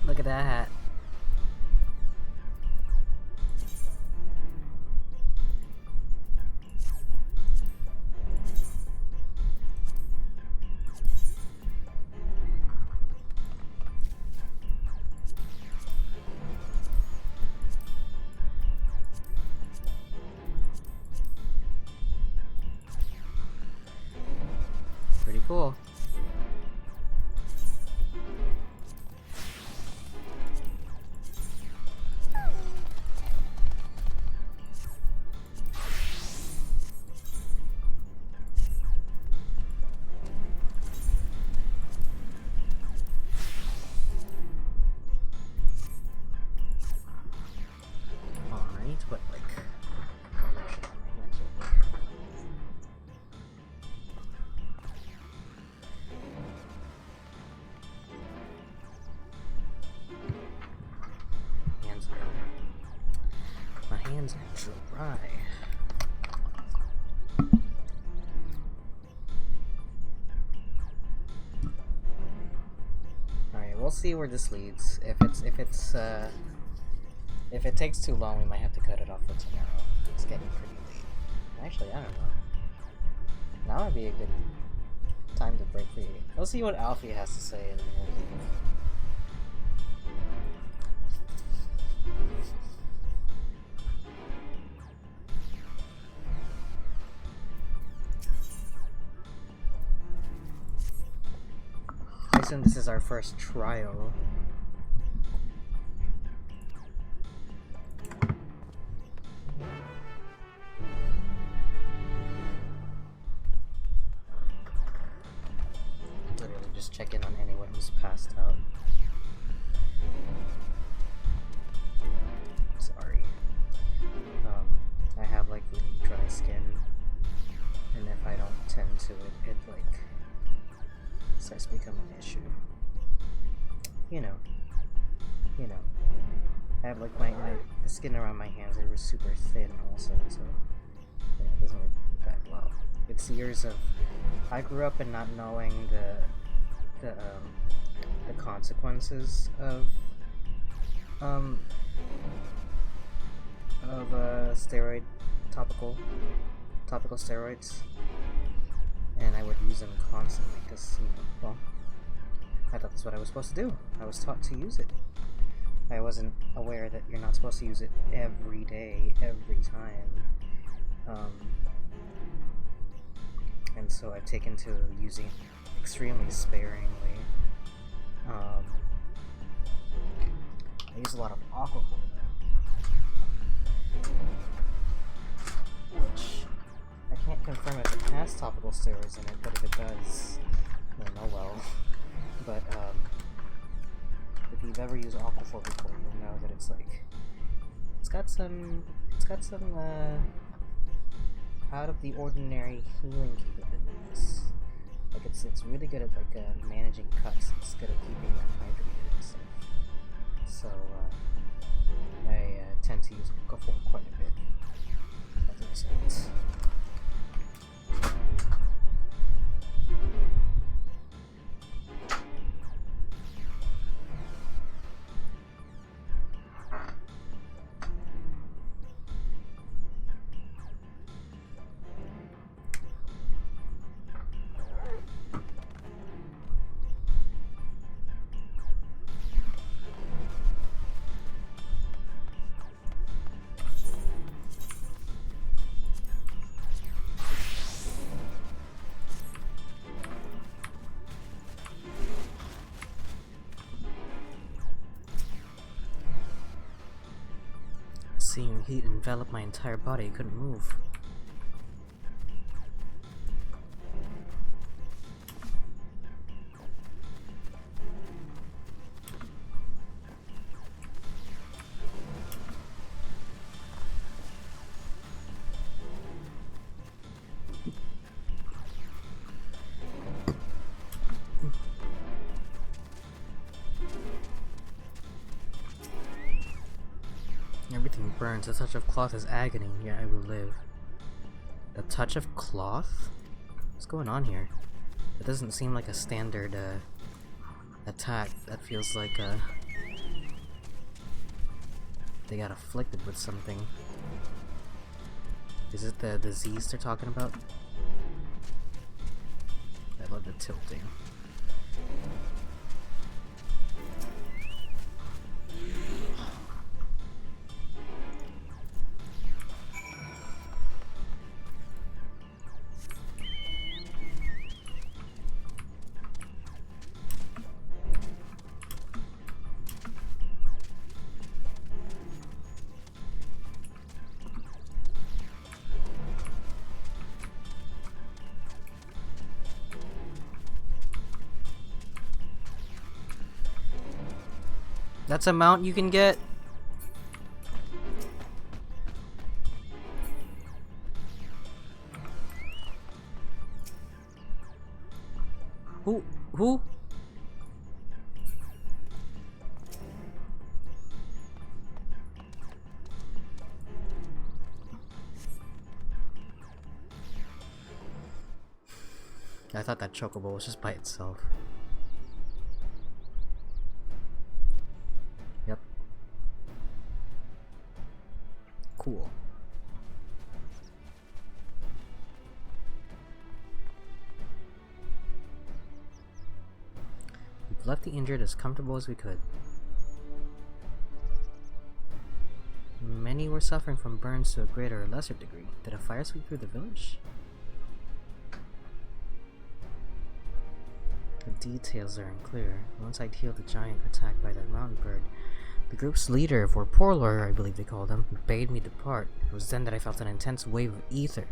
Look at that hat. Pretty cool. But like, hands are, my hands are dry. Alright, we'll see where this leads. If it takes too long, we might have to cut it off for tomorrow. It's getting pretty late. Actually, I don't know. Now would be a good time to break free. Let's see what Alfie has to say and then we'll leave. I assume this is our first trial. Check in on anyone who's passed out. Sorry. I have like really dry skin, and if I don't tend to it, it like you know, I have like the skin around my hands are super thin also, so yeah, it doesn't look that well. It's years of I grew up in not knowing the consequences of steroid topical steroids, and I would use them constantly because, you know, well, I thought that's what I was supposed to do. I was taught to use it. I wasn't aware that you're not supposed to use it every day, every time. And so I've taken to using it extremely sparingly. I use a lot of aquaphor, which I can't confirm if it has topical steroids in it, but if it does, then oh well. But if you've ever used aquaphor before, you'll know that it's like it's got some out of the ordinary healing capabilities. Like it's really good at like managing cuts. It's good at keeping them hydrated and stuff. So I tend to use aquaphor quite a bit as a result. Seeing heat envelop my entire body, I couldn't move. Everything burns. A touch of cloth is agony, yet I will live. A touch of cloth? What's going on here? It doesn't seem like a standard attack. That feels like they got afflicted with something. Is it the disease they're talking about? I love the tilting. That's a mount you can get? Who? I thought that chocobo was just by itself. Yep. Cool. We've left the injured as comfortable as we could. Many were suffering from burns to a greater or lesser degree. Did a fire sweep through the village? The details are unclear. Once I'd healed the giant attacked by that mountain bird, the group's leader, or Porlor, I believe they called him, bade me depart. It was then that I felt an intense wave of ether,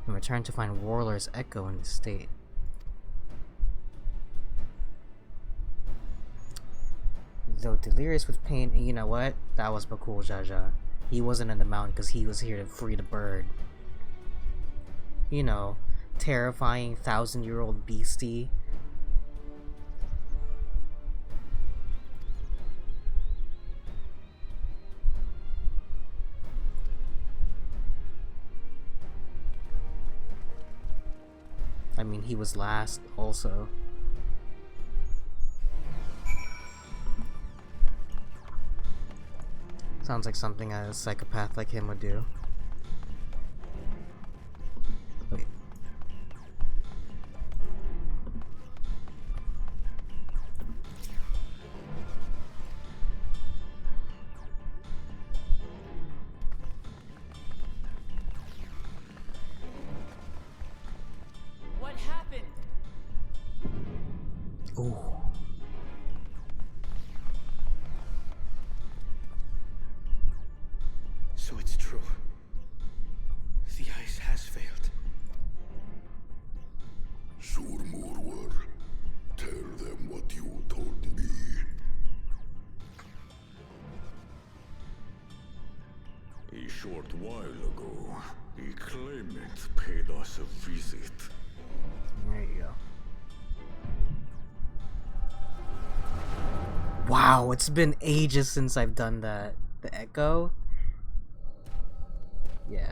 and returned to find Warlor's echo in the state. Though delirious with pain, you know what? That was Bakul Jaja. He wasn't in the mountain because he was here to free the bird. You know, terrifying 1,000-year-old beastie. mean, he was last also. Sounds like something a psychopath like him would do. Wait. What happened? Ooh. So it's true. The ice has failed. Surmurwar, tell them what you told me. A short while ago, a claimant paid us a visit. There you go. Wow, it's been ages since I've done that. The echo? Yeah.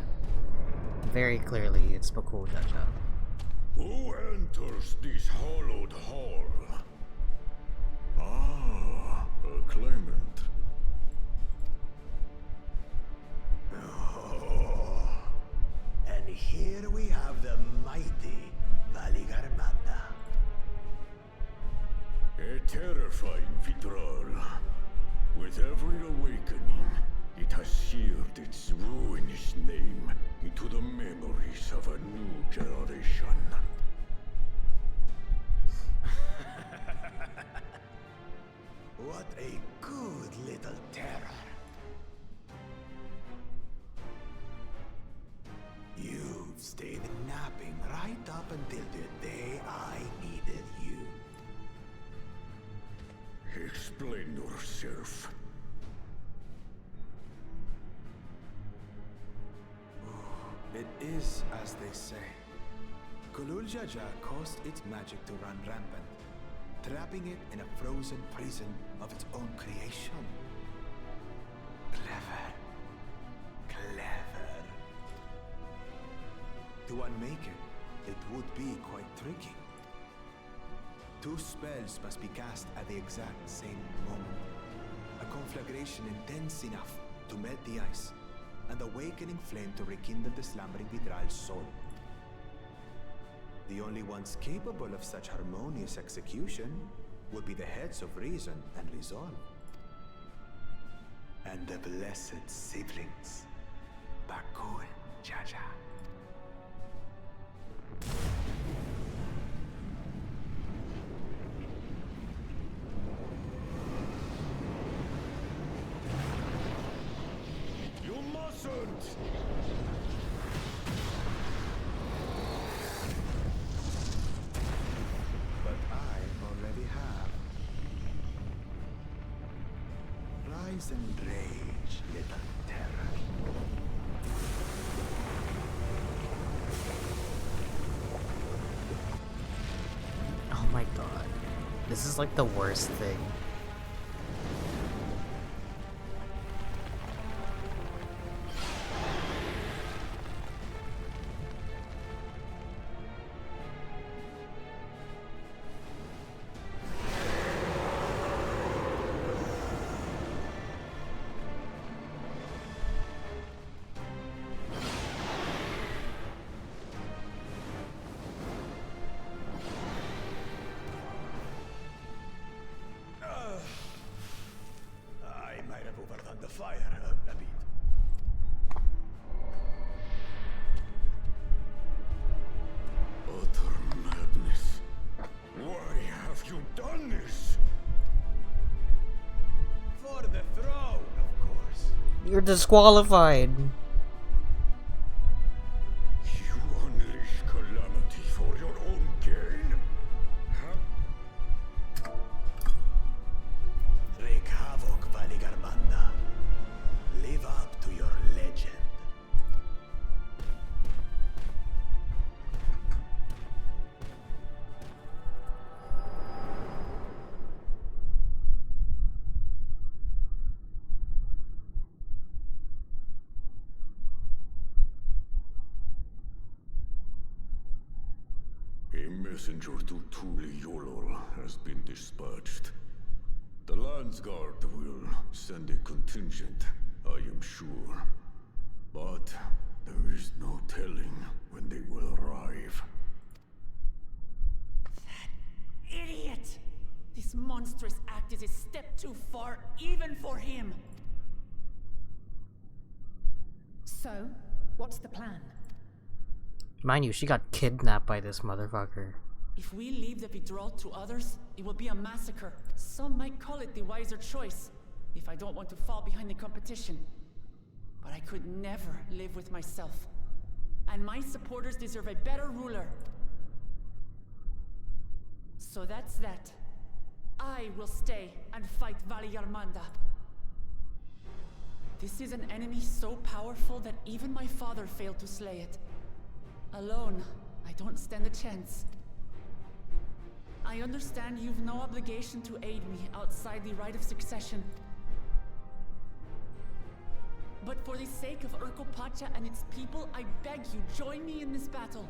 Very clearly, it's Bakul Jaja. Who enters this hallowed hall? Ah, a claimant. Oh, and here we have the mighty Valigarmanda. A terrifying Vitral. With every awakening, it has seared its ruinous name into the memories of a new generation. What a good little terror. You've stayed napping right up until the day I needed you. Explain yourself. It is as they say. Kulul Jaja caused its magic to run rampant, trapping it in a frozen prison of its own creation. Clever. Clever. To unmake it, it would be quite tricky. 2 spells must be cast at the exact same moment. A conflagration intense enough to melt the ice, and awakening flame to rekindle the slumbering Vidral's soul. The only ones capable of such harmonious execution would be the heads of reason and resolve. And the blessed siblings, Bakul Jaja. You mustn't! But I already have. Rise and rage, little terror. Oh my god. This is like the worst thing. I might have overdone the fire a bit. Utter madness. Why have you done this? For the throne, of course. You're disqualified. You unleash calamity for your own gain? Huh? Wreak havoc, Valigarmanda. Live up to your legend. messenger to Tuli Yolol has been dispatched. The Landsguard will send a contingent, I am sure. But there is no telling when they will arrive. Idiot! This monstrous act is a step too far, even for him. So, what's the plan? Mind you, she got kidnapped by this motherfucker. If we leave the withdrawal to others, it will be a massacre. Some might call it the wiser choice, if I don't want to fall behind the competition. But I could never live with myself. And my supporters deserve a better ruler. So that's that. I will stay and fight Vali Yarmanda. This is an enemy so powerful that even my father failed to slay it. Alone, I don't stand a chance. I understand you've no obligation to aid me outside the right of succession. But for the sake of Urkel Pacha and its people, I beg you, join me in this battle.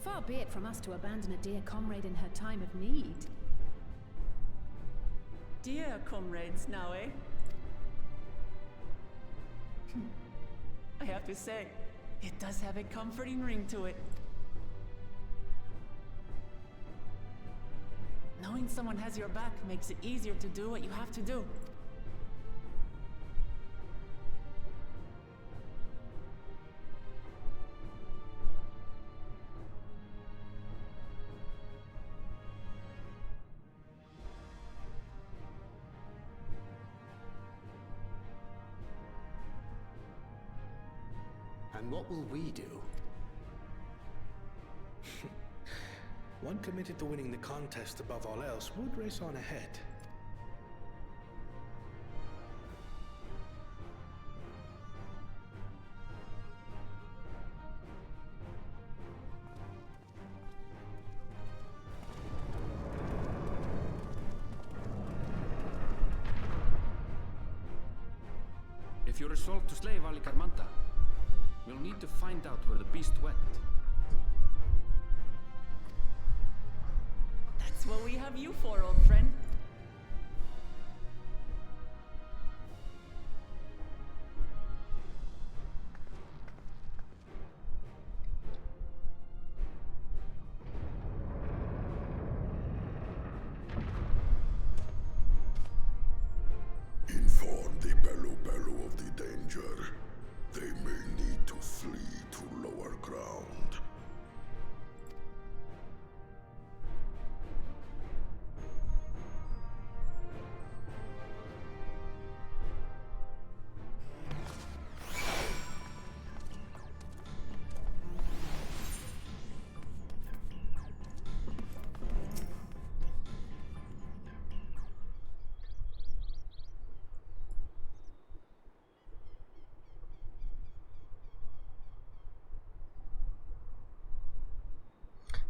Far be it from us to abandon a dear comrade in her time of need. Dear comrades now, eh? I have to say, it does have a comforting ring to it. Knowing someone has your back makes it easier to do what you have to do. And what will we do? One committed to winning the contest above all else would race on ahead. If you resolve to slay Vali Yarmanda, we'll need to find out where the beast went. That's what we have you for, old friend. Inform the Bello of the danger. They may need to flee to lower ground.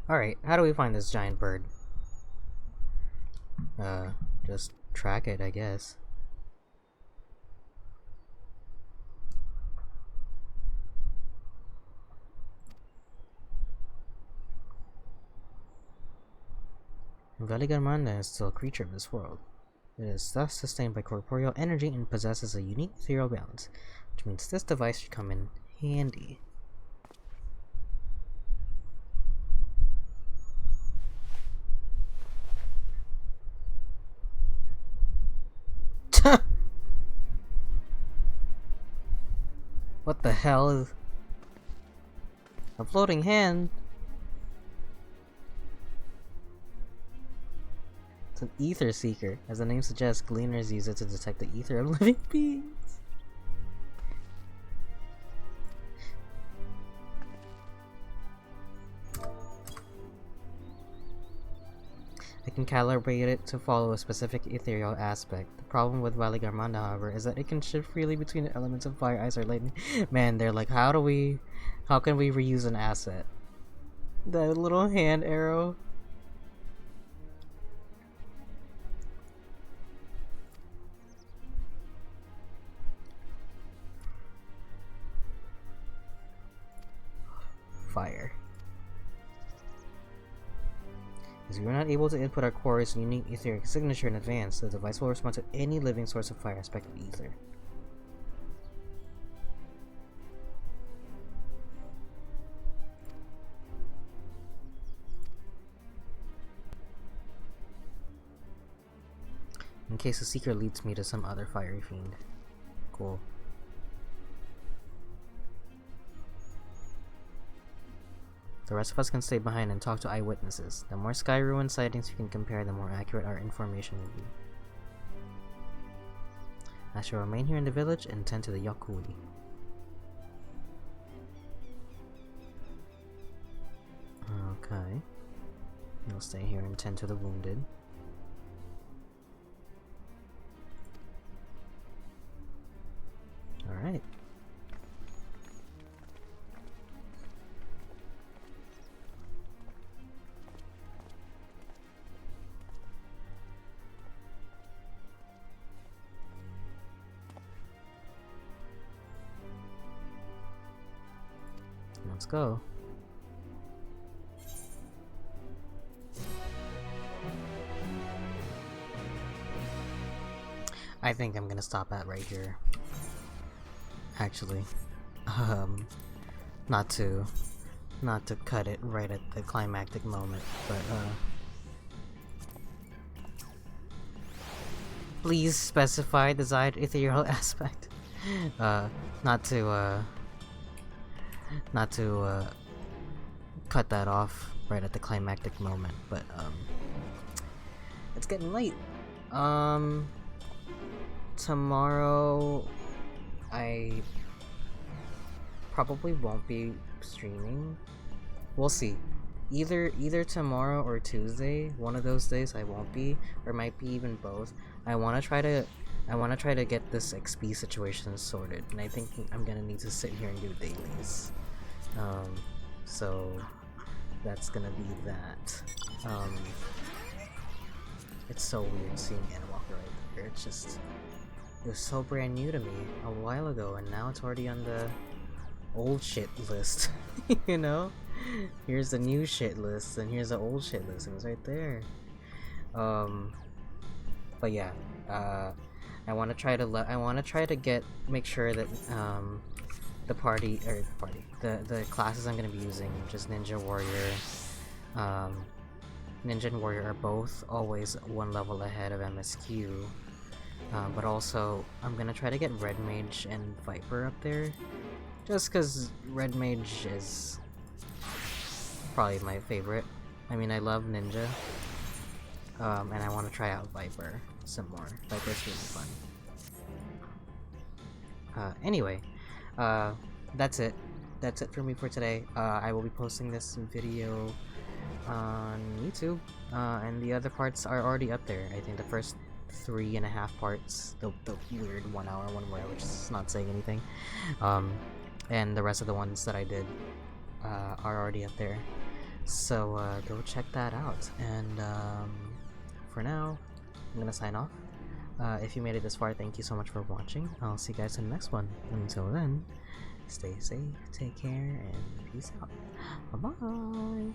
Alright, how do we find this giant bird? Just track it, I guess. Vali Yarmanda is still a creature of this world. It is thus sustained by corporeal energy and possesses a unique ethereal balance, which means this device should come in handy. What the hell is a floating hand? It's an ether seeker. As the name suggests, gleaners use it to detect the ether of living beings. I can calibrate it to follow a specific ethereal aspect. The problem with Valley Garmanda, however, is that it can shift freely between the elements of fire, ice, or lightning. Man, they're like, how can we reuse an asset? That little hand arrow. Fire. As we are not able to input our core's unique etheric signature in advance, the device will respond to any living source of fire aspect of ether. In case the seeker leads me to some other fiery fiend. Cool. The rest of us can stay behind and talk to eyewitnesses. The more Sky Ruin sightings we can compare, the more accurate our information will be. I shall remain here in the village and tend to the Yakuli. Okay. I'll stay here and tend to the wounded. Alright. Let's go. I think I'm gonna stop at right here. Actually, not to cut it right at the climactic moment, but please specify desired ethereal aspect. Not to cut that off right at the climactic moment, but it's getting late. Tomorrow I probably won't be streaming. We'll see. Either tomorrow or Tuesday, one of those days I won't be, or might be even both. I wanna try to get this XP situation sorted, and I think I'm gonna need to sit here and do dailies. So that's gonna be that. It's so weird seeing Anna Walker right there. It's just, it was so brand new to me a while ago, and now it's already on the old shit list. You know? Here's the new shit list, and here's the old shit list, and it's right there. But yeah, I want to try to make sure that the classes I'm gonna be using, just Ninja Warrior, Ninja and Warrior are both always one level ahead of MSQ. But also, I'm gonna try to get Red Mage and Viper up there, just because Red Mage is probably my favorite. I mean, I love Ninja, and I want to try out Viper some more. Viper's really fun. Anyway, that's it. That's it for me for today. I will be posting this video on YouTube, and the other parts are already up there. I think the first 3.5 parts, the weird 1 hour one where I was just not saying anything, and the rest of the ones that I did are already up there, so go check that out. And for now, I'm gonna sign off. If you made it this far, thank you so much for watching. I'll see you guys in the next one. Until then, stay safe, take care, and peace out. Bye bye.